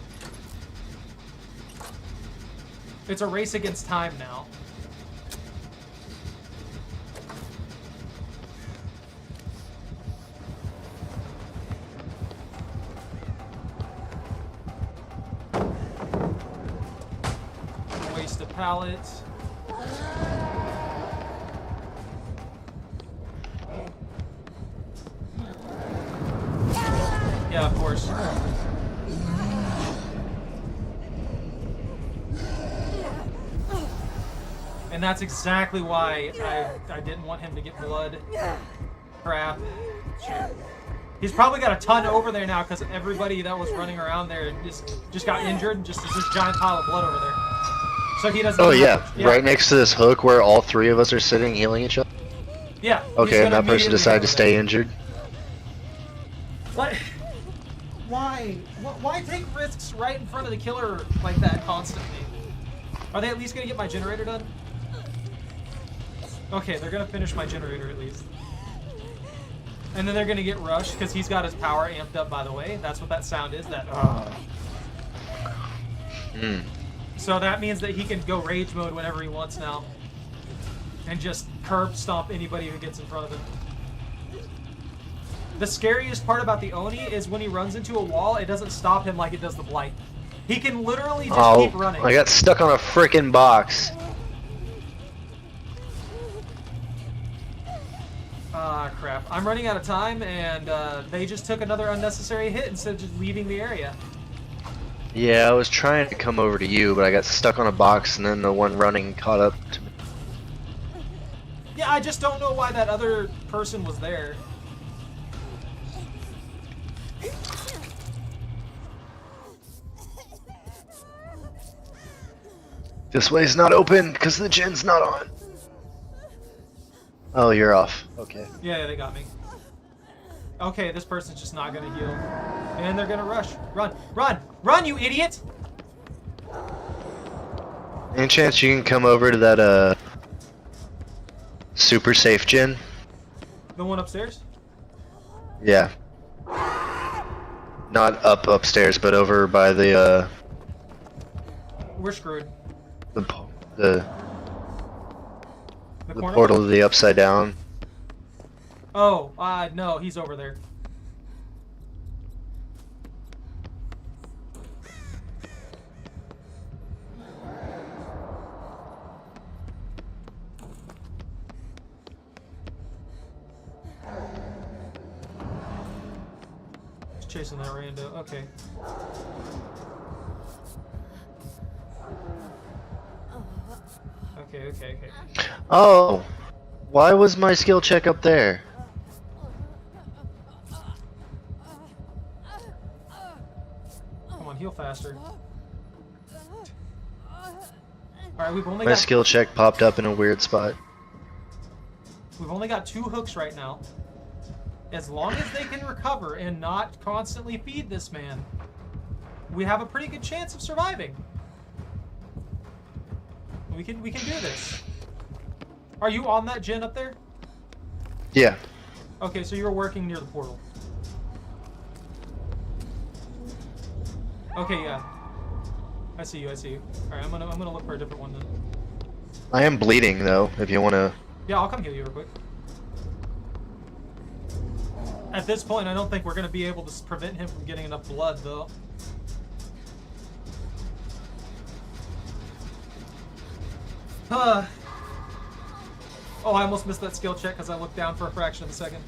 A: It's a race against time now. Waste a pallet. Yeah, of course. And that's exactly why I didn't want him to get blood. Crap. He's probably got a ton over there now because everybody that was running around there just got injured and just there's this giant pile of blood over there. So he doesn't.
D: Oh yeah, right next to this hook where all 3 of us are sitting healing each other.
A: Yeah.
D: Okay, and that person decided to stay injured.
A: What? Why? Why take risks right in front of the killer like that constantly? Are they at least gonna get my generator done? Okay, they're gonna finish my generator at least. And then they're gonna get rushed because he's got his power amped up, by the way. That's what that sound is, that So that means that he can go rage mode whenever he wants now. And just curb stomp anybody who gets in front of him. The scariest part about the Oni is when he runs into a wall, it doesn't stop him like it does the Blight. He can literally just keep running.
D: I got stuck on a frickin' box.
A: Ah, crap. I'm running out of time, and they just took another unnecessary hit instead of just leaving the area.
D: Yeah, I was trying to come over to you, but I got stuck on a box, and then the one running caught up to me.
A: Yeah, I just don't know why that other person was there.
D: This way's not open because the gen's not on. Oh, you're off. Okay.
A: Yeah, they got me. Okay, this person's just not gonna heal. And they're gonna rush. Run! Run! Run, you idiot!
D: Any chance you can come over to that, super safe gen?
A: The one upstairs?
D: Yeah. Not upstairs, but over by the,
A: We're screwed.
D: The
A: corner?
D: portal to the upside down.
A: Oh, no, he's over there. chasing that rando. Okay. Okay.
D: Oh, why was my skill check up there?
A: Come on, heal faster. Alright, we've only
D: My
A: got
D: skill check popped up in a weird spot.
A: we've only got 2 hooks right now. As long as they can recover and not constantly feed this man, we have a pretty good chance of surviving. We can do this. Are you on that gen up there?
D: Yeah.
A: Okay, so you're working near the portal. Okay, yeah. I see you. Alright, I'm gonna look for a different one then.
D: I am bleeding though, if you wanna...
A: Yeah, I'll come heal you real quick. At this point, I don't think we're gonna be able to prevent him from getting enough blood, though. Oh, I almost missed that skill check because I looked down for a fraction of a second.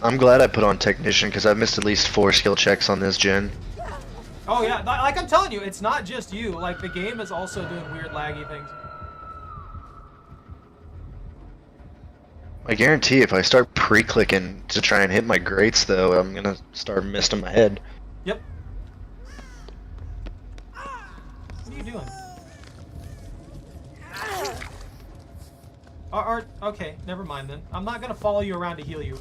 D: I'm glad I put on Technician, because I've missed at least 4 skill checks on this gen.
A: Oh yeah, like I'm telling you, it's not just you. Like, the game is also doing weird laggy things.
D: I guarantee if I start pre-clicking to try and hit my grates, though, I'm gonna start misting my head.
A: Yep. What are you doing? Okay, never mind then. I'm not gonna follow you around to heal you.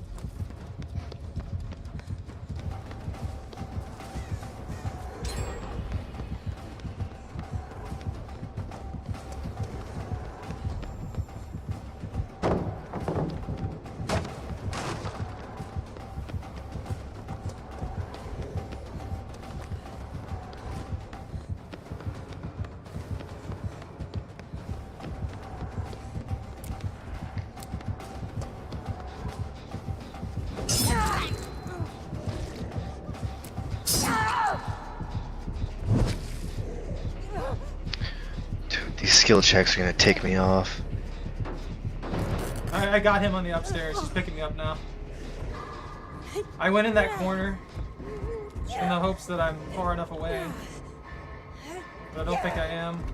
D: These skill checks are gonna take me off.
A: I got him on the upstairs. He's picking me up now. I went in that corner in the hopes that I'm far enough away. But I don't think I am.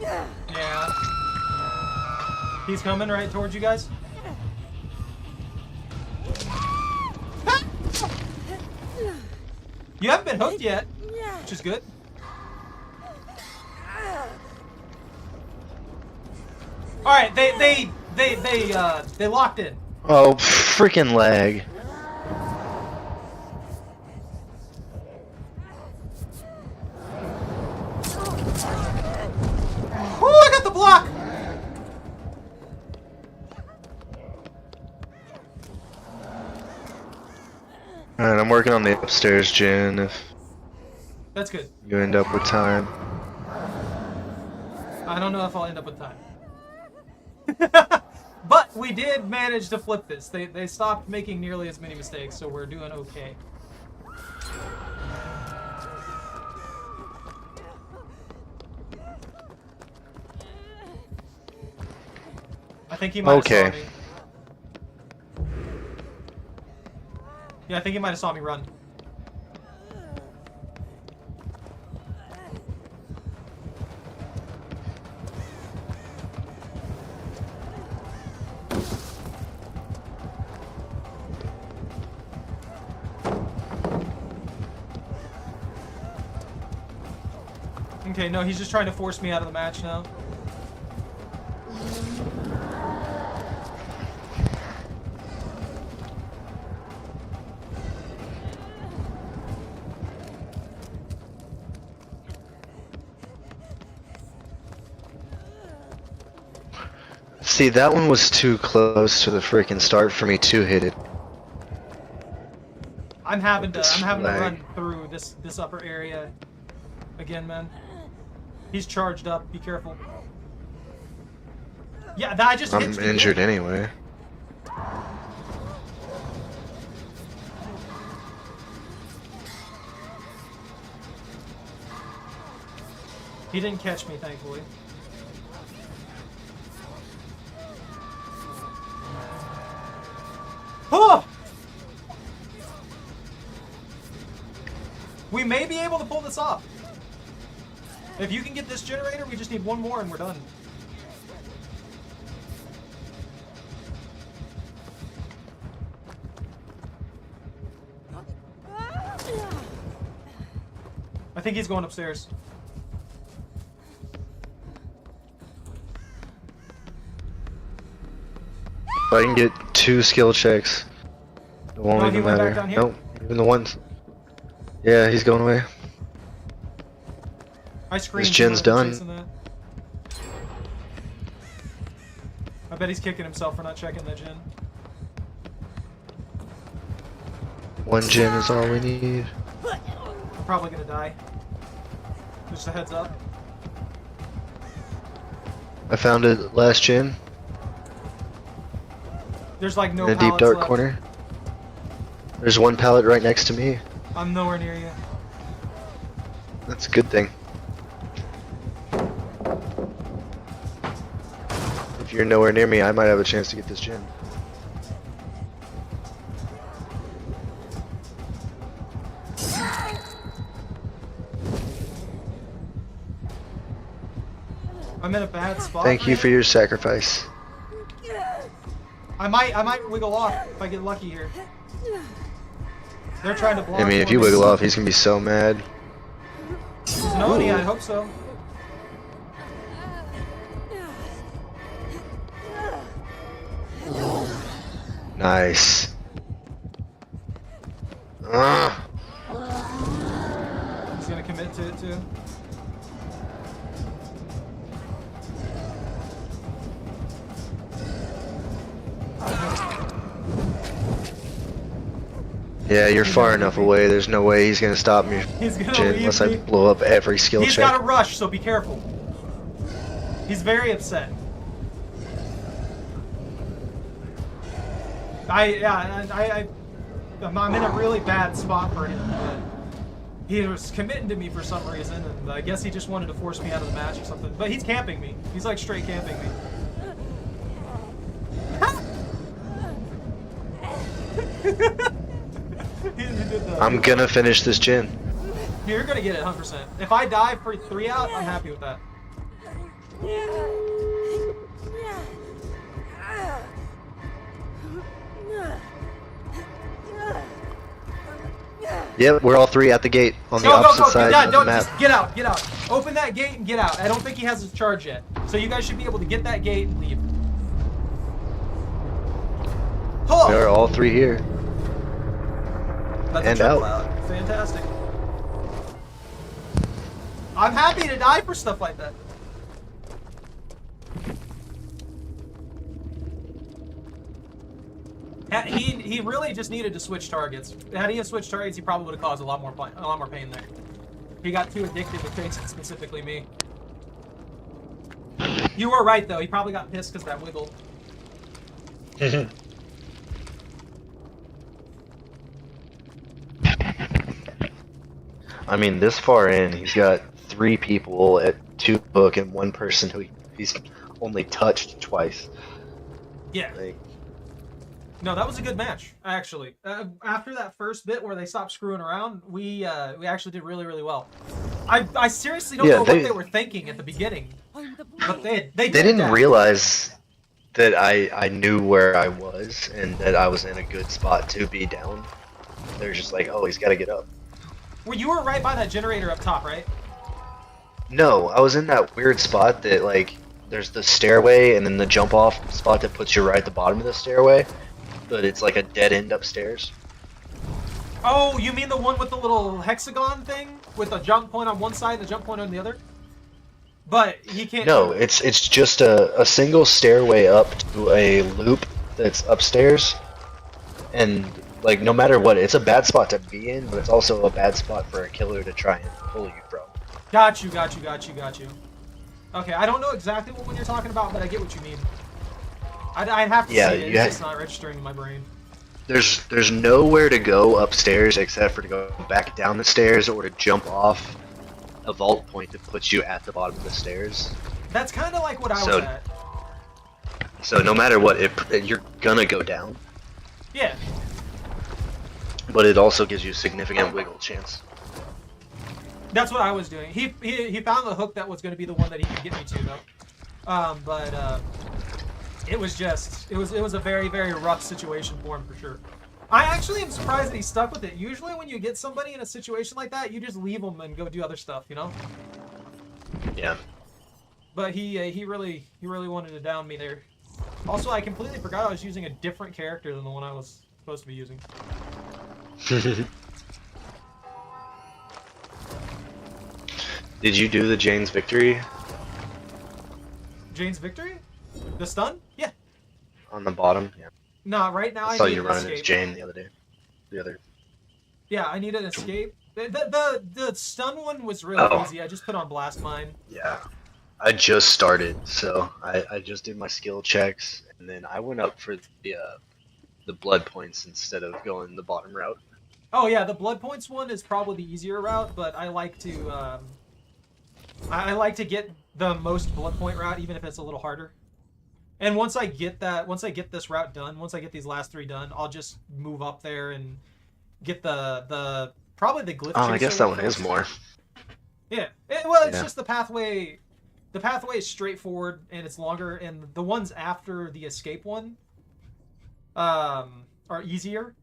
A: Yeah. He's coming right towards you guys. You haven't been hooked yet, which is good. All right, they locked in.
D: Oh, freaking lag.
A: Ooh, I got the block.
D: Alright, I'm working on the upstairs gen if
A: That's good.
D: you end up with time.
A: I don't know if I'll end up with time. But we did manage to flip this. They stopped making nearly as many mistakes, so we're doing okay. I think he might have saw me. Yeah, I think he might have saw me run. Okay, no, he's just trying to force me out of the match now.
D: See, that one was too close to the freaking start for me to hit it.
A: I'm having to
D: lag.
A: run through this upper area again, man. He's charged up. Be careful. Yeah, I just
D: I'm
A: hit you.
D: injured anyway.
A: He didn't catch me, thankfully. We may be able to pull this off. If you can get this generator, we just need one more and we're done. I think he's going upstairs.
D: If I can get 2 skill checks, it won't
A: Oh, he
D: even
A: went back
D: matter.
A: down here?
D: Nope, even the ones. Yeah, he's going away.
A: I screamed.
D: His gen's done.
A: That. I bet he's kicking himself for not checking that gen.
D: 1 gen is all we need.
A: I'm probably gonna die. Just a heads up.
D: I found it last gen
A: There's like no
D: in a deep
A: pallets
D: dark
A: left.
D: corner. There's 1 pallet right next to me.
A: I'm nowhere near you.
D: That's a good thing. If you're nowhere near me, I might have a chance to get this gen.
A: I'm in a bad spot.
D: Thank you
A: man.
D: for your sacrifice.
A: I might wiggle off if I get lucky here. They're trying to block.
D: I mean, if
A: for
D: you
A: me.
D: wiggle off, he's gonna be so mad.
A: No, yeah, I hope so.
D: Nice.
A: He's gonna commit to it too.
D: Yeah, you're far enough away. There's no way he's gonna stop me
A: He's gonna
D: gen
A: leave
D: unless I
A: me.
D: blow up every skill
A: He's
D: check.
A: got a rush, so be careful. He's very upset. I'm in a really bad spot for him. But he was committing to me for some reason, and I guess he just wanted to force me out of the match or something. But he's camping me. He's like straight camping me.
D: I'm gonna finish this gen.
A: You're gonna get it 100%. If I die for 3 out, I'm happy with that.
D: Yep, we're all 3 at the gate on the
A: Go,
D: opposite
A: go,
D: side
A: yeah,
D: of the
A: don't
D: map.
A: just get out, get out. Open that gate and get out. I don't think he has his charge yet. So you guys should be able to get that gate and leave. Oh!
D: We are all 3 here.
A: That's
D: and
A: a triple
D: out.
A: Fantastic. I'm happy to die for stuff like that. He really just needed to switch targets. Had he switched targets, he probably would have caused a lot more pain there. He got too addicted to chasing specifically me. You were right though. He probably got pissed because that wiggle.
D: I mean, this far in, he's got 3 people at 2 hook and 1 person who he's only touched twice.
A: Yeah.
D: Like,
A: No, that was a good match, actually. After that first bit where they stopped screwing around, we actually did really, really well. I seriously don't know what they were thinking at the beginning, but they
D: didn't realize that I knew where I was and that I was in a good spot to be down. They're just like, oh, he's got to get up.
A: Well, you were right by that generator up top, right?
D: No, I was in that weird spot that, like, there's the stairway and then the jump off spot that puts you right at the bottom of the stairway. But it's like a dead end upstairs.
A: Oh, you mean the one with the little hexagon thing? With a jump point on one side and a jump point on the other? But he can't...
D: No, it's just a single stairway up to a loop that's upstairs. And, like, no matter what, it's a bad spot to be in, but it's also a bad spot for a killer to try and pull you from.
A: Got you. Okay, I don't know exactly what one you're talking about, but I get what you mean. I'd have to see it, it's just not registering in my brain.
D: There's nowhere to go upstairs except for to go back down the stairs or to jump off a vault point that puts you at the bottom of the stairs.
A: That's kind of like what I was at.
D: So no matter what, you're gonna go down.
A: Yeah.
D: But it also gives you a significant wiggle chance.
A: That's what I was doing. He found the hook that was going to be the one that he could get me to though. But it was a very, very rough situation for him for sure. I actually am surprised that he stuck with it. Usually when you get somebody in a situation like that, you just leave them and go do other stuff, you know?
D: Yeah.
A: But he really wanted to down me there. Also, I completely forgot I was using a different character than the one I was supposed to be using.
D: Did you do the Jane's victory?
A: Jane's victory? The stun? Yeah.
D: On the bottom? Yeah.
A: Nah, right now
D: I
A: I
D: saw
A: need
D: you
A: an
D: running as
A: escape.
D: Jane the other day. The other.
A: Yeah, I need an escape. The stun one was really easy. I just put on blast mine.
D: Yeah. I just started, so I just did my skill checks, and then I went up for the blood points instead of going the bottom route.
A: Oh yeah, the blood points one is probably the easier route, but I like to I like to get the most blood point route, even if it's a little harder. And once I get this route done, once I get these last 3 done, I'll just move up there and get the probably the glyph.
D: Oh, I guess that one is more.
A: Yeah. It's
D: Yeah.
A: just the pathway. The pathway is straightforward and it's longer, and the ones after the escape one are easier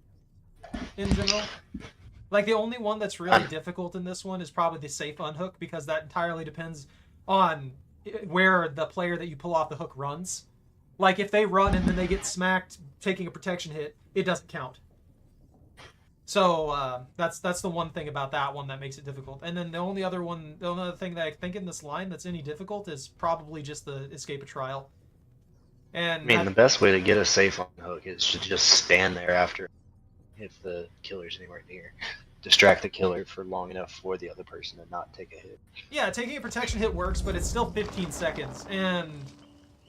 A: in general. Like the only one that's really difficult in this one is probably the safe unhook, because that entirely depends on where the player that you pull off the hook runs. Like if they run and then they get smacked taking a protection hit, it doesn't count. So that's the one thing about that one that makes it difficult. And then the only other thing that I think in this line that's any difficult is probably just the escape a trial. And
D: I mean, the best way to get a safe on hook is to just stand there after if the killer's anywhere near. Distract the killer for long enough for the other person to not take a hit.
A: Yeah, taking a protection hit works, but it's still 15 seconds. And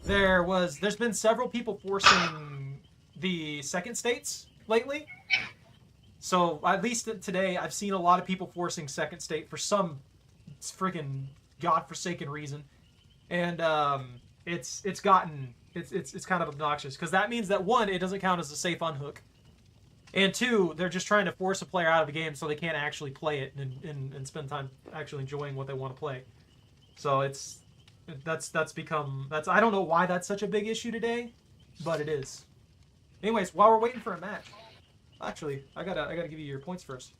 A: there's been several people forcing the second states lately. So at least today, I've seen a lot of people forcing second state for some friggin' godforsaken reason, and it's kind of obnoxious, because that means that 1, it doesn't count as a safe unhook, and 2, they're just trying to force a player out of the game so they can't actually play it and spend time actually enjoying what they want to play. So I don't know why that's such a big issue today, but it is. Anyways, while we're waiting for a match. Actually, I gotta give you your points first.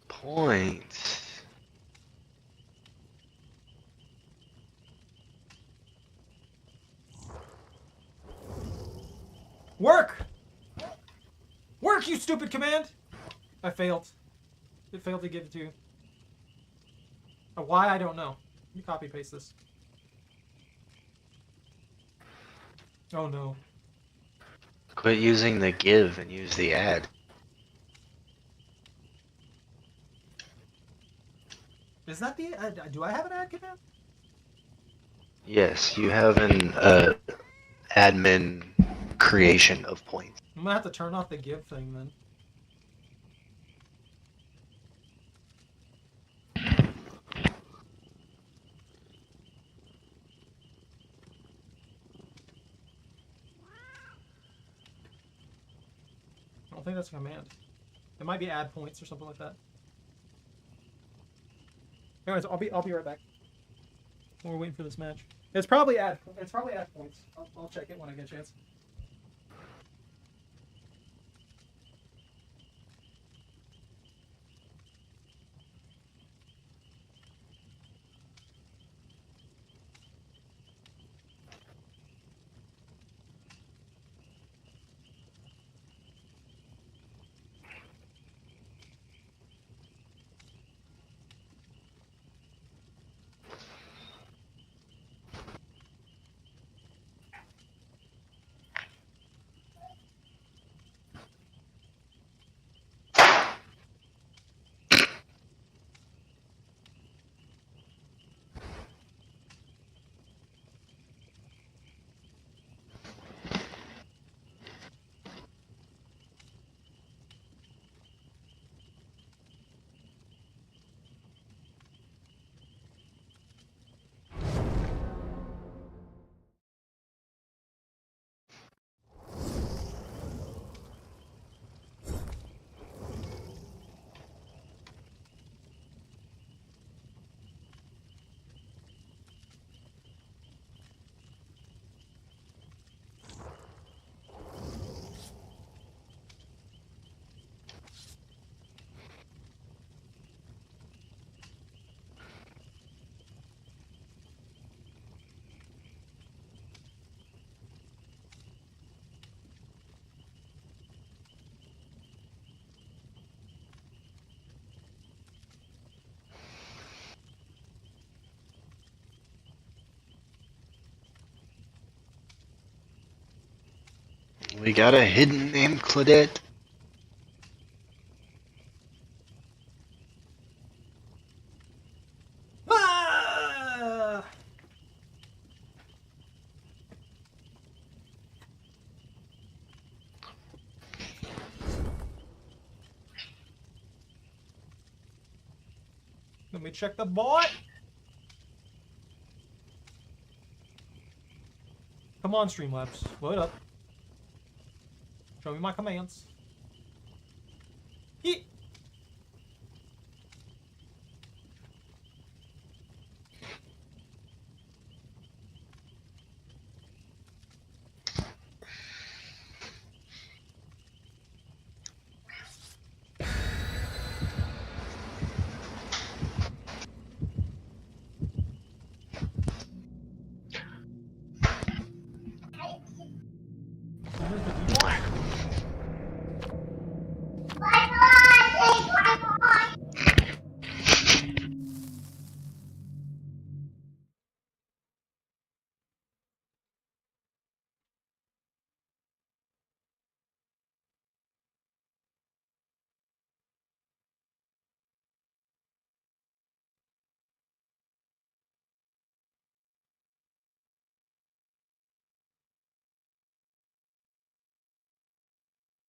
D: Points.
A: Work! Work, you stupid command! I failed. It failed to give it to you. Why, I don't know. Let me copy paste this. Oh no.
D: Quit using the give and use the add.
A: Is that the... do I have an add command?
D: Yes, you have an admin creation of points.
A: I'm gonna have to turn off the give thing then. I don't think that's a command. It might be add points or something like that. Anyways, I'll be right back. We're waiting for this match. It's probably add points. I'll check it when I get a chance.
D: We got a hidden name, Claudette.
A: Ah! Let me check the bot. Come on, Streamlabs. Load up. Show me my commands. Yeet.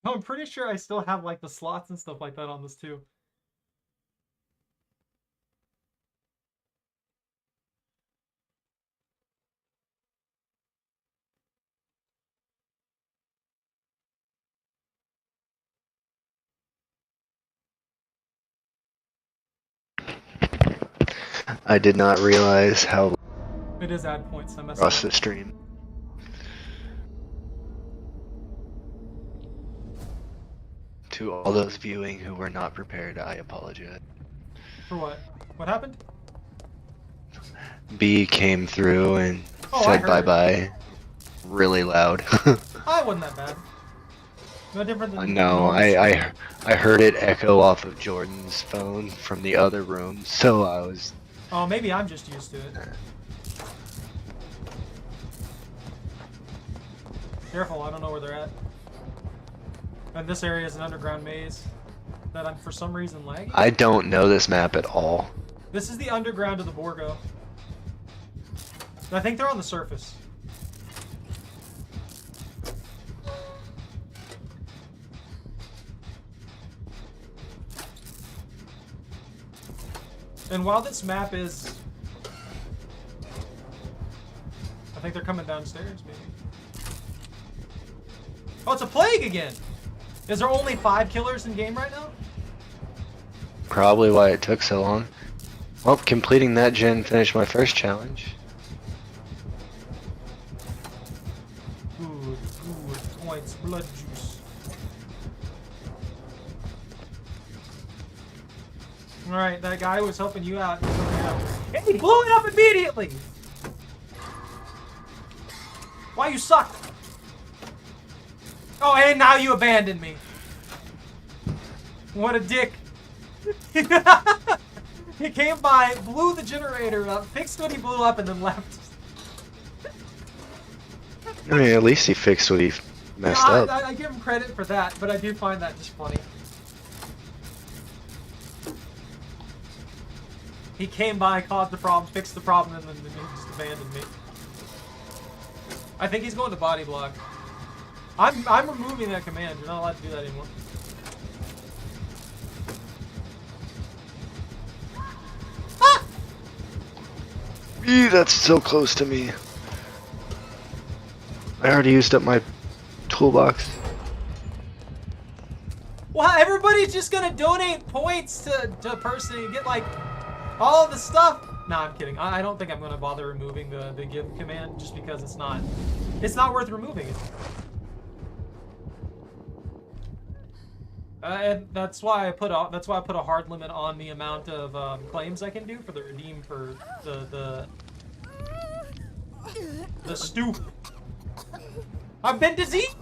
A: I'm pretty sure I still have like the slots and stuff like that on this too.
D: I did not realize how
A: It is ad points. I messed
D: across
A: up.
D: the stream. To all those viewing who were not prepared, I apologize.
A: For what? What happened?
D: B came through and
A: Oh, I
D: said
A: heard
D: bye
A: it.
D: bye really loud.
A: I wasn't that bad. No different than
D: No,
A: normal stream.
D: I heard it echo off of Jordan's phone from the other room, so I was.
A: Oh, maybe I'm just used to it. Careful, I don't know where they're at. And this area is an underground maze that I'm for some reason lagging.
D: I don't know this map at all.
A: This is the underground of the Borgo. I think they're on the surface. And while this map is... I think they're coming downstairs, maybe. Oh, it's a plague again! Is there only 5 killers in game right now?
D: Probably why it took so long. Well, completing that gen finished my first challenge.
A: Good points, blood juice. Alright, that guy was helping you out. Hey, he blew it up immediately! Why you suck? Oh, and now you abandoned me. What a dick. He came by, blew the generator up, fixed what he blew up, and then left.
D: I mean, at least he fixed what he messed
A: Yeah,
D: up.
A: I give him credit for that, but I do find that just funny. He came by, caused the problem, fixed the problem, and then he just abandoned me. I think he's going to body block. I'm removing that command. You're not allowed to do that anymore. Ah!
D: Eee, that's so close to me. I already used up my toolbox.
A: Well, everybody's just gonna donate points to a person and get like all the stuff. No, I'm kidding. I don't think I'm gonna bother removing the give command just because it's not worth removing it. And that's why I put a hard limit on the amount of claims I can do for the redeem for the stew. I've been diseased.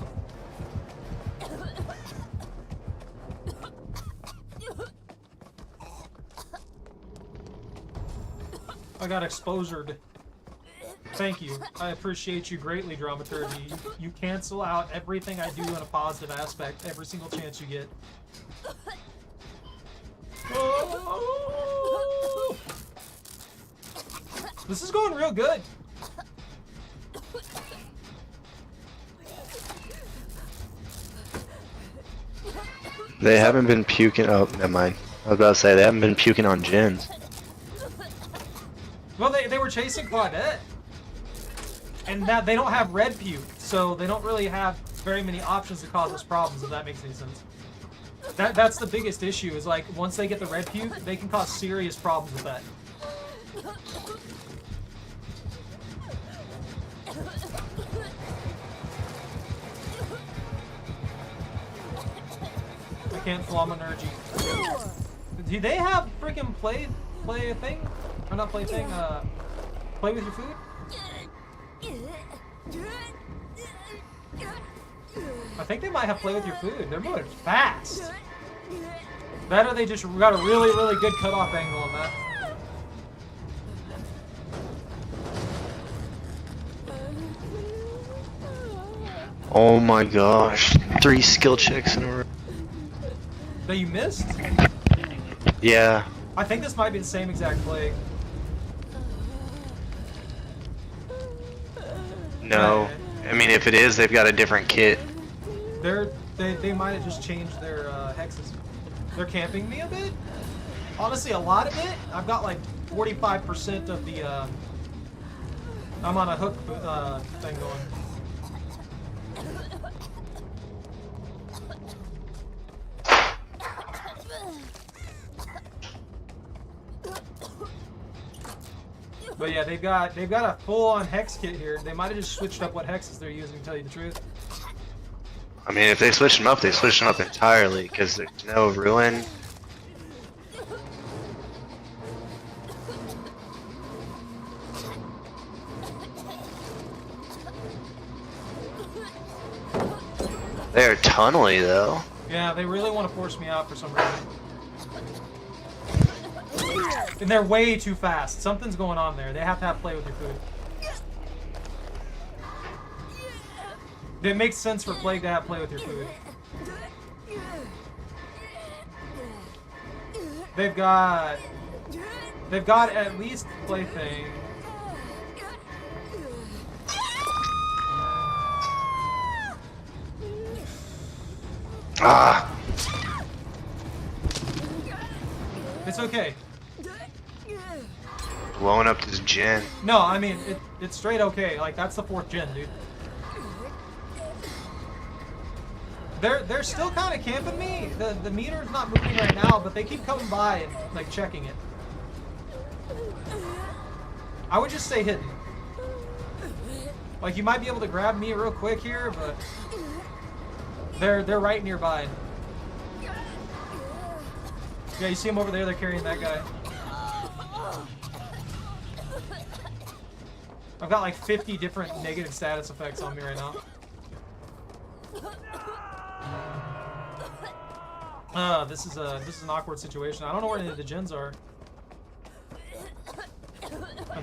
A: I got exposured. Thank you. I appreciate you greatly, Dramaturgy. You cancel out everything I do in a positive aspect every single chance you get. Oh! This is going real good.
D: They haven't been puking. Oh, never mind. I was about to say they haven't been puking on gins.
A: Well, they were chasing Claudette. And that they don't have red puke, so they don't really have very many options to cause us problems, if that makes any sense. That's the biggest issue, is like, once they get the red puke, they can cause serious problems with that. I can't flom energy. Do they have freaking play a thing? Or not play thing, play with your food? I think they might have play with your food. They're moving fast. That or they just got a really, really good cutoff angle on that.
D: Oh my gosh. 3 skill checks in a row.
A: That you missed?
D: Yeah.
A: I think this might be the same exact plague.
D: No. I mean, if it is, they've got a different kit.
A: They might have just changed their hexes. They're camping me a bit. Honestly, a lot of it. I've got like 45% of the. I'm on a hook thing going. But yeah, they've got a full-on hex kit here. They might have just switched up what hexes they're using, to tell you the truth.
D: I mean, if they switch them up, they switch them up entirely, because there's no ruin. They're tunnely, though.
A: Yeah, they really want to force me out for some reason. And they're way too fast. Something's going on there. They have to have play with your food. It makes sense for Plague to have play with your food. They've got at least plaything.
D: Ah!
A: It's okay.
D: Blowing up this gen.
A: No, I mean it's straight okay. Like that's the 4th gen, dude. They're still kind of camping me. The meter's not moving right now, but they keep coming by and like checking it. I would just stay hidden. Like you might be able to grab me real quick here, but they're right nearby. Yeah, you see them over there. They're carrying that guy. I've got like 50 different negative status effects on me right now. This is an awkward situation. I don't know where any of the gens are.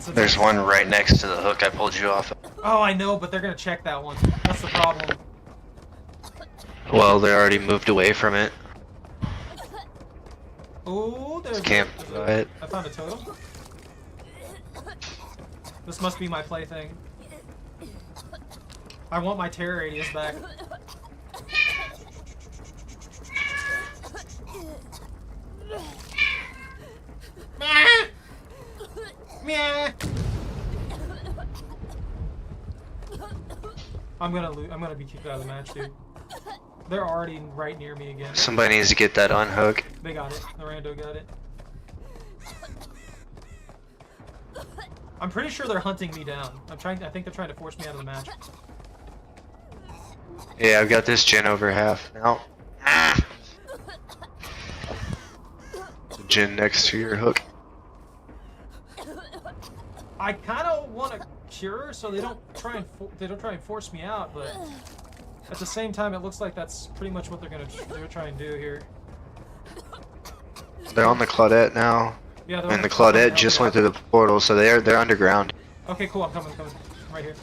D: There's one right next to the hook I pulled you off of.
A: Oh, I know, but they're gonna check that one. That's the problem.
D: Well, they already moved away from it.
A: Oh, there's
D: Camp right.
A: I found a totem. This must be my plaything. I want my terror radius back. I'm gonna be kicked out of the match, dude. They're already right near me again.
D: Somebody needs to get that unhook.
A: They got it. The rando got it. I'm pretty sure they're hunting me down. I think they're trying to force me out of the match.
D: Yeah, I've got this gen over half now. The gen next to your hook.
A: I kind of want to cure so they don't try and force me out, but at the same time, it looks like that's pretty much what they're trying to do here.
D: They're on the Claudette now.
A: Yeah,
D: And the Claudette just went through the portal, so they're underground.
A: Okay, cool. I'm coming. I'm right here.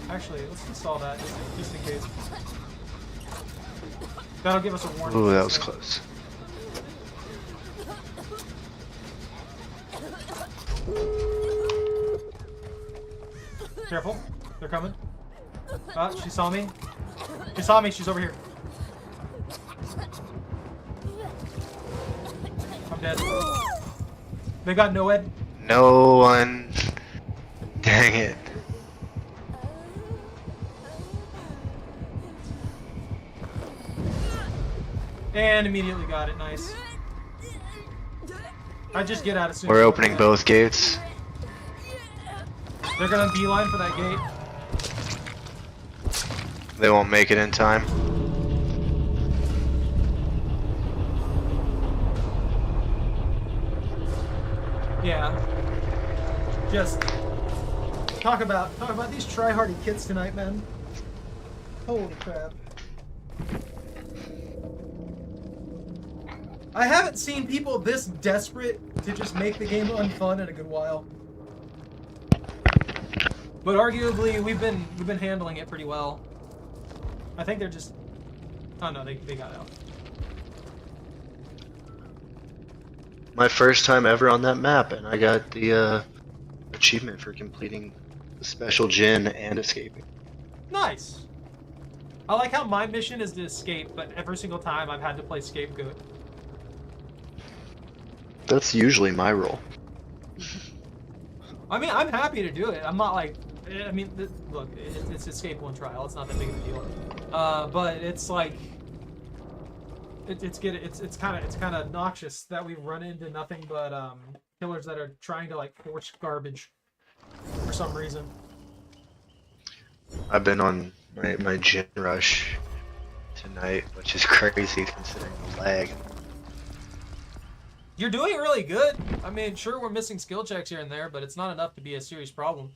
A: Actually, let's install that just in case. That'll give us a warning.
D: Ooh, that was close.
A: Careful. They're coming. She saw me. She saw me. She's over here. I'm dead. They got no ed.
D: No one. Dang it.
A: And immediately got it. Nice. I just get out as soon as
D: We're
A: I
D: opening
A: can.
D: both gates.
A: They're gonna beeline for that gate.
D: They won't make it in time.
A: Yeah. Just talk about these try-hardy kids tonight, man. Holy crap. I haven't seen people this desperate to just make the game unfun in a good while. But arguably, we've been handling it pretty well. I think they're just... Oh no, they got out.
D: My first time ever on that map, and I got the achievement for completing the special gin and escaping.
A: Nice. I like how my mission is to escape, but every single time I've had to play scapegoat.
D: That's usually my role.
A: I mean, I'm happy to do it. I'm not like... I mean, look, it's escape one trial. It's not that big of a deal. But it's like... It's kind of obnoxious that we run into nothing but killers that are trying to like force garbage for some reason.
D: I've been on my gin rush tonight, which is crazy considering the lag.
A: You're doing really good. I mean, sure, we're missing skill checks here and there, but it's not enough to be a serious problem.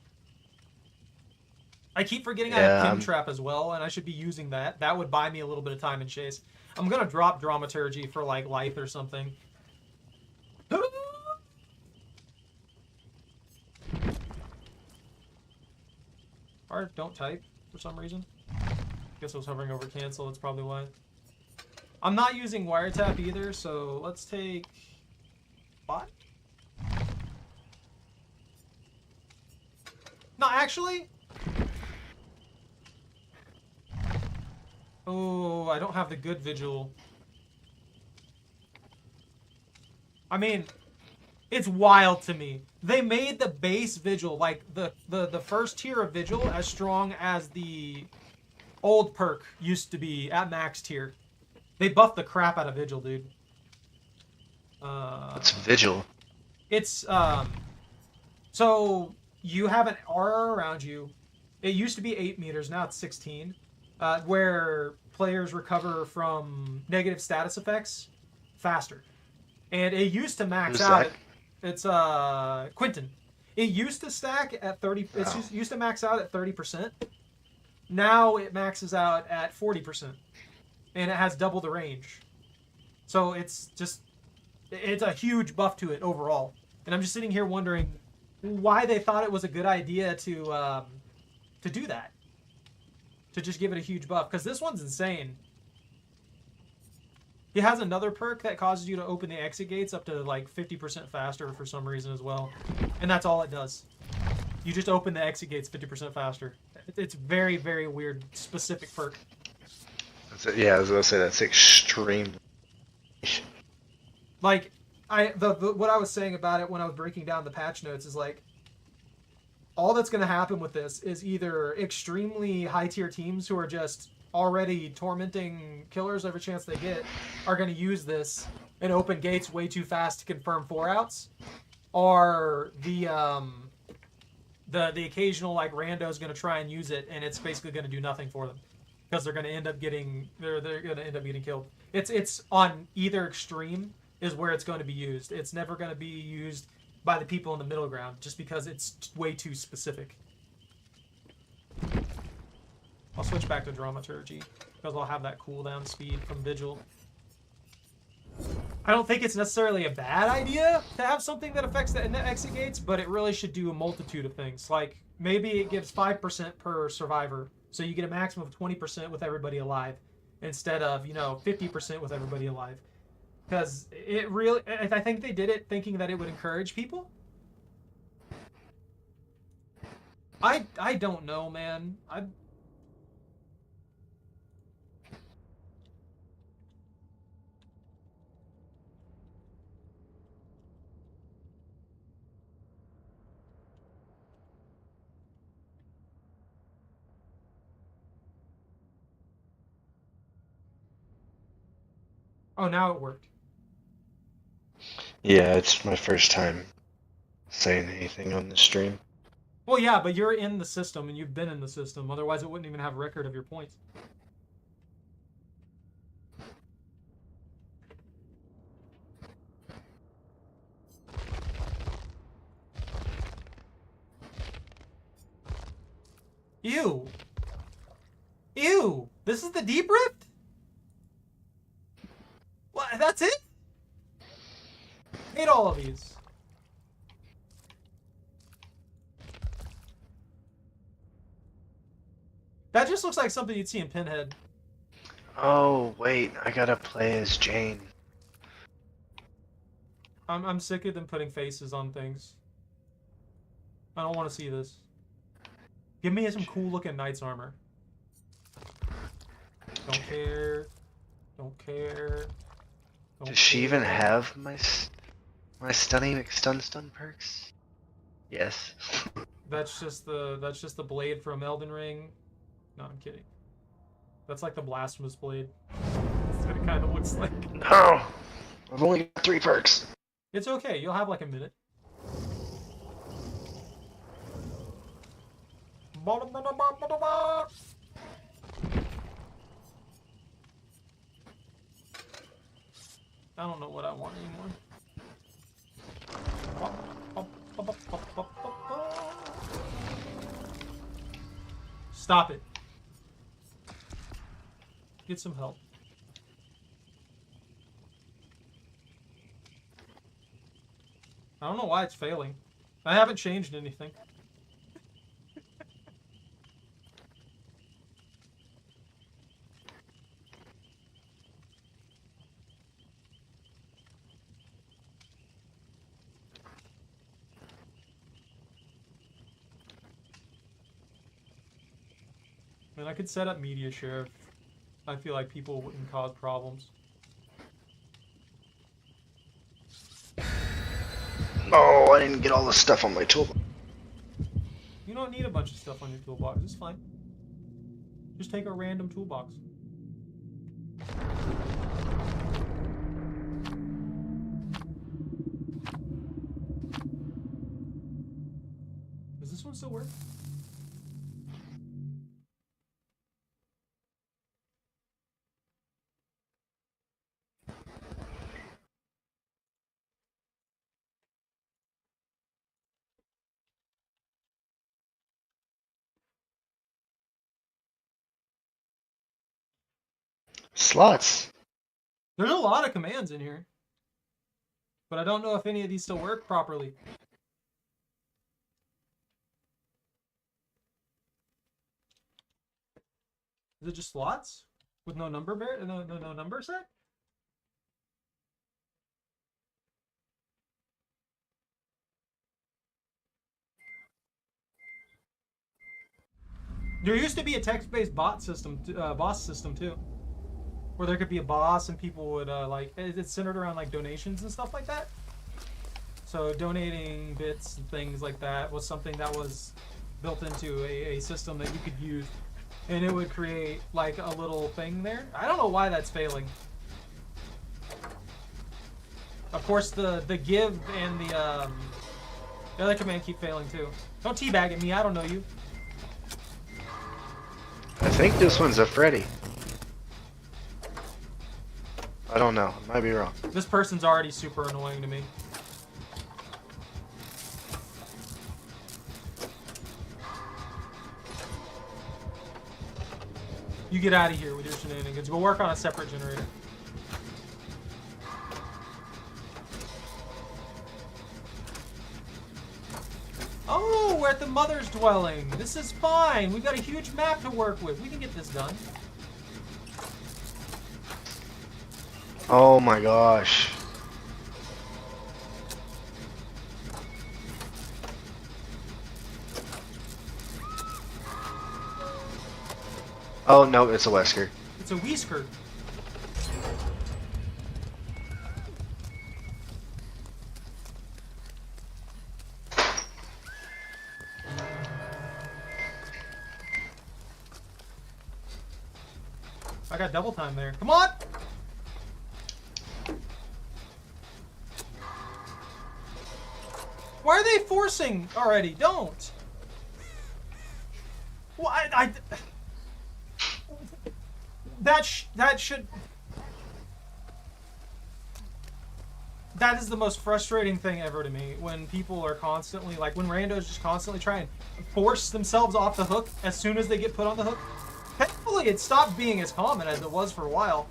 A: I keep forgetting I have Kim Trap as well, and I should be using that. That would buy me a little bit of time in chase. I'm gonna drop Dramaturgy for like life or something. Or don't type for some reason. Guess I was hovering over cancel, that's probably why. I'm not using wiretap either, so let's take bot. No, actually. Oh, I don't have the good vigil. I mean, it's wild to me. They made the base vigil, like the first tier of vigil, as strong as the old perk used to be at max tier. They buffed the crap out of vigil, dude.
D: What's vigil?
A: It's so you have an aura around you. It used to be 8 meters, now it's 16. Where players recover from negative status effects faster. And it used to max out. It's Quentin. It used to stack at 30. It used to max out at 30%. Now it maxes out at 40%, and it has double the range. So it's a huge buff to it overall. And I'm just sitting here wondering why they thought it was a good idea to do that. To just give it a huge buff, because this one's insane. He has another perk that causes you to open the exit gates up to like 50% faster for some reason as well. And that's all it does. You just open the exit gates 50% faster. It's very, very weird, specific perk.
D: Yeah, I was gonna say that's extreme.
A: Like, what I was saying about it when I was breaking down the patch notes is like, all that's going to happen with this is either extremely high tier teams who are just already tormenting killers every chance they get are going to use this and open gates way too fast to confirm 4-outs, or the occasional like rando is going to try and use it and it's basically going to do nothing for them because they're going to end up getting killed. It's on either extreme is where it's going to be used. It's never going to be used by the people in the middle ground, just because it's way too specific. I'll switch back to Dramaturgy, because I'll have that cooldown speed from Vigil. I don't think it's necessarily a bad idea to have something that affects the exit gates, but it really should do a multitude of things. Like, maybe it gives 5% per survivor, so you get a maximum of 20% with everybody alive, instead of, 50% with everybody alive. Because it really, I think they did it thinking that it would encourage people. I don't know, man. Oh, now it worked.
D: Yeah, it's my first time saying anything on the stream.
A: Well, yeah, but you're in the system and you've been in the system. Otherwise, it wouldn't even have a record of your points. Ew. Ew. This is the Deep Rift? What? That's it? Hate all of these. That just looks like something you'd see in Pinhead.
D: Oh, wait, I gotta play as Jane.
A: I'm sick of them putting faces on things. I don't want to see this. Give me some cool looking knight's armor. Don't care. Don't care. Don't
D: Does she even
A: care.
D: have my stunning stun perks? Yes.
A: That's just the blade from Elden Ring. No, I'm kidding. That's like the blasphemous blade. That's what it kind of looks like.
D: No! I've only got 3 perks.
A: It's okay. You'll have like a minute. I don't know what I want anymore. Stop it. Get some help. I don't know why it's failing. I haven't changed anything. I mean, I could set up media share if I feel like people wouldn't cause problems.
D: Oh, I didn't get all the stuff on my toolbox.
A: You don't need a bunch of stuff on your toolbox. It's fine. Just take a random toolbox. Does this one still work?
D: Slots.
A: There's a lot of commands in here. But I don't know if any of these still work properly. Is it just slots? With no number no number set? There used to be a text-based boss system too. Where there could be a boss and people would it's centered around like donations and stuff like that. So donating bits and things like that was something that was built into a system that you could use, and it would create like a little thing there. I don't know why that's failing. Of course, the give and the other command keep failing too. Don't teabag at me. I don't know you.
D: I think this one's a Freddy. I don't know. I might be wrong.
A: This person's already super annoying to me. You get out of here with your shenanigans. Go work on a separate generator. mother's dwelling. This is fine. We've got a huge map to work with. We can get this done.
D: Oh my gosh. Oh no, it's a Wesker.
A: It's a Wesker. I got double time there. Come on! Why are they forcing already? Don't! Well, that should... That is the most frustrating thing ever to me, when people are constantly, like, when randos just constantly try and force themselves off the hook as soon as they get put on the hook. Thankfully, it stopped being as common as it was for a while.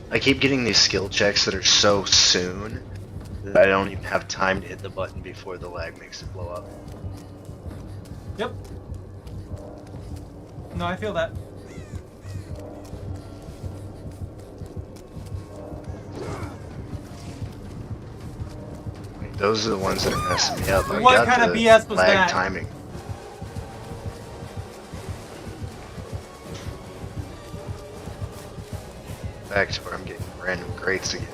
D: I keep getting these skill checks that are so soon that I don't even have time to hit the button before the lag makes it blow up.
A: Yep. No, I feel that.
D: Those are the ones that are messing me up.
A: What kind of BS was
D: lag
A: that?
D: Timing. Back to where I'm getting random crates again.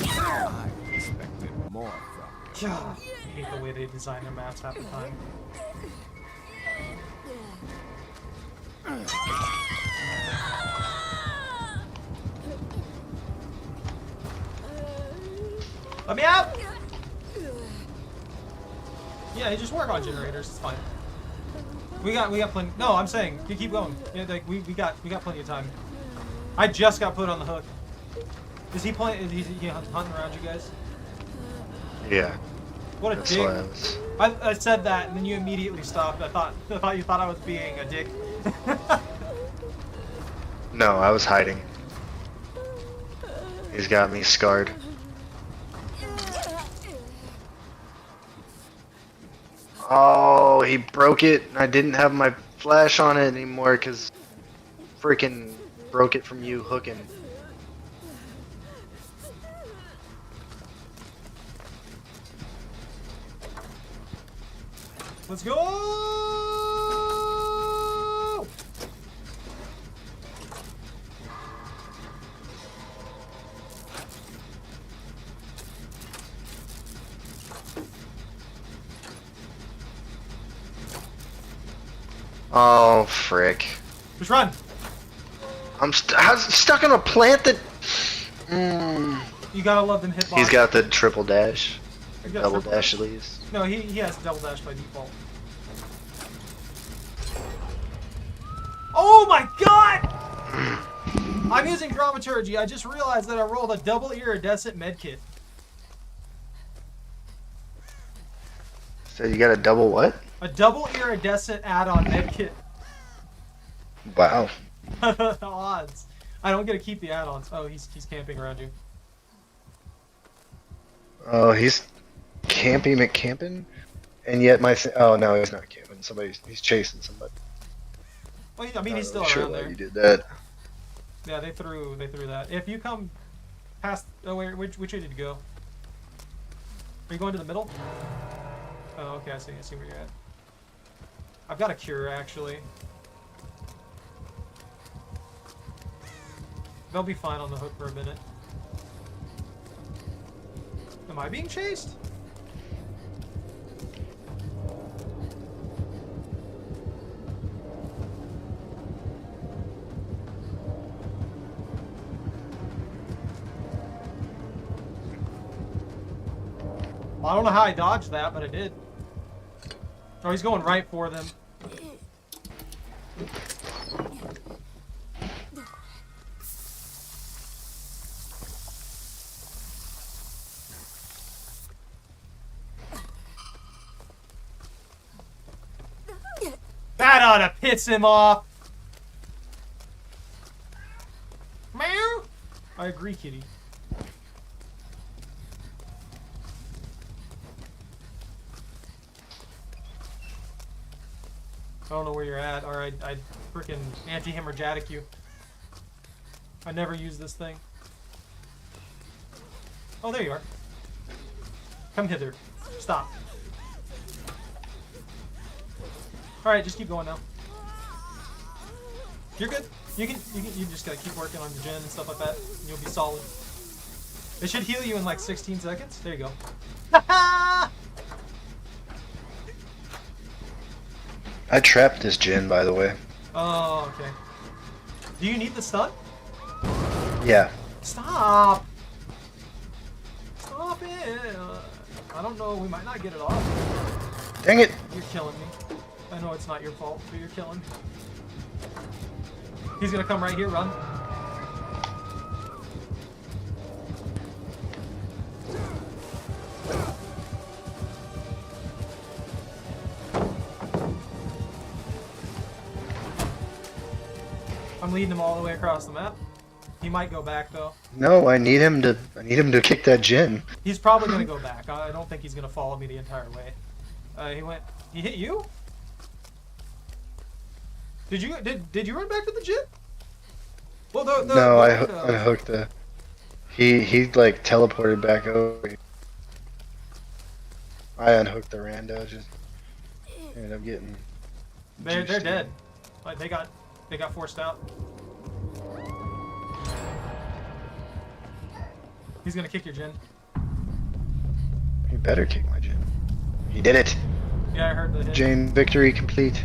E: I expected more from you.
A: God, I hate the way they design their maps half the time. Let me out! Yeah, you just work on generators. It's fine. We got plenty. No, I'm saying you keep going. Yeah, like we got plenty of time. I just got put on the hook. Is he playing? Is he hunting around you guys?
D: Yeah.
A: What a
D: That's
A: dick!
D: why
A: I said that, and then you immediately stopped. I thought you thought I was being a dick.
D: No, I was hiding. He's got me scarred. Oh, he broke it. I didn't have my flash on it anymore because freaking broke it from you hooking.
A: Let's go!
D: Oh, frick.
A: Just run!
D: I'm stuck on a plant that...
A: You gotta love them hitboxes.
D: He's got the triple dash.
A: He's got
D: Double
A: triple
D: dash at least.
A: No, he has double dash by default. Oh my god! I'm using dramaturgy. I just realized that I rolled a double iridescent medkit.
D: So you got a double what?
A: A double iridescent add-on medkit.
D: Wow.
A: Odds. I don't get to keep the add-ons. Oh, he's camping around you.
D: Oh, he's camping McCamping? And yet oh no, he's not camping. He's chasing somebody.
A: Well, I mean, he's still
D: Sure
A: around
D: why
A: there.
D: you did that.
A: Yeah, they threw that. If you come past, oh wait, which way did you go? Are you going to the middle? Oh, okay, I see where you're at. I've got a cure actually. They'll be fine on the hook for a minute. Am I being chased? Well, I don't know how I dodged that, but I did. Oh, he's going right for them. ought to piss him off. Meow. I agree, kitty. I don't know where you're at, or I'd freaking anti-hemorrhagic you. I never use this thing. Oh, there you are. Come hither. Stop. Alright, just keep going now. You're good. You just gotta keep working on the gen and stuff like that, and you'll be solid. It should heal you in like 16 seconds. There you go.
D: I trapped this Jin, by the way.
A: Oh, okay. Do you need the stun?
D: Yeah.
A: Stop! Stop it! I don't know, we might not get it off.
D: Dang it!
A: You're killing me. I know it's not your fault, but you're killing me. He's gonna come right here, run. I'm leading him all the way across the map. He might go back though.
D: No, I need him to kick that Jin.
A: He's probably gonna go back. I don't think he's gonna follow me the entire way. He hit you? Did you run back to the gym? Well,
D: no, I hooked the. He like teleported back over. I unhooked the rando. Just ended up getting.
A: They're dead. Like they got forced out. He's gonna kick your Jin.
D: He better kick my Jin. He did it.
A: Yeah, I heard the hit.
D: Jin victory complete.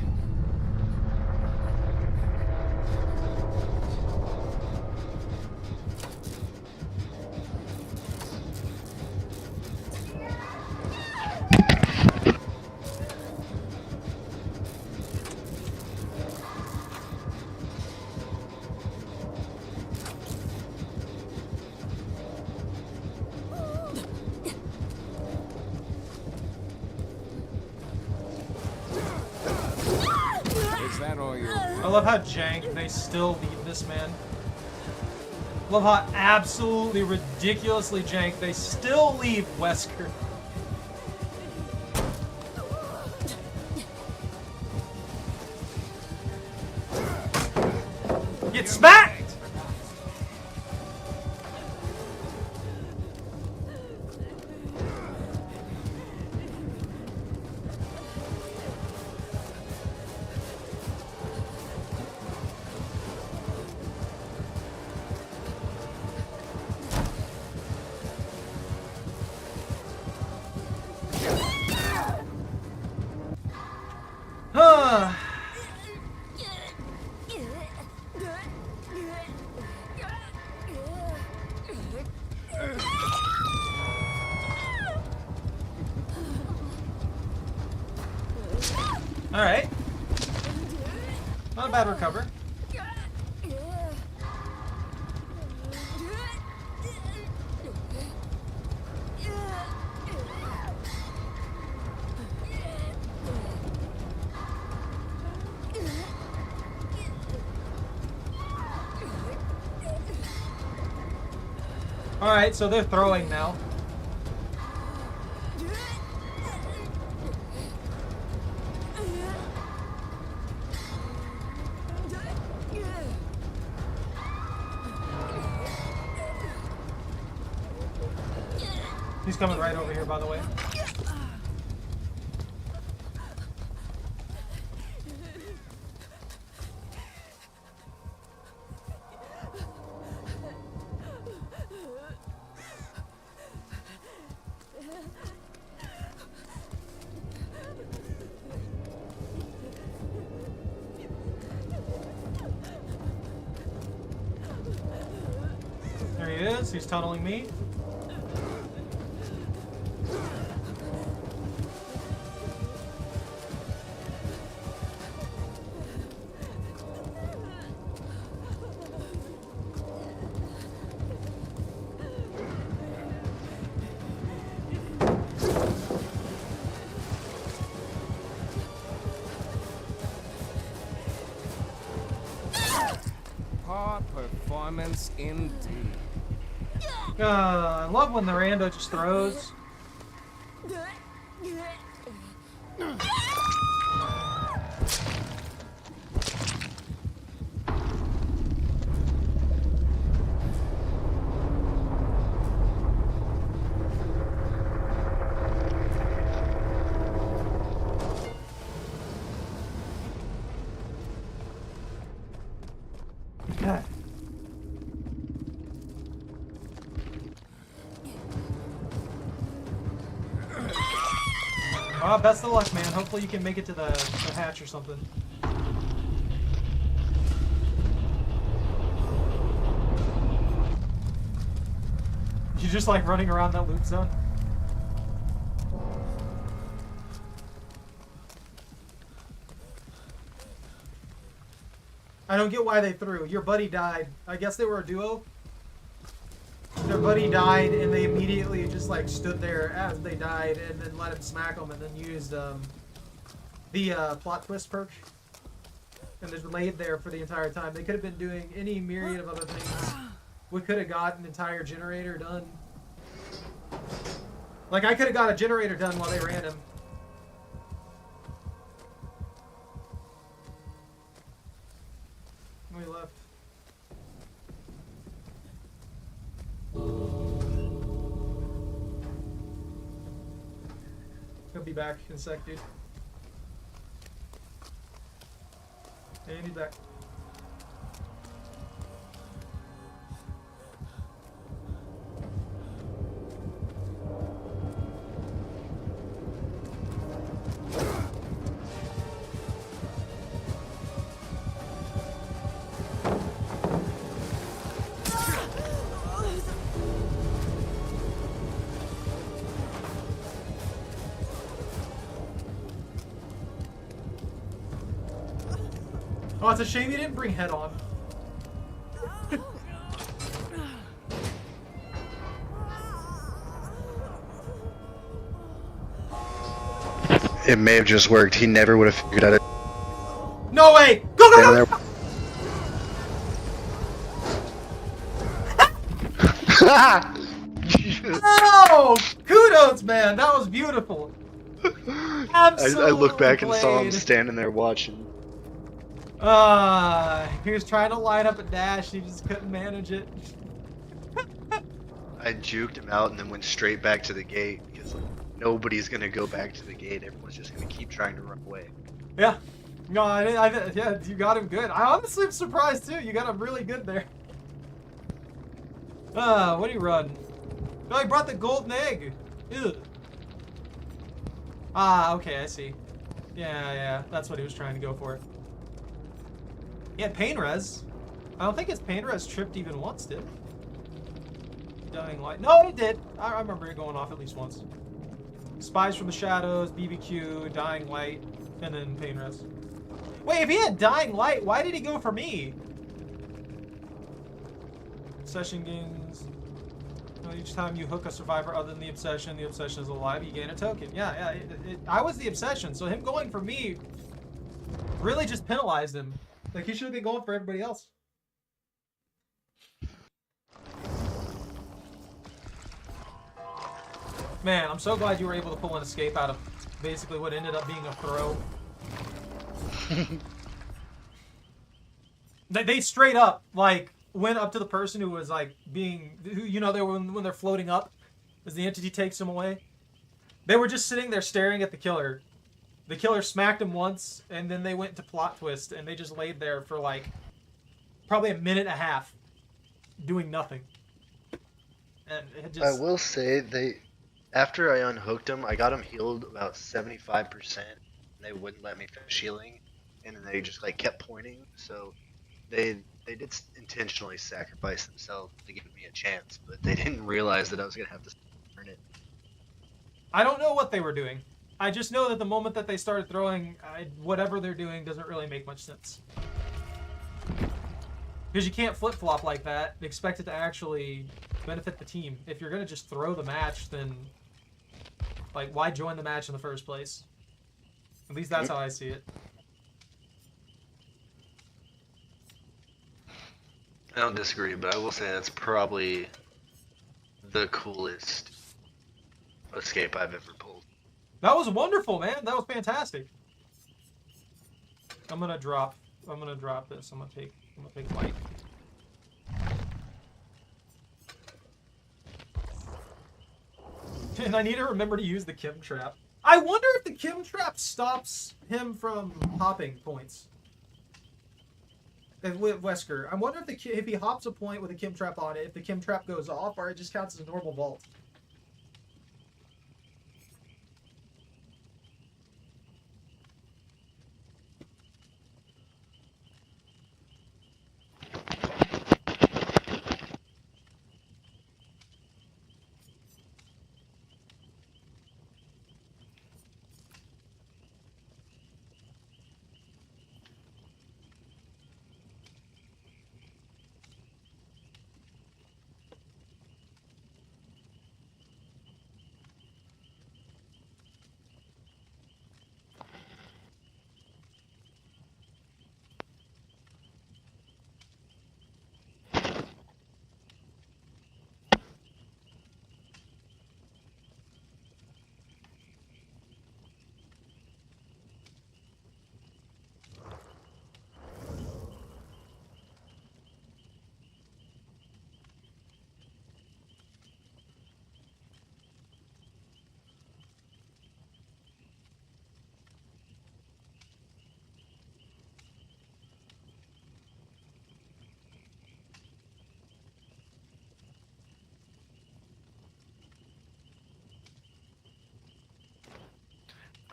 A: I love how jank they still leave this man. Love how absolutely ridiculously jank they still leave Wesker. Get smacked! Alright. Not a bad recover. Alright, so they're throwing now. He's coming right over here, by the way. There he is. He's tunneling me.
E: performance indeed.
A: I love when the rando just throws. God. Best of luck, man. Hopefully you can make it to the hatch or something. You just like running around that loop zone? I don't get why they threw. Your buddy died. I guess they were a duo. Their buddy died, and they immediately just like stood there as they died, and then let him smack them, and then used the plot twist perk, and just laid there for the entire time. They could have been doing any myriad of other things. We could have got an entire generator done. Like I could have got a generator done while they ran him. We left. He'll be back in a sec, dude. And he's back. Oh, it's a shame you didn't bring head on.
D: It may have just worked. He never would have figured out it.
A: No way! Go, go, go! Oh! Kudos, man! That was beautiful.
D: I looked back and saw him
A: played.
D: standing there watching.
A: He was trying to line up a dash, he just couldn't manage it.
D: I juked him out and then went straight back to the gate because like, nobody's gonna go back to the gate. Everyone's just gonna keep trying to run away.
A: Yeah. No, yeah, you got him good. I honestly am surprised too. You got him really good there. What do you run? No, he brought the golden egg. Ew. Ah, okay, I see. Yeah, that's what he was trying to go for. He had pain res. I don't think his pain res tripped even once, did it? Dying light. No, it did. I remember it going off at least once. Spies from the shadows, BBQ, dying light, and then pain res. Wait, if he had dying light, why did he go for me? Obsession gains. Each time you hook a survivor other than the obsession is alive, you gain a token. Yeah, I was the obsession, so him going for me really just penalized him. Like, he should have been going for everybody else. Man, I'm so glad you were able to pull an escape out of basically what ended up being a throw. They straight up, like, went up to the person who was, like, being... You know, when they're floating up, as the entity takes them away. They were just sitting there staring at the killer. The killer smacked him once, and then they went to plot twist, and they just laid there for, like, probably a minute and a half, doing nothing. And it just...
D: I will say, after I unhooked him, I got him healed about 75%. They wouldn't let me finish healing, and then they just, like, kept pointing, so they did intentionally sacrifice themselves to give me a chance, but they didn't realize that I was going to have to earn it.
A: I don't know what they were doing. I just know that the moment that they started throwing, whatever they're doing doesn't really make much sense. Because you can't flip-flop like that and expect it to actually benefit the team. If you're going to just throw the match, then, like, why join the match in the first place? At least that's how I see it.
D: I don't disagree, but I will say that's probably the coolest escape I've ever pulled.
A: That was wonderful, man. That was fantastic. I'm gonna drop this. I'm gonna take light. And I need to remember to use the Kim trap. I wonder if the Kim trap stops him from hopping points. With Wesker, I wonder if he hops a point with a Kim trap on it, if the Kim trap goes off, or it just counts as a normal vault.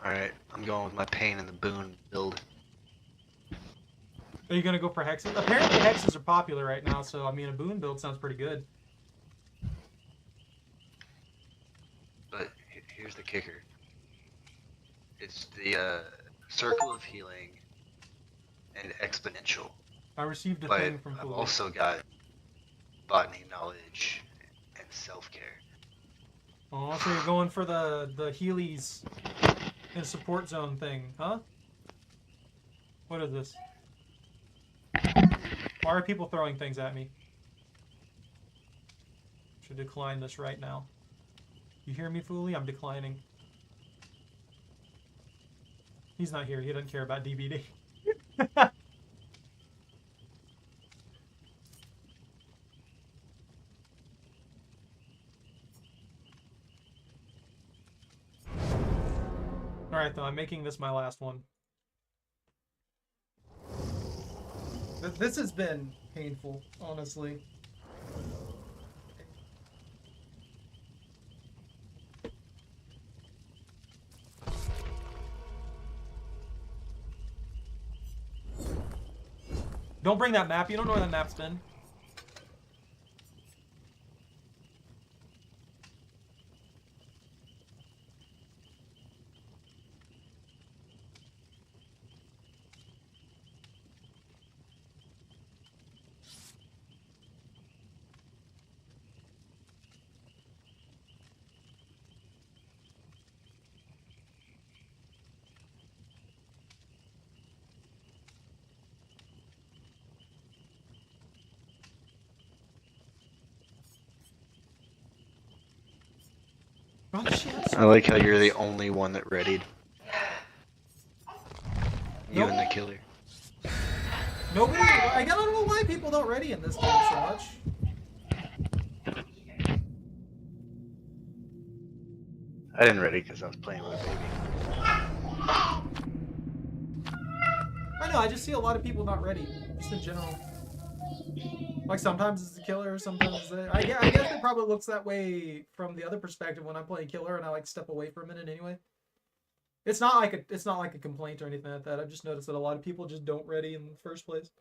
D: Alright, I'm going with my pain in the boon build.
A: Are you gonna go for hexes? Apparently hexes are popular right now, so I mean a boon build sounds pretty good.
D: But here's the kicker. It's the circle of healing and exponential.
A: I received a
D: But
A: thing from
D: I've
A: Fuli.
D: also got botany knowledge and self-care.
A: Oh, so you're going for the Heelys and support zone thing, huh? What is this? Why are people throwing things at me? Should decline this right now. You hear me, Fuli? I'm declining. He's not here. He doesn't care about DBD. Alright, though, I'm making this my last one. This has been painful, honestly. Don't bring that map. You don't know where that map's been. Oh, shit.
D: I like how you're the only one that readied. You
A: Nope.
D: and the killer.
A: Nobody. I don't know why people don't ready in this game so much.
D: I didn't ready because I was playing with a baby.
A: I know. I just see a lot of people not ready, just in general. Like sometimes it's the killer, sometimes it's the... I guess it probably looks that way from the other perspective when I'm playing killer and I like step away for a minute anyway. It's not like a complaint or anything like that. I've just noticed that a lot of people just don't ready in the first place.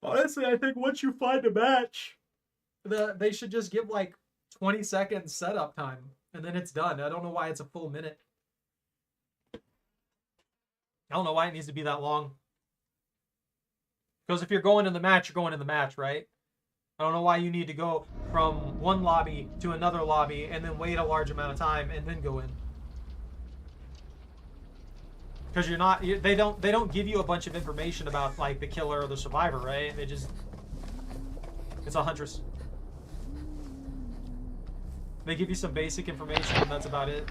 A: Honestly, I think once you find a match, they should just give like 20 seconds setup time and then it's done. I don't know why it's a full minute. I don't know why it needs to be that long. Because if you're going in the match, you're going in the match, right? I don't know why you need to go from one lobby to another lobby and then wait a large amount of time and then go in. Because you're not, they don't give you a bunch of information about like the killer or the survivor, right? They just, it's a huntress. They give you some basic information and that's about it.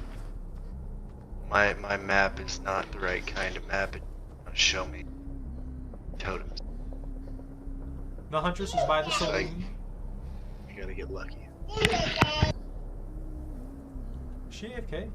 D: My map is not the right kind of map. It doesn't show me totems.
A: The huntress is by the
D: So
A: saloon.
D: You gotta get lucky.
A: Is she AFK?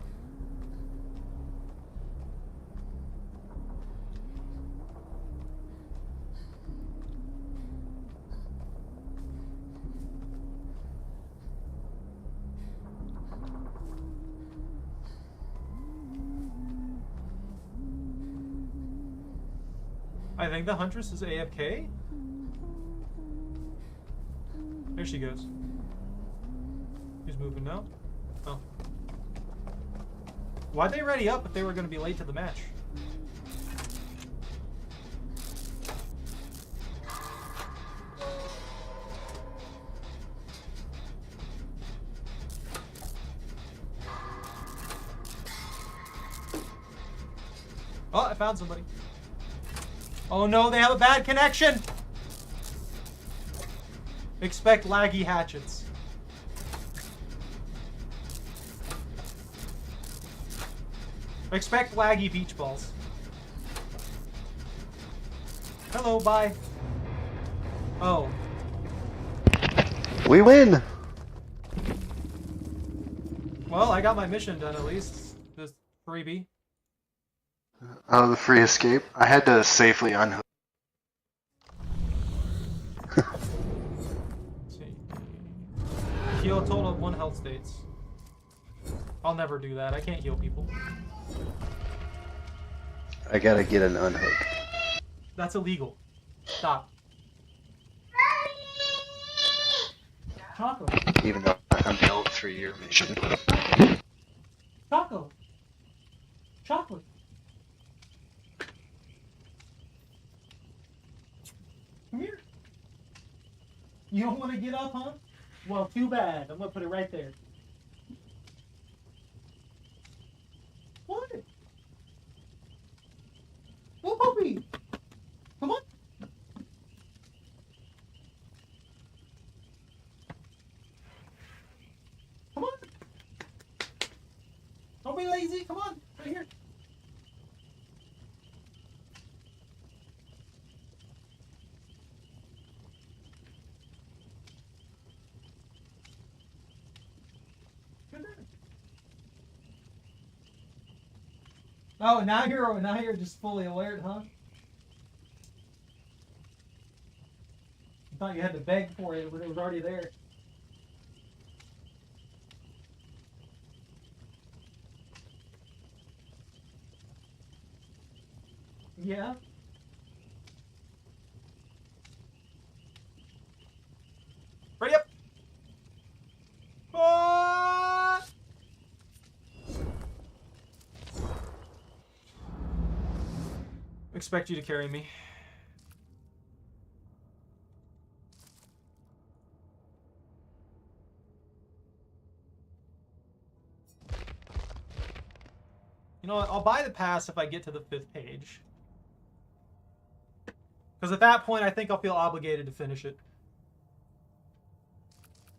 A: I think the huntress is AFK. There she goes. She's moving now. Oh. Why'd they ready up if they were going to be late to the match? Oh, I found somebody. Oh no, they have a bad connection! Expect laggy hatchets. Expect laggy beach balls. Hello, bye. Oh.
D: We win!
A: Well, I got my mission done at least. This freebie.
D: Oh, the free escape. I had to safely unhook.
A: Let's see. Heal a total of 1 health states. I'll never do that. I can't heal people.
D: I gotta get an unhook.
A: That's illegal. Stop. Choco.
D: Even though I'm built for your mission.
A: Choco. Chocolate. Come here. You don't want to get up, huh? Well, too bad. I'm going to put it right there. What? Oh, puppy. Come on. Come on. Don't be lazy. Come on. Right here. Oh, now you're just fully alert, huh? I thought you had to beg for it when it was already there. Yeah. Ready up. Ah! Expect you to carry me. You know what? I'll buy the pass if I get to the 5th page. Because at that point, I think I'll feel obligated to finish it.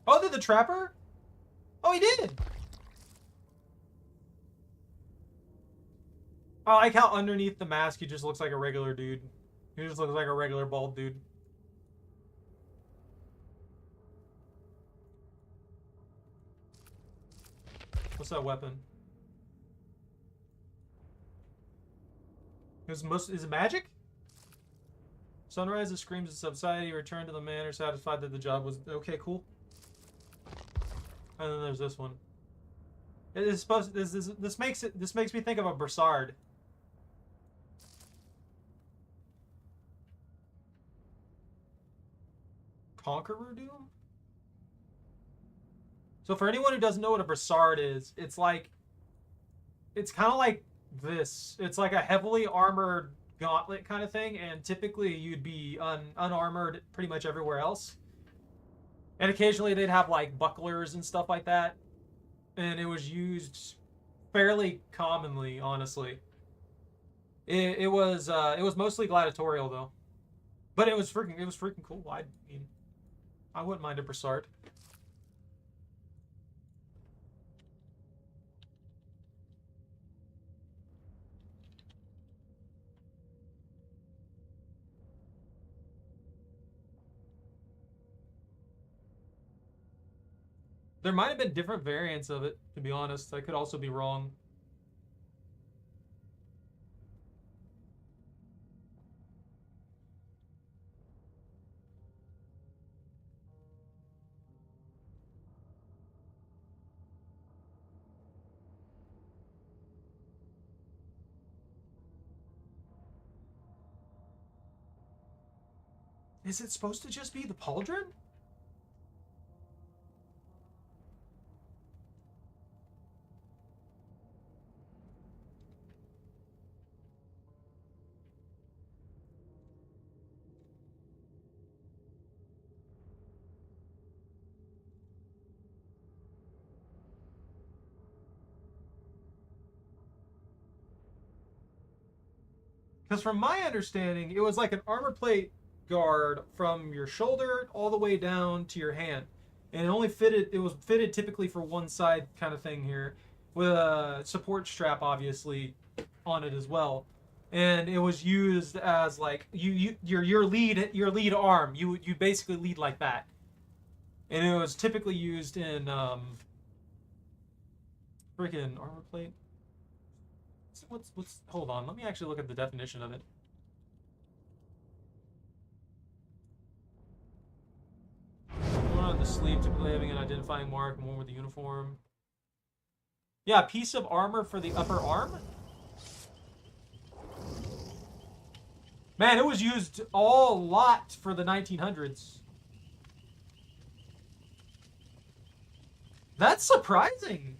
A: Oh, did the Trapper? Oh, he did! I like how underneath the mask he just looks like a regular dude. He just looks like a regular bald dude. What's that weapon? Is it magic? Sunrise, it screams at subsided. You return to the manor, satisfied that the job was okay. Cool. And then there's this one. It is supposed. This makes me think of a Brassard. Conqueror Doom? So for anyone who doesn't know what a Brassard is, it's kind of like this. It's like a heavily armored gauntlet kind of thing, and typically you'd be unarmored pretty much everywhere else. And occasionally they'd have like bucklers and stuff like that. And it was used fairly commonly, honestly. It was mostly gladiatorial though, but it was freaking cool. I mean, I wouldn't mind a Brassard. There might have been different variants of it, to be honest. I could also be wrong. Is it supposed to just be the pauldron? Because from my understanding, it was like an armor plate guard from your shoulder all the way down to your hand. And it was fitted typically for one side kind of thing here, with a support strap obviously on it as well. And it was used as like your lead arm. You basically lead like that. And it was typically used in freaking armor plate. What's hold on, let me actually look at the definition of it. One on the sleeve, typically having an identifying mark, and one with the uniform. Yeah, a piece of armor for the upper arm. Man, it was used a lot for the 1900s. That's surprising.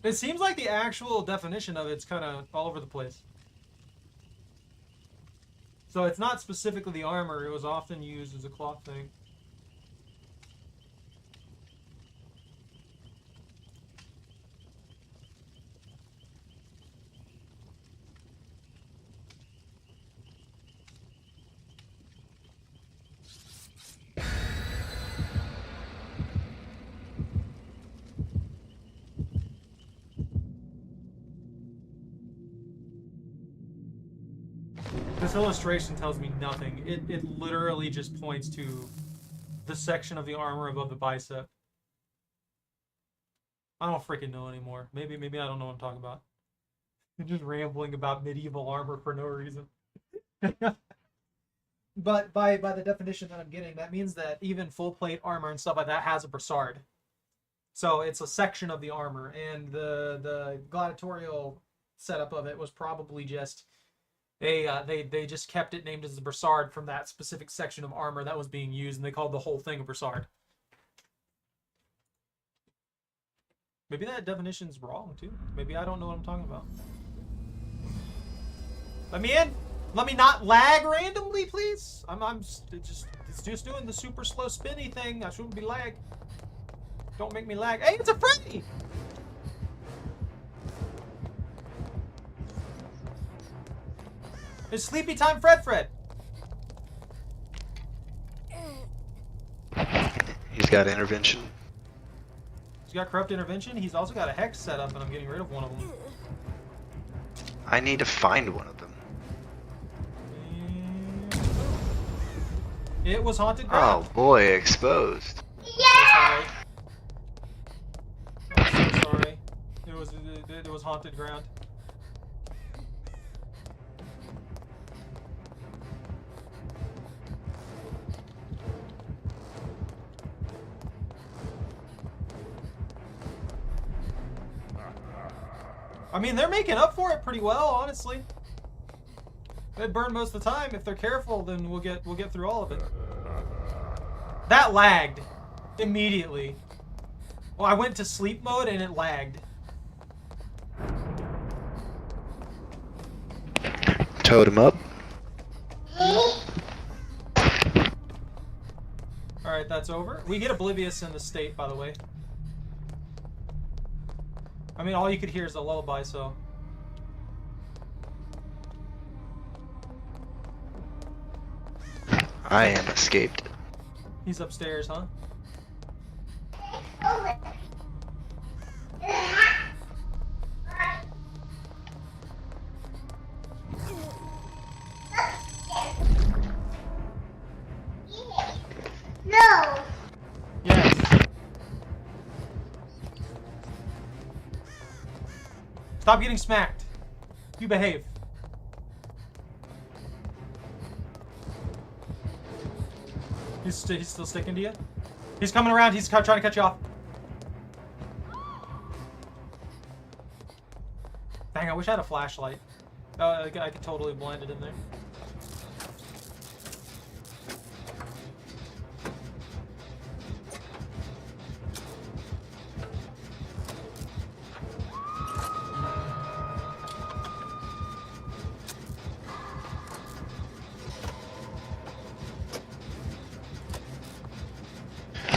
A: It seems like the actual definition of it's kind of all over the place. So it's not specifically the armor. It was often used as a cloth thing. This illustration tells me nothing. It literally just points to the section of the armor above the bicep. I don't freaking know anymore. Maybe I don't know what I'm talking about. I'm just rambling about medieval armor for no reason. But by the definition that I'm getting, that means that even full plate armor and stuff like that has a brassard. So it's a section of the armor, and the gladiatorial setup of it was probably just they just kept it named as the brassard from that specific section of armor that was being used, and they called the whole thing a brassard. Maybe that definition's wrong too. Maybe I don't know what I'm talking about. Let me in. Let me not lag randomly, please. It's just doing the super slow spinny thing. I shouldn't be lag. Don't make me lag. Hey, it's a Freddy! It's sleepy time, Fred.
D: He's got intervention.
A: He's got corrupt intervention. He's also got a hex set up, and I'm getting rid of one of them.
D: I need to find one of them.
A: It was haunted ground.
D: Oh boy, exposed.
A: Yeah! I'm so sorry. It was haunted ground. I mean, they're making up for it pretty well, honestly. They burn most of the time. If they're careful, then we'll get through all of it. That lagged immediately. Oh, I went to sleep mode and it lagged.
D: Toad him up.
A: Alright, that's over. We get Oblivious in the state, by the way. I mean, all you could hear is a lullaby, so...
D: I am escaped.
A: He's upstairs, huh?
F: No.
A: Yes. Stop getting smacked. You behave. He's still sticking to you? He's coming around. He's trying to cut you off. Dang, I wish I had a flashlight. I could totally blend it in there.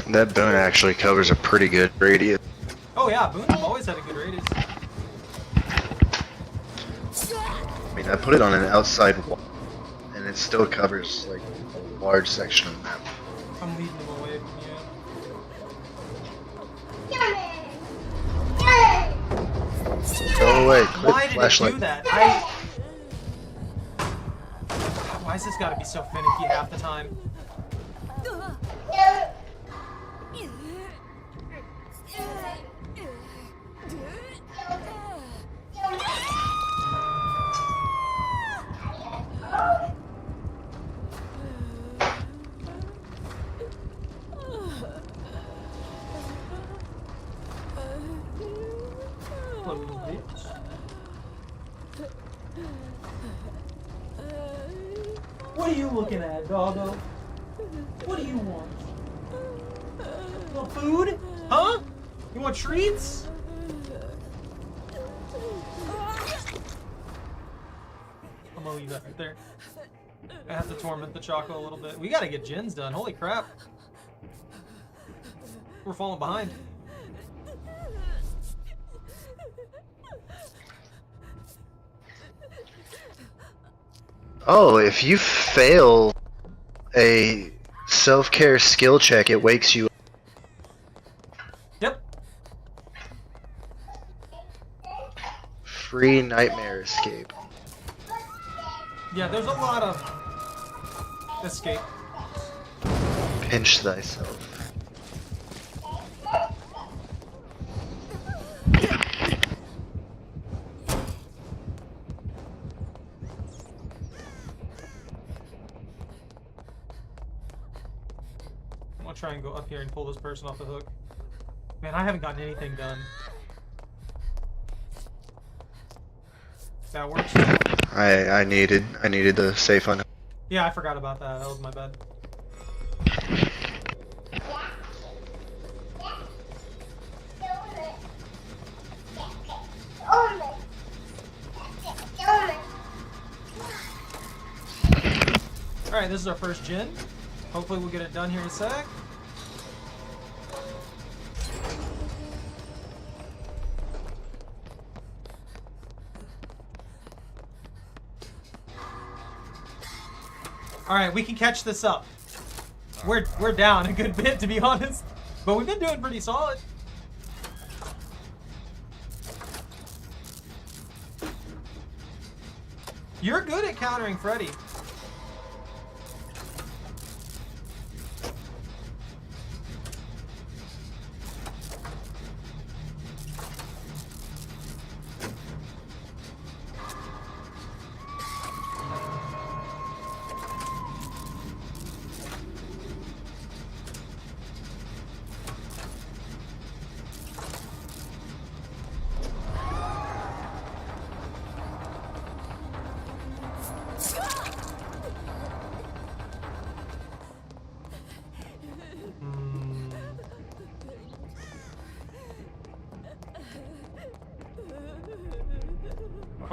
D: That boon actually covers a pretty good radius.
A: Oh yeah, Boone always had a good radius.
D: I mean, I put it on an outside wall, and it still covers like a large section of the map.
A: I'm leading them away from you.
D: Go away, quit
A: Why did
D: flashlight.
A: it do that? Why's this gotta be so finicky half the time? What are you looking at, doggo? What do you want? Want food? Huh? You want treats? I'm gonna leave that right there. I have to torment the Choco a little bit. We gotta get gens done. Holy crap. We're falling behind.
D: Oh, if you fail a self-care skill check, it wakes you up.
A: Yep.
D: Free nightmare escape.
A: Yeah, there's a lot of escape.
D: Pinch thyself.
A: I'm gonna try and go up here and pull this person off the hook. Man, I haven't gotten anything done. That works.
D: I needed the safe on.
A: Yeah, I forgot about that. That was my bad. Alright, this is our first gen. Hopefully we'll get it done here in a sec. Alright, we can catch this up. We're down a good bit, to be honest. But we've been doing pretty solid. You're good at countering Freddy.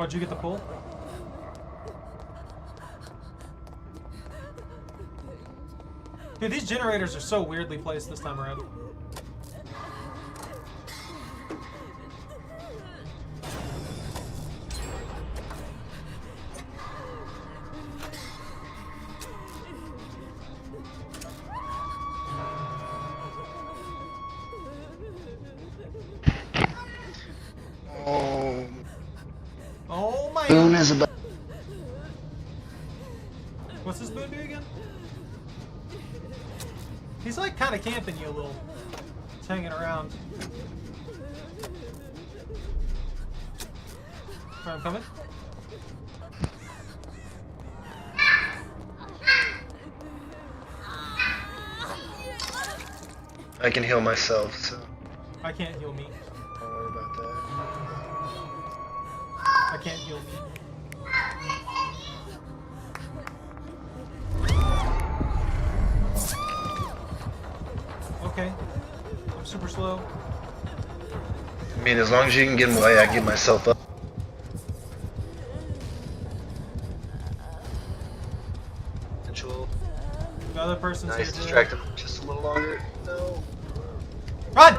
A: Oh, did you get the pull? Dude, these generators are so weirdly placed this time around. Oh my.
D: Boone is about.
A: What's this Boone do again? He's like kind of camping you a little. He's hanging around. Alright, I'm coming.
D: I can heal myself, so
A: I can't heal me.
D: don't worry about that.
A: I can't heal me. Okay. I'm super slow.
D: I mean, as long as you can get him away, I get myself up. Potential.
A: The other person's
D: Nice,
A: here too.
D: distract him just a little longer. No.
A: Run!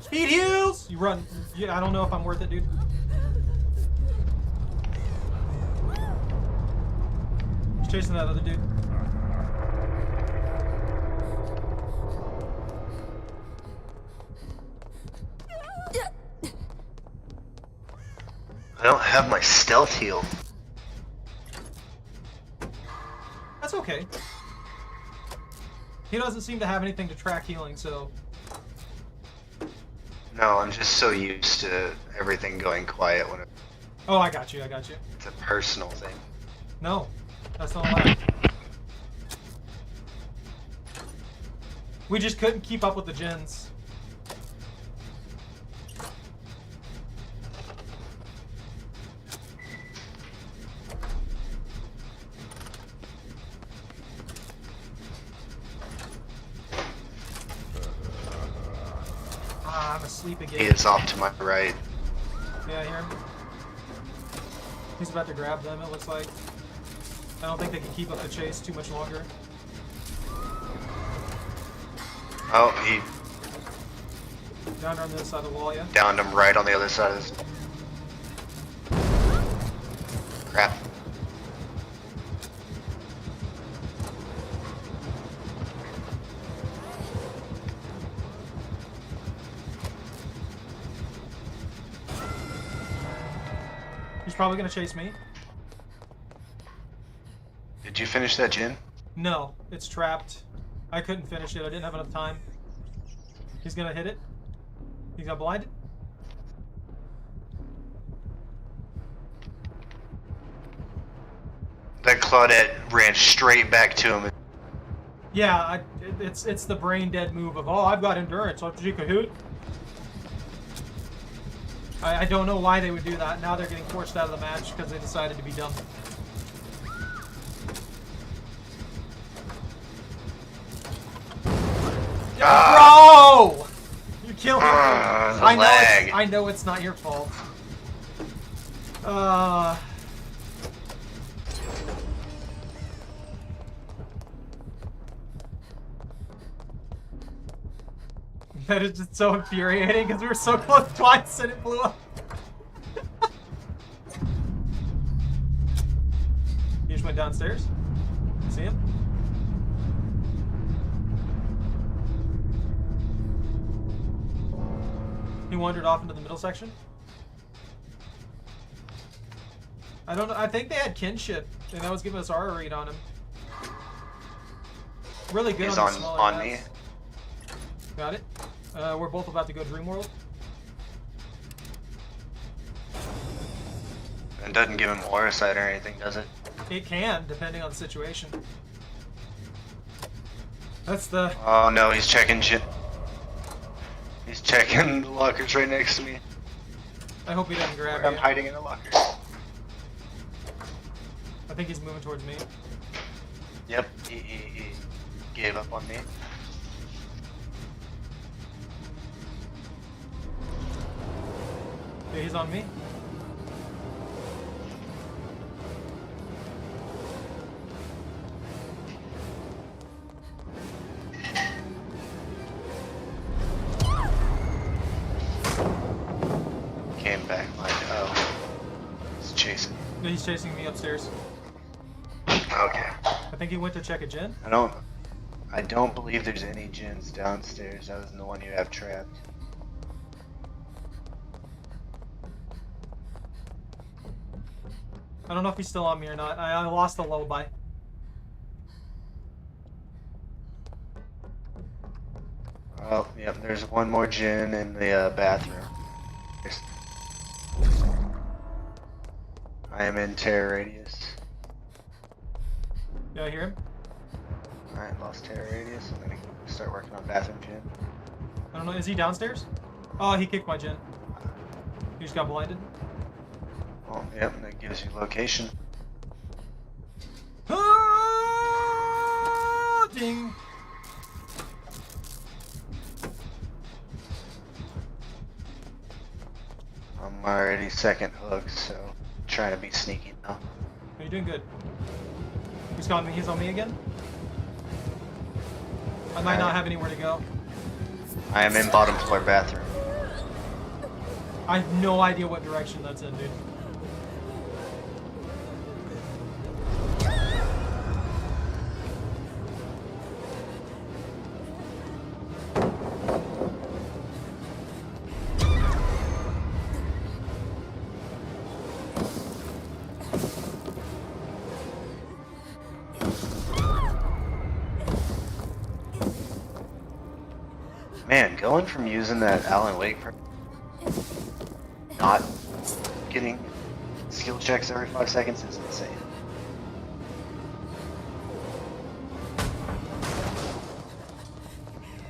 A: Speed heals! You run. Yeah, I don't know if I'm worth it, dude. He's chasing that other dude.
D: I don't have my stealth heal.
A: That's okay. He doesn't seem to have anything to track healing, so...
D: No, I'm just so used to everything going quiet when
A: Oh, I got you, I got you.
D: it's a personal thing.
A: No, that's not allowed. We just couldn't keep up with the gens. Ah, I'm asleep again.
D: He is off to my right.
A: Yeah, I hear him. He's about to grab them, it looks like. I don't think they can keep up the chase too much longer.
D: Oh, he
A: Down on the other side of the wall, yeah?
D: downed him right on the other side of this. Crap.
A: He's probably gonna chase me.
D: Did you finish that gin?
A: No, it's trapped. I couldn't finish it, I didn't have enough time. He's gonna hit it. He got blinded.
D: That Claudette ran straight back to him.
A: Yeah, it's the brain dead move of, oh, I've got endurance, so you could hoot. I don't know why they would do that. Now they're getting forced out of the match because they decided to be dumb. Bro! You killed me.
D: The lag.
A: I know it's not your fault. That is just so infuriating because we were so close twice and it blew up. He just went downstairs. See him? He wandered off into the middle section. I don't know. I think they had kinship, and that was giving us our read on him. Really good
D: He's
A: on
D: on,
A: the smaller
D: on me.
A: guys. Got it. We're both about to go Dream World.
D: It doesn't give him aura sight or anything, does it?
A: It can, depending on the situation. That's the...
D: Oh no, he's checking shit. He's checking the lockers right next to me.
A: I hope he doesn't grab
D: I'm
A: you.
D: hiding in a locker.
A: I think he's moving towards me.
D: Yep. gave up on me.
A: Yeah, he's on me.
D: Came back like, oh, he's chasing.
A: No, he's chasing me upstairs.
D: Okay.
A: I think he went to check a gen.
D: I don't believe there's any gens downstairs other than the one you have trapped.
A: I don't know if he's still on me or not. I lost the lullaby.
D: Oh, yep, there's one more gen in the bathroom. I am in terror radius.
A: Yeah, I hear him.
D: Alright, lost terror radius. I'm gonna start working on bathroom gen.
A: I don't know. Is he downstairs? Oh, he kicked my gen. He just got blinded.
D: Oh, yep, that gives you location.
A: Ah, ding.
D: I'm already second hook, so trying to be sneaky now.
A: You're doing good. He's got me. He's on me again. I might not have anywhere to go.
D: I am in bottom floor bathroom.
A: I have no idea what direction that's in, dude.
D: Man, going from using that Alan Wake not getting skill checks every 5 seconds is insane.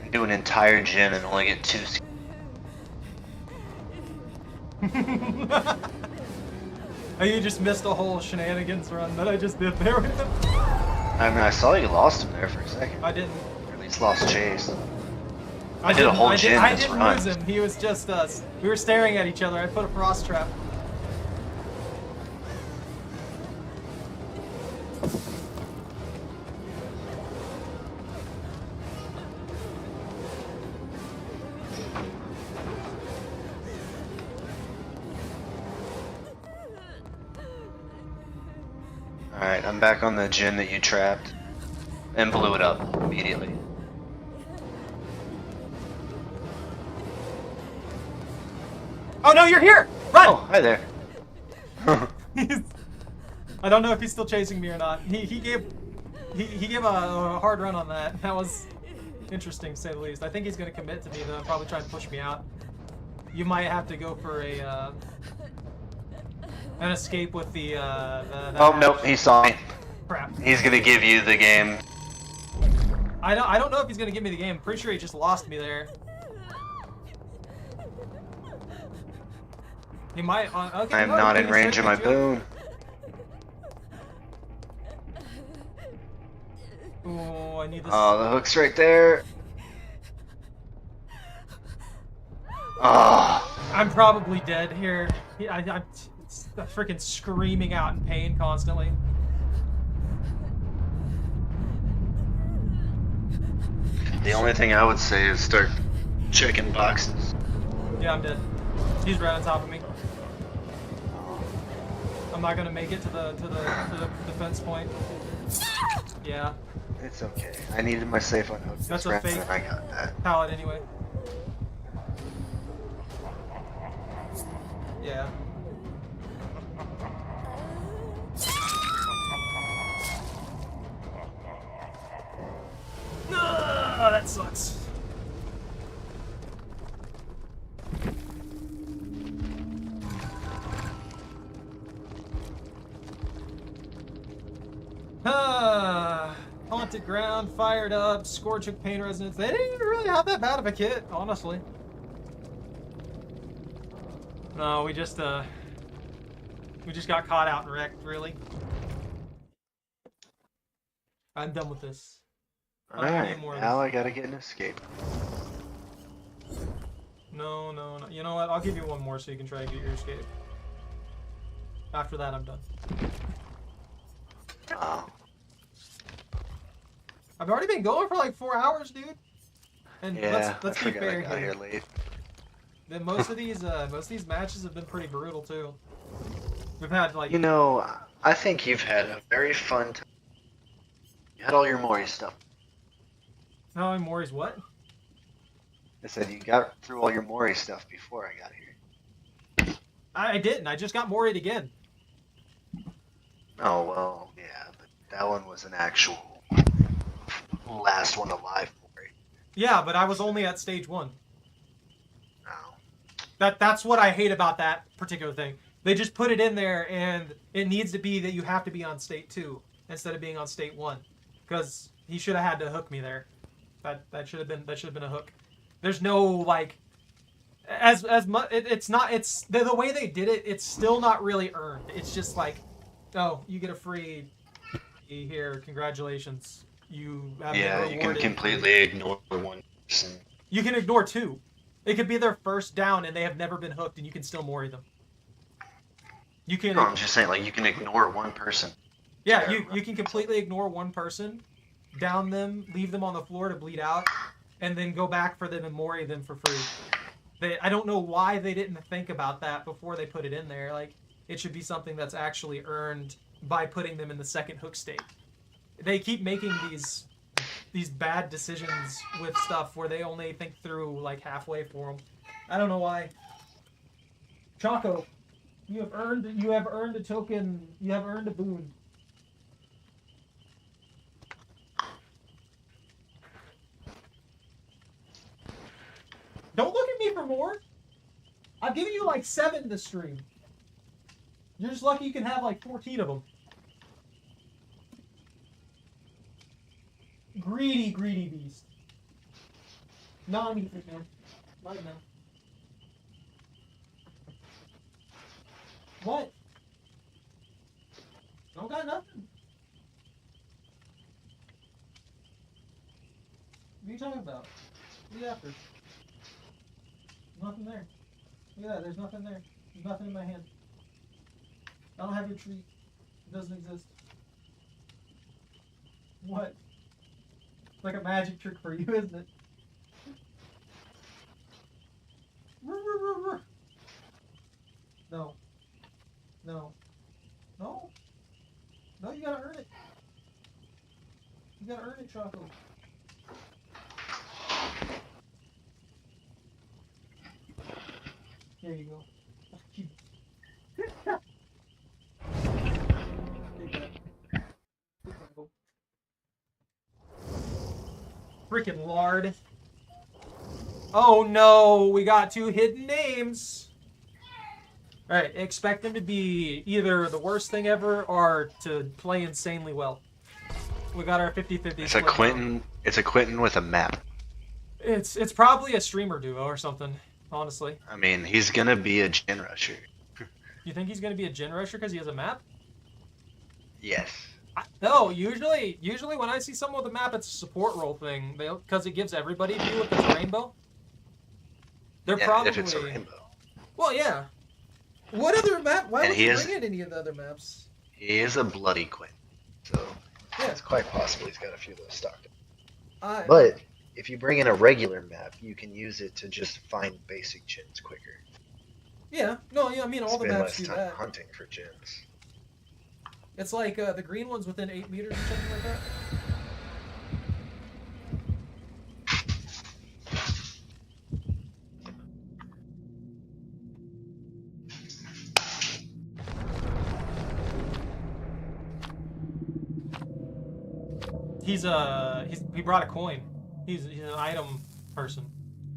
D: I do an entire gen and only get 2 skills.
A: You just missed a whole shenanigans run that I just did there with him.
D: I mean, I saw you lost him there for a second.
A: I didn't.
D: Or at least lost chase. I did a whole gen
A: I
D: this
A: didn't
D: run.
A: lose him. He was just us. We were staring at each other. I put a frost trap.
D: Alright, I'm back on the gen that you trapped. And blew it up immediately.
A: Oh no, you're here! Run!
D: Oh, hi there.
A: I don't know if he's still chasing me or not. He gave a hard run on that. That was interesting, to say the least. I think he's gonna commit to me though, and probably try and push me out. You might have to go for a an escape with the
D: Oh nope, he saw me.
A: crap.
D: He's gonna give you the game.
A: I don't know if he's gonna give me the game. Pretty sure he just lost me there. He might. Okay,
D: I'm
A: no,
D: not
A: he
D: in
A: can
D: range
A: still
D: of my
A: get you.
D: boon.
A: Oh, I need this.
D: Oh, the hook's right there. Oh,
A: I'm probably dead here. I'm freaking screaming out in pain constantly.
D: the only thing I would say is start checking boxes.
A: Yeah, I'm dead. He's right on top of me. I'm not gonna make it to the defense point. Yeah,
D: It's okay. I needed my safe unhooked. this
A: That's a
D: round,
A: fake.
D: and I got that.
A: pallet anyway. Yeah. Oh, that sucks. Haunted ground, fired up, scorch of pain resonance. They didn't even really have that bad of a kit, honestly. No, we just got caught out and wrecked, really. I'm done with this. I don't
D: Alright,
A: need more of
D: now
A: this.
D: I gotta get an escape.
A: No. You know what? I'll give you one more so you can try to get your escape. After that, I'm done.
D: Oh.
A: I've already been going for like 4 hours, dude. And
D: Yeah,
A: let's
D: I
A: be
D: forgot
A: fair
D: I got
A: here.
D: here late.
A: Then most of these matches have been pretty brutal too. We've had like
D: You know, I think you've had a very fun time. You had all your Mori stuff.
A: how many Mori's what?
D: I said you got through all your Mori stuff before I got here.
A: I didn't. I just got Mori'd again.
D: Oh, well, yeah, but that one was an actual last one alive Mori.
A: Yeah, but I was only at stage 1.
D: Oh.
A: That's what I hate about that particular thing. They just put it in there, and it needs to be that you have to be on state 2 instead of being on state 1, because he should have had to hook me there. That should have been a hook. There's no like, as much. It's not. It's the way they did it. It's still not really earned. It's just like, oh, you get a free here. Congratulations. You have been
D: Yeah, you can
A: rewarded.
D: completely ignore one person.
A: You can ignore 2. It could be their first down and they have never been hooked, and you can still Mori them. You can.
D: No, I'm just saying, like, you can ignore one person.
A: Yeah, you can completely ignore one person, down them, leave them on the floor to bleed out, and then go back for them and Mori them for free. I don't know why they didn't think about that before they put it in there. Like, it should be something that's actually earned by putting them in the second hook state. They keep making these bad decisions with stuff where they only think through like halfway for them. I don't know why. Choco, you have earned a token. You have earned a boon. Don't look at me for more. I've given you like 7 this stream. You're just lucky you can have like 14 of them. Greedy beast. No, I'm eating it, man. Right now. What? Don't got nothing. What are you talking about? What are you after? Nothing there. Look at that, there's nothing there. There's nothing in my hand. I don't have your treat. It doesn't exist. What? It's like a magic trick for you, isn't it? No. No. No. No, you gotta earn it. You gotta earn it, Choco. There you go. Freaking lard. Oh no, we got 2 hidden names. Alright, expect them to be either the worst thing ever or to play insanely well. We got our 50-50
D: It's a Quentin. It's a Quentin with a map.
A: It's probably a streamer duo or something, honestly.
D: I mean, he's gonna be a gen rusher.
A: You think he's gonna be a gen rusher because he has a map?
D: Yes.
A: No, usually when I see someone with a map, it's a support role thing. Because it gives everybody a view if it's a rainbow. They're
D: Yeah,
A: probably.
D: if it's a rainbow.
A: Well, yeah. What other map? Why
D: And
A: would
D: he
A: you
D: is-
A: bring in any of the other maps?
D: He is a bloody Quentin, so
A: Yeah.
D: it's quite possible he's got a few of those stocked up.
A: But
D: But if you bring in a regular map, you can use it to just find basic gens quicker.
A: yeah, no, yeah. I mean, all the
D: Spend
A: maps
D: less
A: do
D: time
A: that.
D: hunting for gens.
A: It's like the green ones within 8 meters or something like that. He brought a coin. He's an item person.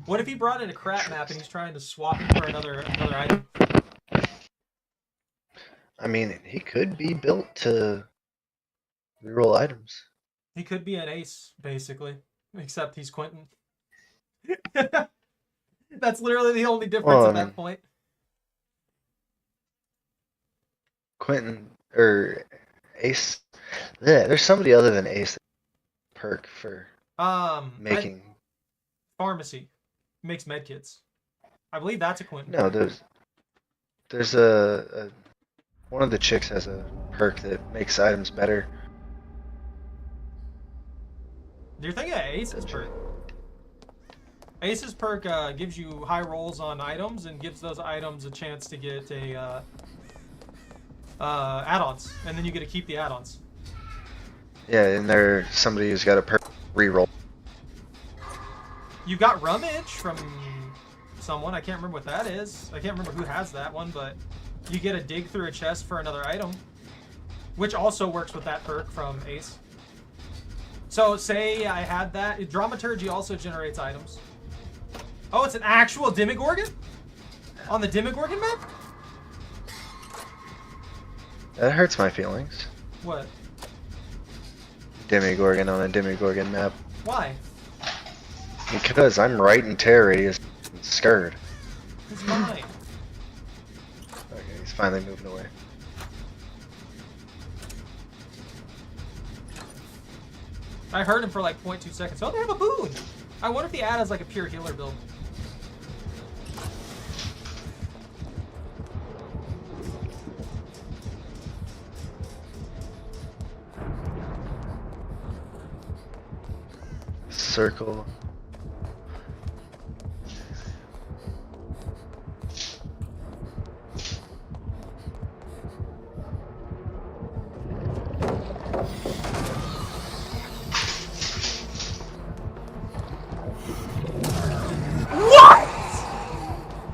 A: What if he brought in a crap map and he's trying to swap it for another item?
D: I mean, he could be built to reroll items.
A: He could be an ace, basically, except he's Quentin. That's literally the only difference
D: Well,
A: at that point.
D: Quentin or Ace. Yeah, there's somebody other than Ace that perk for Making.
A: Pharmacy makes med kits. I believe that's a Quentin.
D: No, there's a one of the chicks has a perk that makes items better.
A: You're thinking of Ace's perk. Ace's perk gives you high rolls on items and gives those items a chance to get a add-ons, and then you get to keep the add-ons.
D: Yeah, and there's somebody who's got a perk reroll.
A: You got rummage from someone. I can't remember what that is. I can't remember who has that one, but you get a dig through a chest for another item, which also works with that perk from Ace. So say I had that. Dramaturgy also generates items. Oh, it's an actual Demogorgon? On the Demogorgon map?
D: That hurts my feelings.
A: What?
D: Demogorgon on a Demogorgon map.
A: Why?
D: Because I'm right in terror radius and scared.
A: He's mine.
D: Okay, he's finally moving away.
A: I heard him for like 0.2 seconds. Oh, they have a boon! I wonder if the ad has like a pure healer build.
D: Circle.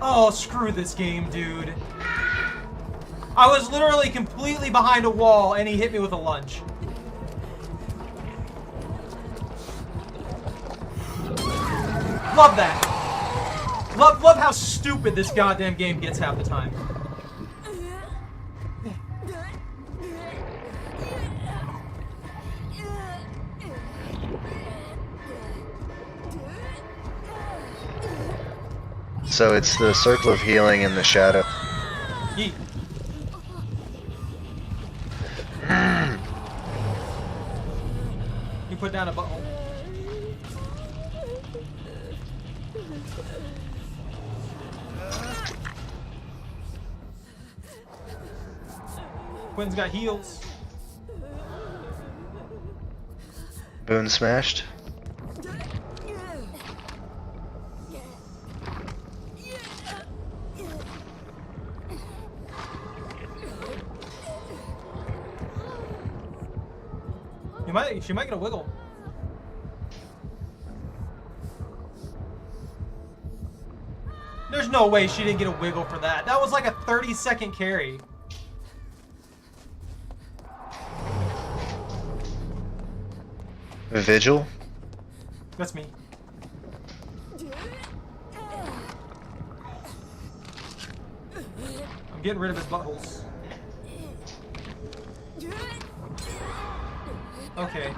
A: Oh, screw this game, dude. I was literally completely behind a wall and he hit me with a lunge. Love that. Love how stupid this goddamn game gets half the time.
D: So it's the circle of healing in the shadow.
A: Yeet. You put down a butthole. Quinn's got heals.
D: Boon smashed.
A: She might get a wiggle. There's no way she didn't get a wiggle for that. That was like a 30-second carry.
D: Vigil?
A: That's me. I'm getting rid of his buttholes. Okay.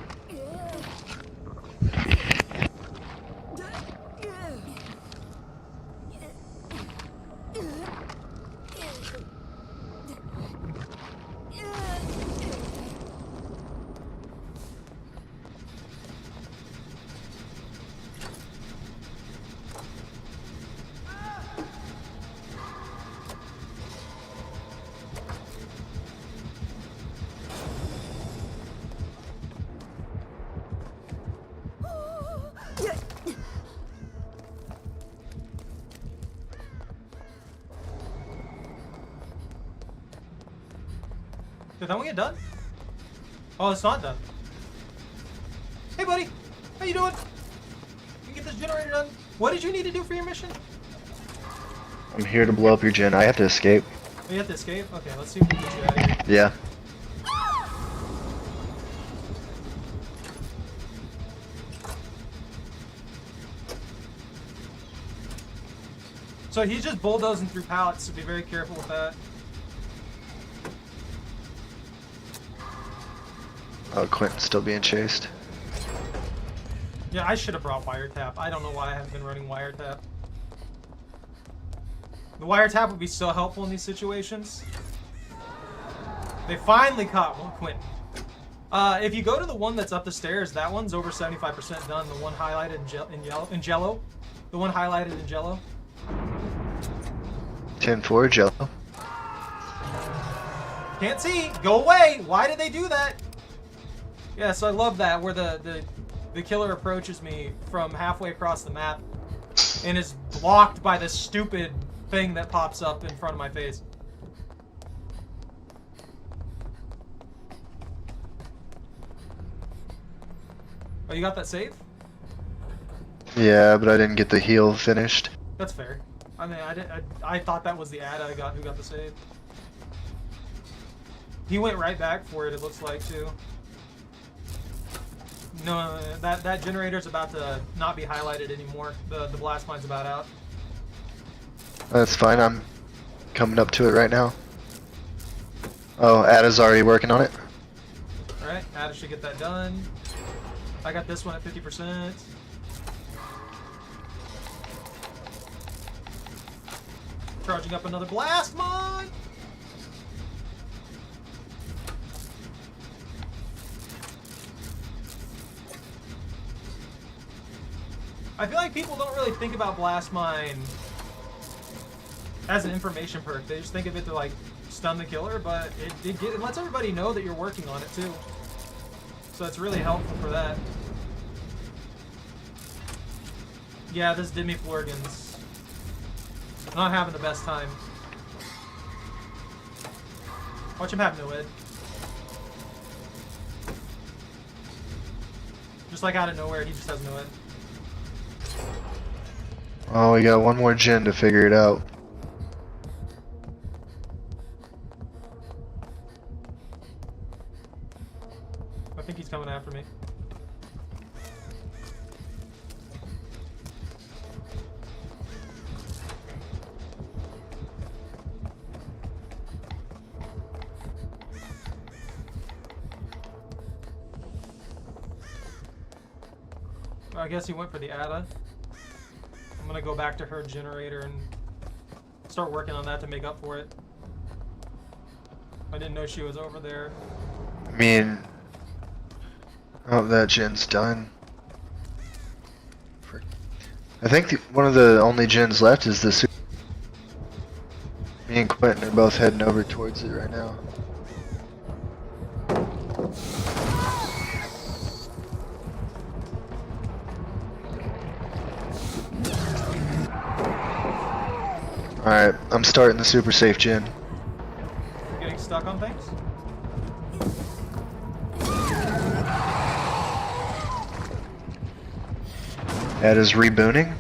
A: Did that one get done? Oh, it's not done. Hey, buddy. How you doing? You get this generator done? What did you need to do for your mission?
D: I'm here to blow up your gen. I have to escape.
A: Oh, you have to escape? Okay, let's see if we can get you out of here.
D: Yeah.
A: So he's just bulldozing through pallets, so be very careful with that.
D: Oh, Quentin's still being chased.
A: Yeah, I should have brought wiretap. I don't know why I haven't been running wiretap. The wiretap would be so helpful in these situations. They finally caught Quentin. If you go to the one that's up the stairs, that one's over 75% done. The one highlighted in jello. The one highlighted in jello.
D: 10-4 Jello.
A: Can't see. Go away. Why did they do that? Yeah, so I love that where the killer approaches me from halfway across the map and is blocked by this stupid thing that pops up in front of my face. Oh, you got that save?
D: Yeah, but I didn't get the heal finished.
A: That's fair. I mean, I thought that was the ad I got who got the save. He went right back for it, it looks like, too. No, that generator's about to not be highlighted anymore. The blast mine's about out.
D: That's fine, I'm coming up to it right now. Oh, Ada's already working on it.
A: Alright, Ada should get that done. I got this one at 50%. Charging up another blast mine! I feel like people don't really think about blast mine as an information perk. They just think of it to like stun the killer, but it lets everybody know that you're working on it too. So it's really helpful for that. Yeah, this Demi Florgan's not having the best time. Watch him have no ed. Just like out of nowhere, he just has no ed.
D: Oh, we got one more gen to figure it out.
A: I think he's coming after me. I guess he went for the Ada. I'm gonna go back to her generator and start working on that to make up for it. I didn't know she was over there.
D: I mean, oh, that gen's done. I think one of the only gens left is the super. Me and Quentin are both heading over towards it right now. Alright, I'm starting the super safe gen.
A: You're getting stuck on things?
D: That is rebooting.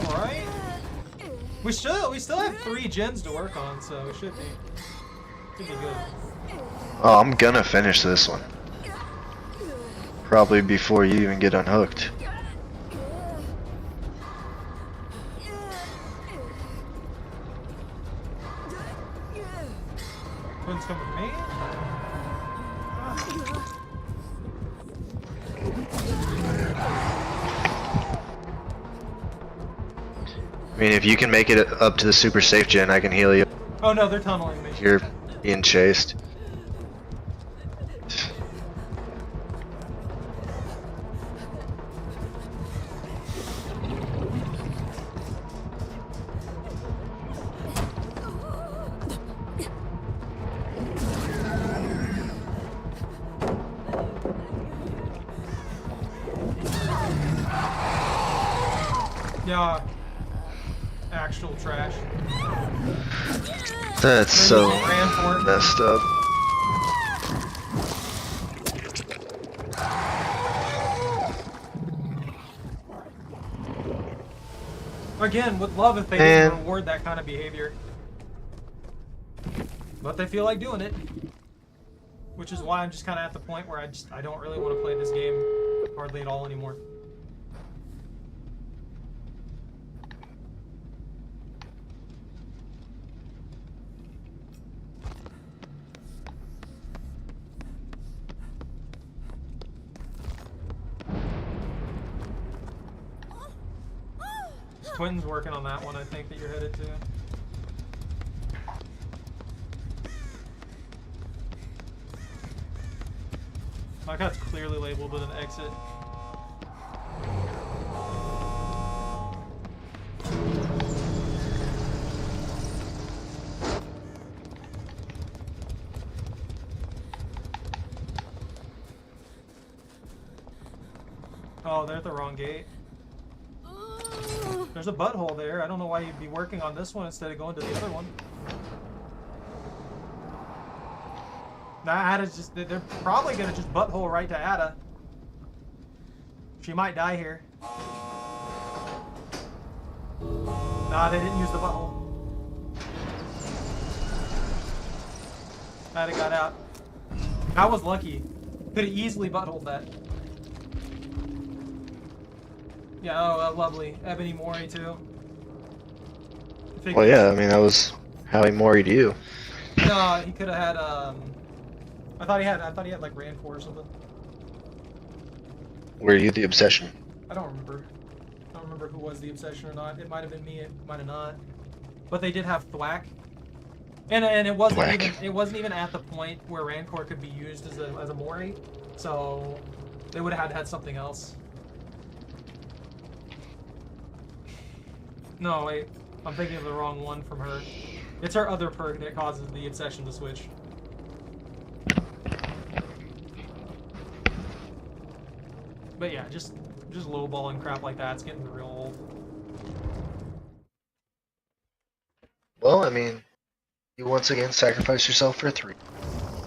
A: Alright. We still have 3 gens to work on, so it should be good.
D: Oh, I'm gonna finish this one. Probably before you even get unhooked.
A: Quinn's coming with me.
D: I mean, if you can make it up to the super safe gen, I can heal you.
A: Oh no, they're tunneling me.
D: You're being chased.
A: Yeah. Actual trash.
D: That's so
A: Ran for it.
D: messed up.
A: Again, would love if they didn't reward that kind of behavior. But they feel like doing it. Which is why I'm just kind of at the point where I don't really want to play this game hardly at all anymore. Quentin's working on that one, I think, that you're headed to. My guy's clearly labeled with an exit. Oh, they're at the wrong gate. There's a butthole there. I don't know why you'd be working on this one instead of going to the other one. Nah, Ada's just... They're probably gonna just butthole right to Ada. She might die here. Nah, they didn't use the butthole. Ada got out. I was lucky. Could have easily buttholed that. Yeah, oh, lovely. Ebony Mori, too.
D: Well, yeah, I mean, that was how he moried you.
A: No, he could have had, I thought he had, like, Rancor or something.
D: Were you the obsession?
A: I don't remember. I don't remember who was the obsession or not. It might have been me, it might have not. But they did have Thwack. And it wasn't even at the point where Rancor could be used as a Mori. So they would have had something else. No, wait. I'm thinking of the wrong one from her. It's her other perk that causes the obsession to switch. But yeah, just lowballing crap like that. It's getting real old.
D: Well, I mean, you once again sacrificed yourself for 3.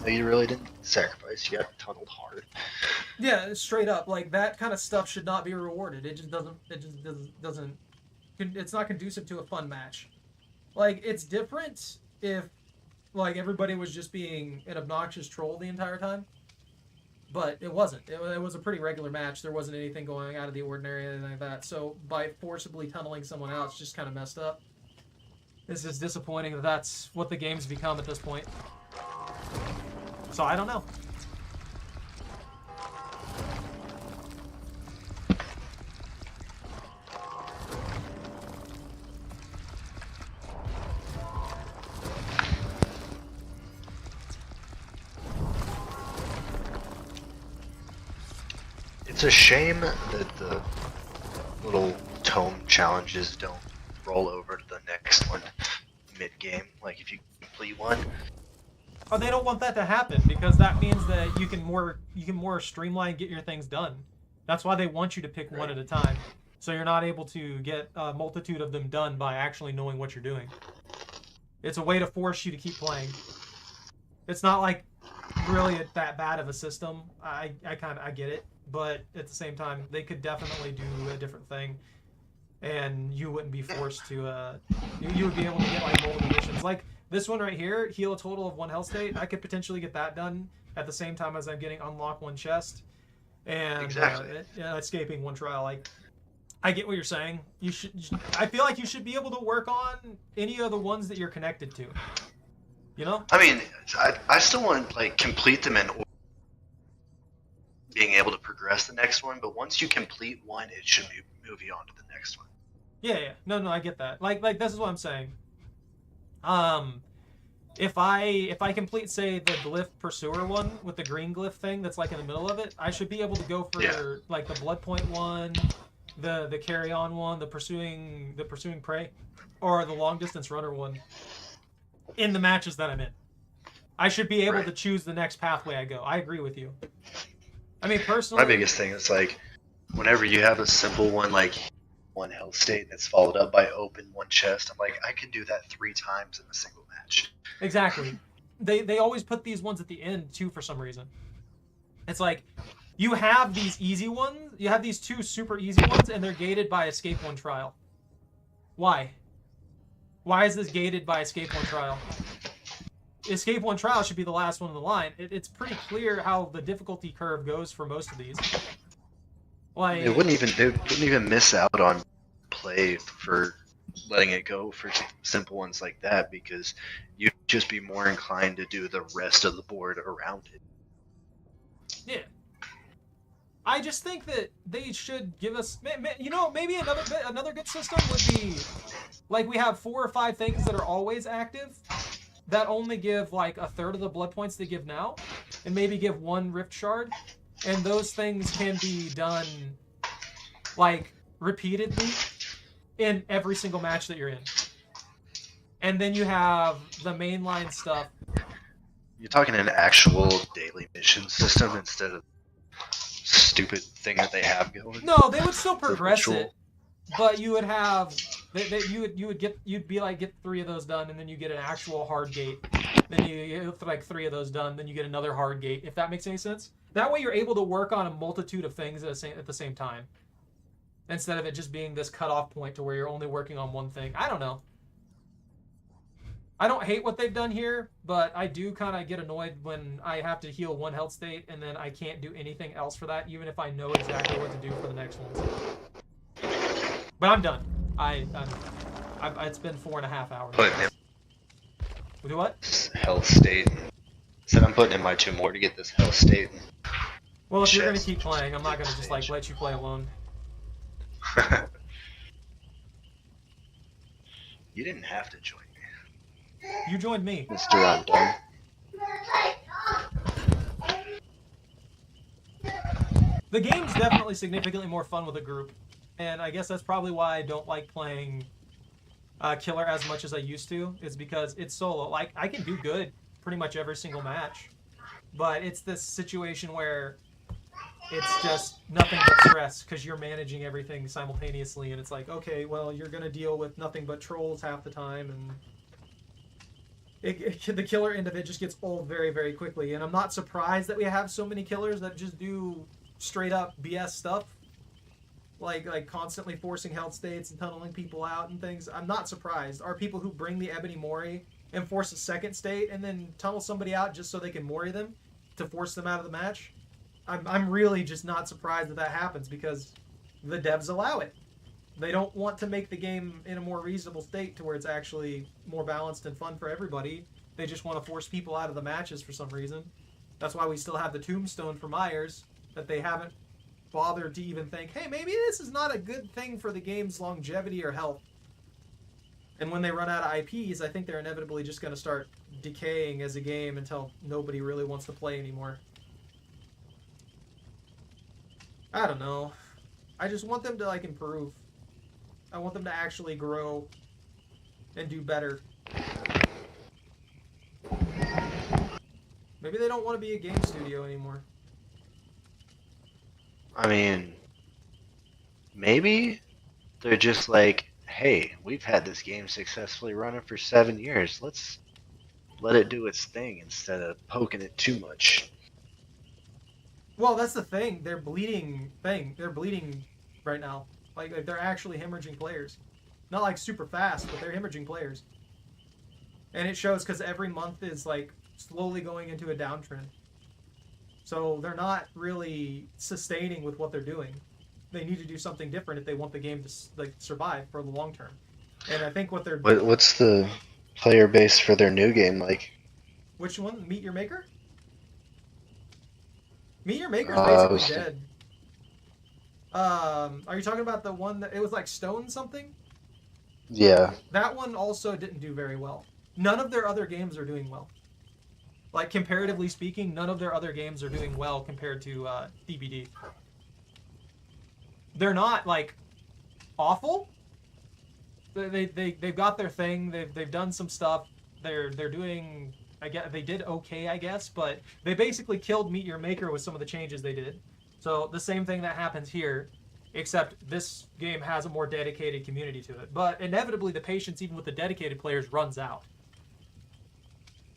D: No, you really didn't sacrifice. You got tunneled hard.
A: Yeah, straight up. Like, that kind of stuff should not be rewarded. It just doesn't. It's not conducive to a fun match. Like, it's different if, like, everybody was just being an obnoxious troll the entire time. But it wasn't. It was a pretty regular match. There wasn't anything going out of the ordinary or anything like that. So by forcibly tunneling someone out, it's just kind of messed up. It's just disappointing that that's what the game's become at this point. So I don't know.
D: It's a shame that the little tome challenges don't roll over to the next one mid-game. Like, if you complete one.
A: Oh, they don't want that to happen because that means that you can more streamline, get your things done. That's why they want you to pick one at a time, so you're not able to get a multitude of them done by actually knowing what you're doing. It's a way to force you to keep playing. It's not like really that bad of a system. I get it, but at the same time, they could definitely do a different thing, and you wouldn't be forced to. You would be able to get like multiple missions. Like this one right here, heal a total of 1 health state. I could potentially get that done at the same time as I'm getting unlock 1 chest, and
D: exactly.
A: Escaping 1 trial. Like, I get what you're saying. I feel like you should be able to work on any of the ones that you're connected to. You know?
D: I mean, I still want to like complete them in order, being able to progress the next one. But once you complete one, it should move you on to the next one.
A: Yeah. No, I get that. Like this is what I'm saying. If I complete, say, the glyph pursuer one with the green glyph thing that's like in the middle of it, I should be able to go for like the blood point one, the carry on one, the pursuing prey, or the long distance runner one in the matches that I'm in. I should be able to choose the next pathway I go. I agree with you. I mean, personally,
D: my biggest thing is like whenever you have a simple one like 1 health state that's followed up by open 1 chest, I'm like, I can do that 3 times in a single match.
A: Exactly. They always put these ones at the end too for some reason. It's like you have these easy ones, you have these 2 super easy ones, and they're gated by escape 1 trial. Why? Why is this gated by escape 1 trial? Escape 1 trial should be the last one in the line. It's pretty clear how the difficulty curve goes for most of these. Like, they wouldn't
D: even miss out on play for letting it go for simple ones like that, because you'd just be more inclined to do the rest of the board around it.
A: Yeah. I just think that they should give us, you know, maybe another good system would be, like, we have 4 or 5 things that are always active that only give like a third of the blood points they give now, and maybe give 1 rift shard, and those things can be done like repeatedly in every single match that you're in. And then you have the mainline stuff.
D: You're talking an actual daily mission system instead of stupid thing that they have going.
A: No, they would still progress
D: ritual.
A: it, but you would have you'd be like, get 3 of those done, and then you get an actual hard gate. Then you get like 3 of those done, then you get another hard gate. If that makes any sense. That way you're able to work on a multitude of things at the same time, instead of it just being this cutoff point to where you're only working on one thing. I don't know. I don't hate what they've done here, but I do kind of get annoyed when I have to heal 1 health state and then I can't do anything else for that, even if I know exactly what to do for the next ones. But I'm done. It's been 4.5 hours.
D: Put in
A: Do what?
D: this health state. Said I'm putting in my 2 more to get this health state.
A: Well, if you're gonna
D: Chest.
A: keep playing, I'm not gonna just like let you play alone.
D: You didn't have to join me,
A: You joined me.
D: Mr. I'm done.
A: The game's definitely significantly more fun with a group, and I guess that's probably why I don't like playing Killer as much as I used to, is because it's solo. Like, I can do good pretty much every single match, but it's this situation where it's just nothing but stress because you're managing everything simultaneously, and it's like, okay, well, you're going to deal with nothing but trolls half the time, and the killer end of it just gets old very, very quickly. And I'm not surprised that we have so many killers that just do straight up BS stuff, like constantly forcing health states and tunneling people out and things. I'm not surprised. Are people who bring the Ebony Mori and force a second state and then tunnel somebody out just so they can Mori them to force them out of the match? I'm really just not surprised that happens, because the devs allow it. They don't want to make the game in a more reasonable state to where it's actually more balanced and fun for everybody. They just want to force people out of the matches for some reason. That's why we still have the tombstone for Myers, that they haven't bothered to even think, hey, maybe this is not a good thing for the game's longevity or health. And when they run out of IPs, I think they're inevitably just going to start decaying as a game until nobody really wants to play anymore. I don't know. I just want them to, like, improve. I want them to actually grow and do better. Maybe they don't want to be a game studio anymore.
D: I mean, maybe they're just like, hey, we've had this game successfully running for 7 years. Let's let it do its thing instead of poking it too much.
A: Well, that's the thing. They're bleeding right now. Like they're actually hemorrhaging players. Not like super fast, but they're hemorrhaging players. And it shows because every month is like slowly going into a downtrend. So they're not really sustaining with what they're doing. They need to do something different if they want the game to like survive for the long term. And I think what they're
D: What's the player base for their new game like?
A: Which one? Meet Your Maker? Meet Your Maker's
D: was
A: basically dead. Are you talking about the one that it was like Stone something?
D: Yeah.
A: That one also didn't do very well. None of their other games are doing well. Like, comparatively speaking, none of their other games are doing well compared to DBD. They're not, like, awful. They've got their thing. They've done some stuff. They're doing... I guess they did okay, I guess, but they basically killed Meet Your Maker with some of the changes they did. So the same thing that happens here, except this game has a more dedicated community to it. But inevitably, the patience, even with the dedicated players, runs out.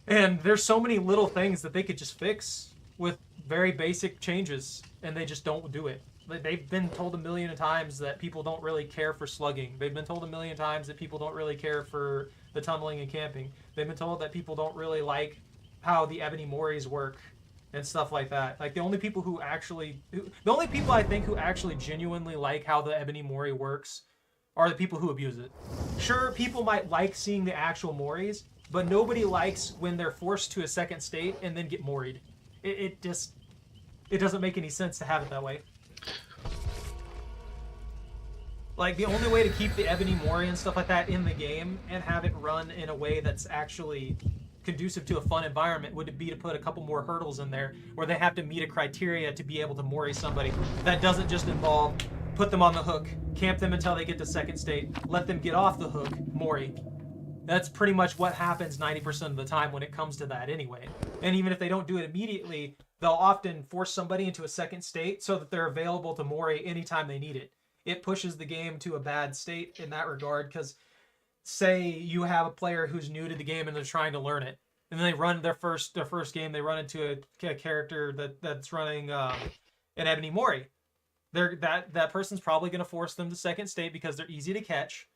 A: And there's so many little things that they could just fix with very basic changes, and they just don't do it. They've been told a million times that people don't really care for slugging. They've been told a million times that people don't really care for the tunneling and camping. They've been told that people don't really like how the Ebony Moris work and stuff like that. Like, the only people I think who actually genuinely like how the Ebony Mori works are the people who abuse it. Sure, people might like seeing the actual Moris, but nobody likes when they're forced to a second state and then get Mori'd. It doesn't make any sense to have it that way. Like, the only way to keep the Ebony Mori and stuff like that in the game and have it run in a way that's actually conducive to a fun environment would be to put a couple more hurdles in there where they have to meet a criteria to be able to Mori somebody. That doesn't just involve put them on the hook, camp them until they get to second state, let them get off the hook, Mori. That's pretty much what happens 90% of the time when it comes to that anyway. And even if they don't do it immediately, they'll often force somebody into a second state so that they're available to Mori anytime they need it. It pushes the game to a bad state in that regard, because say you have a player who's new to the game and they're trying to learn it, and then they run their first game, they run into a character that's running an Ebony Mori. That person's probably going to force them to second state because they're easy to catch,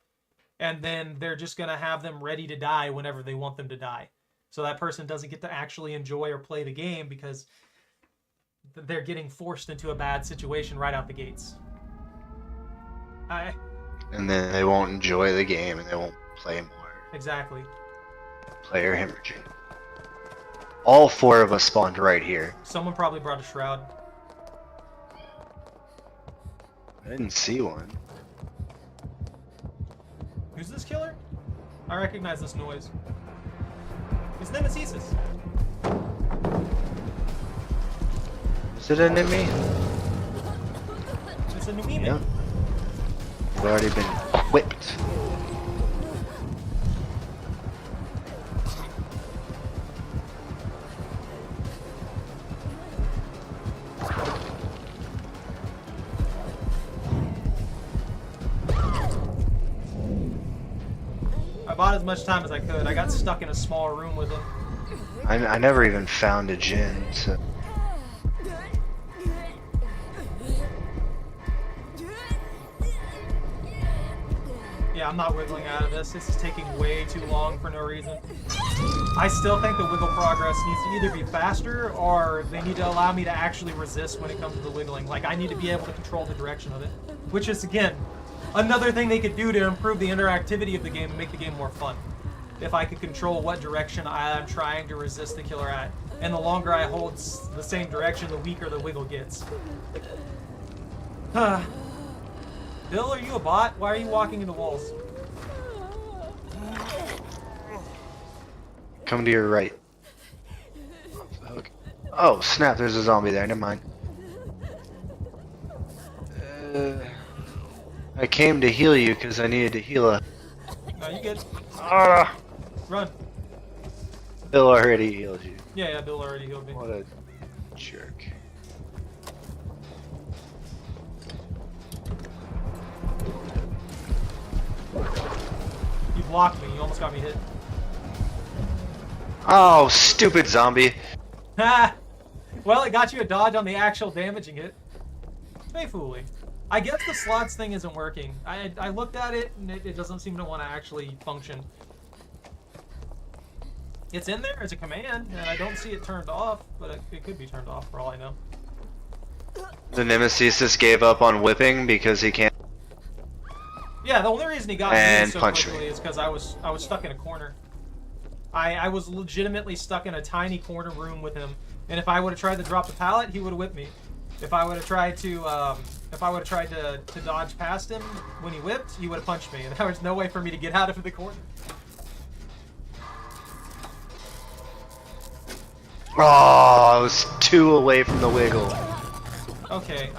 A: and then they're just going to have them ready to die whenever they want them to die. So that person doesn't get to actually enjoy or play the game because they're getting forced into a bad situation right out the gates.
D: And then they won't enjoy the game and they won't play more.
A: Exactly.
D: Player hemorrhaging. All 4 of us spawned right here.
A: Someone probably brought a shroud.
D: I didn't see one.
A: Who's this killer? I recognize this noise. It's Nemesis.
D: Is it an enemy?
A: It's a Nuemi.
D: Yeah. We've already been whipped.
A: I bought as much time as I could. I got stuck in a small room with him.
D: I never even found a Jinn, so...
A: Yeah, I'm not wiggling out of this. This is taking way too long for no reason. I still think the wiggle progress needs to either be faster or they need to allow me to actually resist when it comes to the wiggling. Like, I need to be able to control the direction of it. Which is, again, another thing they could do to improve the interactivity of the game and make the game more fun. If I could control what direction I'm trying to resist the killer at. And the longer I hold the same direction, the weaker the wiggle gets. Bill, are you a bot? Why are you walking into walls?
D: Come to your right. Oh, snap, there's a zombie there, never mind. I came to heal you because I needed to heal her.
A: No, you good.
D: Ah!
A: Run.
D: Bill already healed you.
A: Yeah, Bill already healed me.
D: What a jerk.
A: You blocked me. You almost got me hit.
D: Oh, stupid zombie.
A: Ha! Well, it got you a dodge on the actual damaging hit. Hey, fooly. I guess the slots thing isn't working. I looked at it, and it doesn't seem to want to actually function. It's in there as a command, and I don't see it turned off, but it could be turned off for all I know.
D: The Nemesis just gave up on whipping because he can't.
A: Yeah, the only reason he got
D: And
A: me so
D: punch
A: quickly
D: me.
A: is because I was stuck in a corner. I was legitimately stuck in a tiny corner room with him, and if I would have tried to drop the pallet, he would have whipped me. If I would have tried to dodge past him when he whipped, he would have punched me, and there was no way for me to get out of the corner.
D: Oh, I was 2 away from the wiggle.
A: Okay,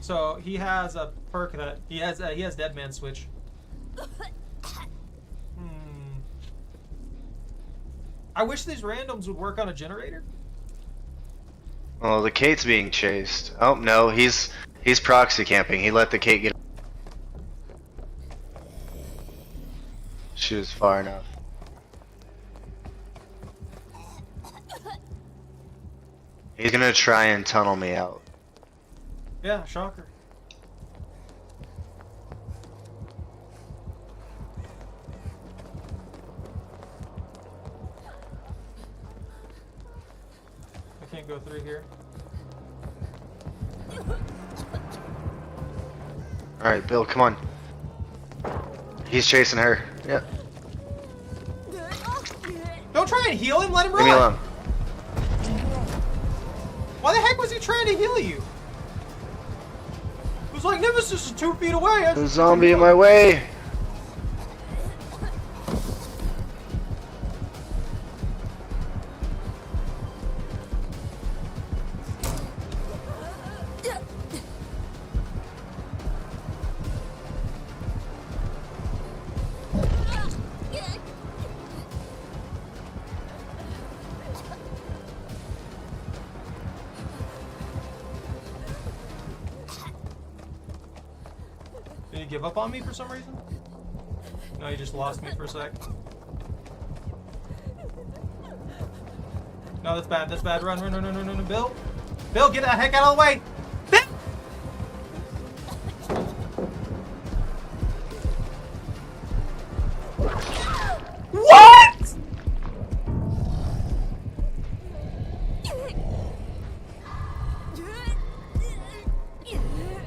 A: So he has a perk that he has Dead Man Switch. I wish these randoms would work on a generator.
D: Oh, the Kate's being chased. Oh no, he's proxy camping. He let the Kate get. She was far enough. He's gonna try and tunnel me out.
A: Yeah, shocker. I can't go through here.
D: Alright, Bill, come on. He's chasing her. Yep.
A: Don't try and heal him. Let him
D: Leave me
A: run.
D: alone.
A: Why the heck was he trying to heal you? It was like, Nemesis is 2 feet away.
D: There's a zombie in my way.
A: Did you give up on me for some reason? No, you just lost me for a sec. No, that's bad. That's bad. Run, run, run, run, run, run. Bill! Bill, get the heck out of the way! Bill! What?!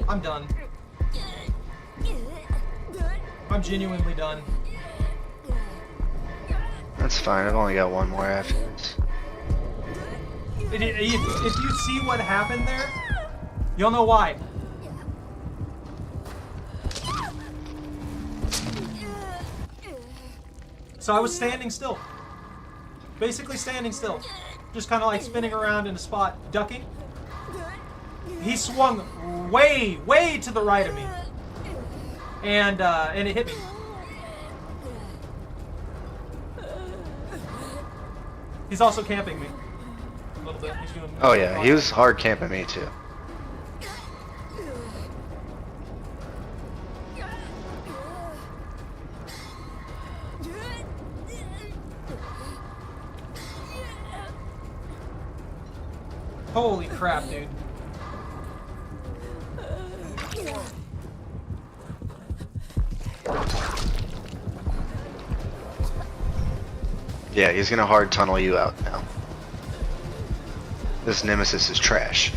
A: I'm done. I'm genuinely done.
D: That's fine. I've only got one more after this.
A: If you see what happened there, you'll know why. So I was standing still. Basically standing still. Just kind of like spinning around in a spot, ducking. He swung way, way to the right of me. And it hit me. He's also camping me. A little bit. He's doing.
D: Oh yeah, he was hard camping me too.
A: Holy crap, dude.
D: Yeah, he's gonna hard tunnel you out now. This Nemesis is trash.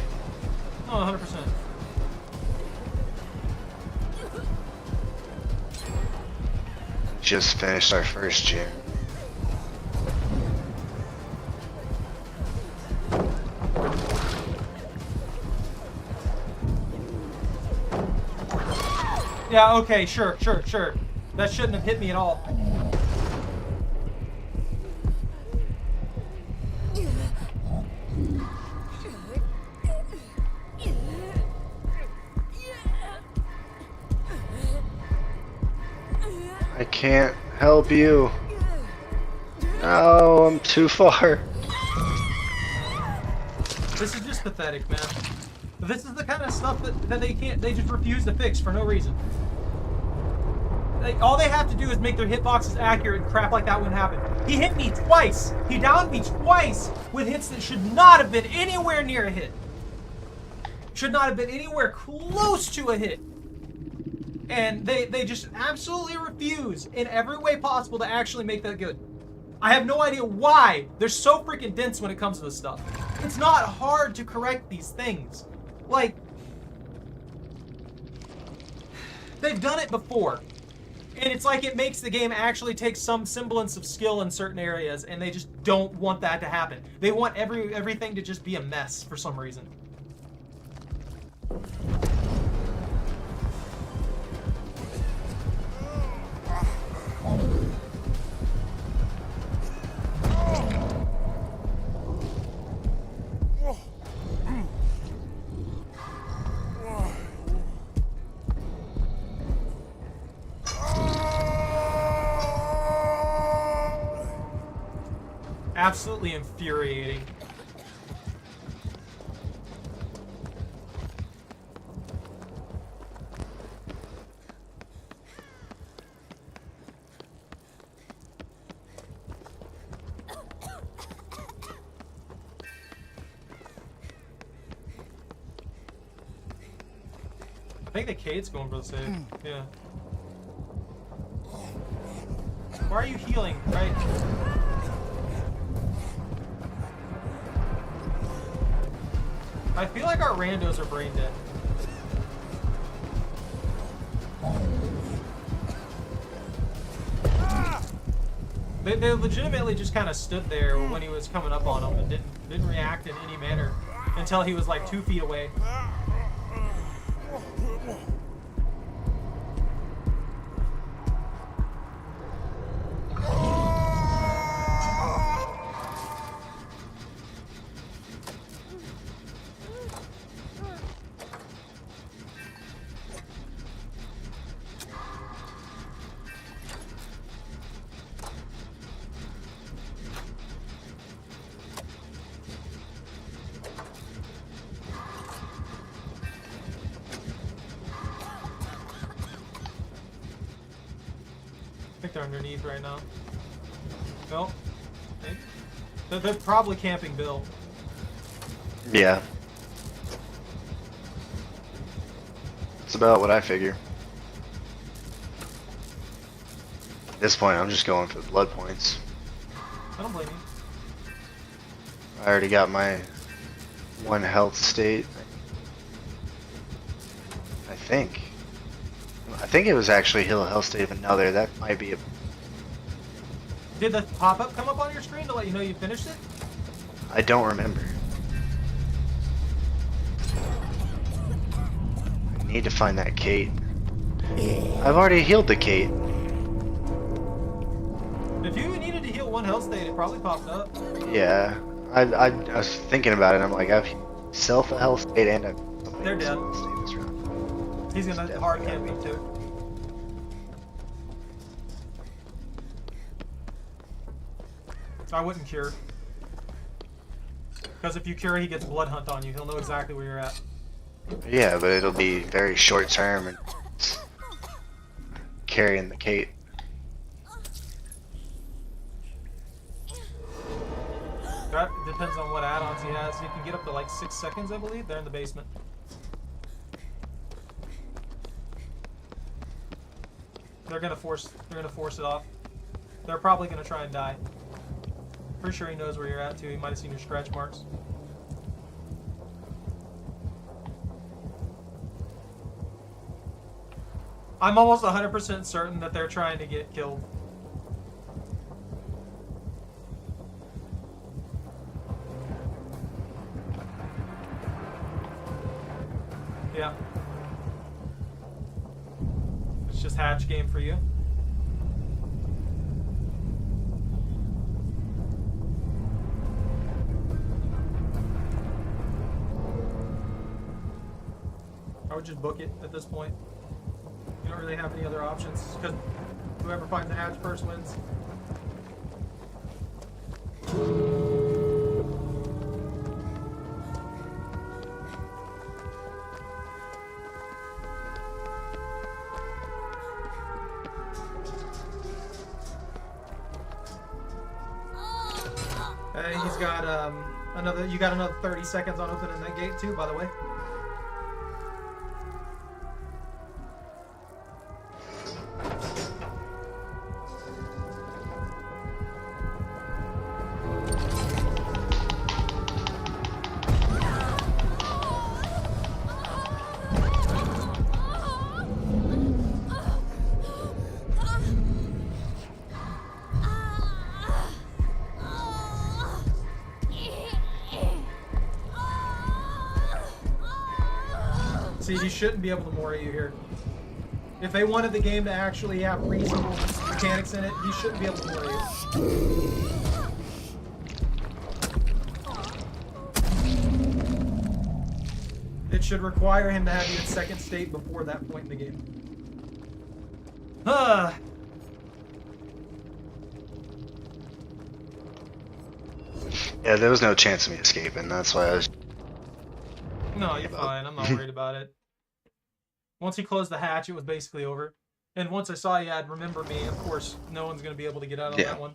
A: Oh, 100%.
D: Just finished our first gym.
A: Yeah, okay, sure. That shouldn't have hit me at all.
D: I can't help you. No, I'm too far.
A: This is just pathetic, man. This is the kind of stuff that they just refuse to fix for no reason. All they have to do is make their hitboxes accurate and crap like that wouldn't happen. He hit me twice. He downed me twice with hits that should not have been anywhere near a hit. Should not have been anywhere close to a hit. And they just absolutely refuse in every way possible to actually make that good. I have no idea why. They're so freaking dense when it comes to this stuff. It's not hard to correct these things. Like, they've done it before. And it's like it makes the game actually take some semblance of skill in certain areas, and they just don't want that to happen. They want everything to just be a mess for some reason. Absolutely infuriating. I think the Cade's going for the save. Yeah. Why are you healing, right? I feel like our randos are brain dead. They legitimately just kind of stood there when he was coming up on them and didn't react in any manner. until he was like 2 feet away. I think they're underneath right now. No? Maybe? They're probably camping Bill.
D: Yeah. It's about what I figure. At this point, I'm just going for the blood points.
A: I don't blame you.
D: I already got my 1 health state. I think it was actually heal a health state of another. That might be a...
A: Did the pop-up come up on your screen to let you know you finished it?
D: I don't remember. I need to find that Kate. I've already healed the Kate.
A: If you needed to heal 1 health state, it probably popped up.
D: Yeah. I was thinking about it. I'm like, I've self a health state and I've...
A: They're dead.
D: Health state this round.
A: He's gonna hard camp me too. I wouldn't cure. Because if you cure, he gets blood hunt on you. He'll know exactly where you're at.
D: Yeah, but it'll be very short term and carrying the Kate.
A: That depends on what add-ons he has. You can get up to like 6 seconds, I believe. They're in the basement. They're gonna force it off. They're probably gonna try and die. Pretty sure he knows where you're at too. He might have seen your scratch marks. I'm almost 100% certain that they're trying to get killed. Yeah. It's just hatch game for you. I would just book it at this point. You don't really have any other options because whoever finds the hatch first wins. He's got you got another 30 seconds on opening that gate too, by the way. See, he shouldn't be able to more you here. If they wanted the game to actually have reasonable mechanics in it, he shouldn't be able to more you. It should require him to have you in second state before that point in the game.
D: Yeah, there was no chance of me escaping. That's why I was...
A: No, you're fine. I'm not worried about it. Once he closed the hatch, it was basically over. And once I saw you had remember me, of course, no one's going to be able to get out on that one.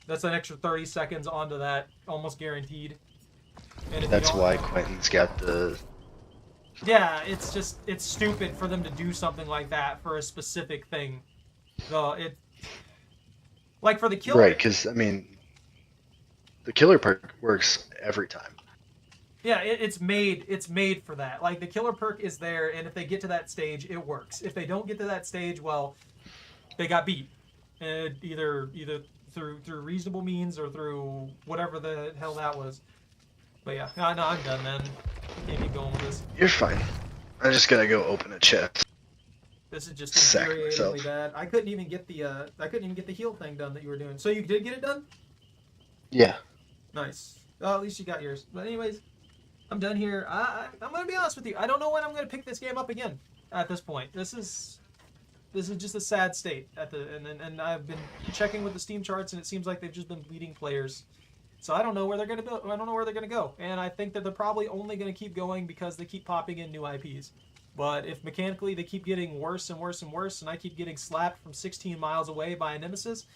A: That's an extra 30 seconds onto that, almost guaranteed. And
D: that's why Quentin's got the...
A: Yeah, it's just, it's stupid for them to do something like that for a specific thing. So it... Like for the killer...
D: Right, because, I mean, the killer perk works every time.
A: Yeah, it's made for that. Like the killer perk is there, and if they get to that stage, it works. If they don't get to that stage, well, they got beat, either through reasonable means or through whatever the hell that was. But yeah, no, I'm done, man. Can't keep going with this.
D: You're fine. I'm just gonna go open a chest.
A: This is just
D: Sack
A: infuriatingly
D: myself.
A: bad. I couldn't even get the heal thing done that you were doing. So you did get it done?
D: Yeah.
A: Nice. Well, at least you got yours. But anyways, I'm done here. I'm gonna be honest with you. I don't know when I'm gonna pick this game up again. At this point, this is just a sad state. And I've been checking with the Steam charts, and it seems like they've just been bleeding players. So I don't know where they're gonna go. I don't know where they're gonna go. And I think that they're probably only gonna keep going because they keep popping in new IPs. But if mechanically they keep getting worse and worse and worse, and I keep getting slapped from 16 miles away by a nemesis,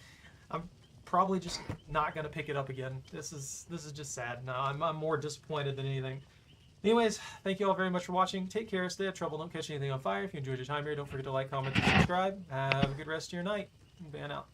A: I'm probably just not gonna pick it up again. This is just sad. No, I'm more disappointed than anything. Anyways, thank you all very much for watching. Take care, stay out of trouble, don't catch anything on fire. If you enjoyed your time here, don't forget to like, comment, and subscribe. Have a good rest of your night. Ban out.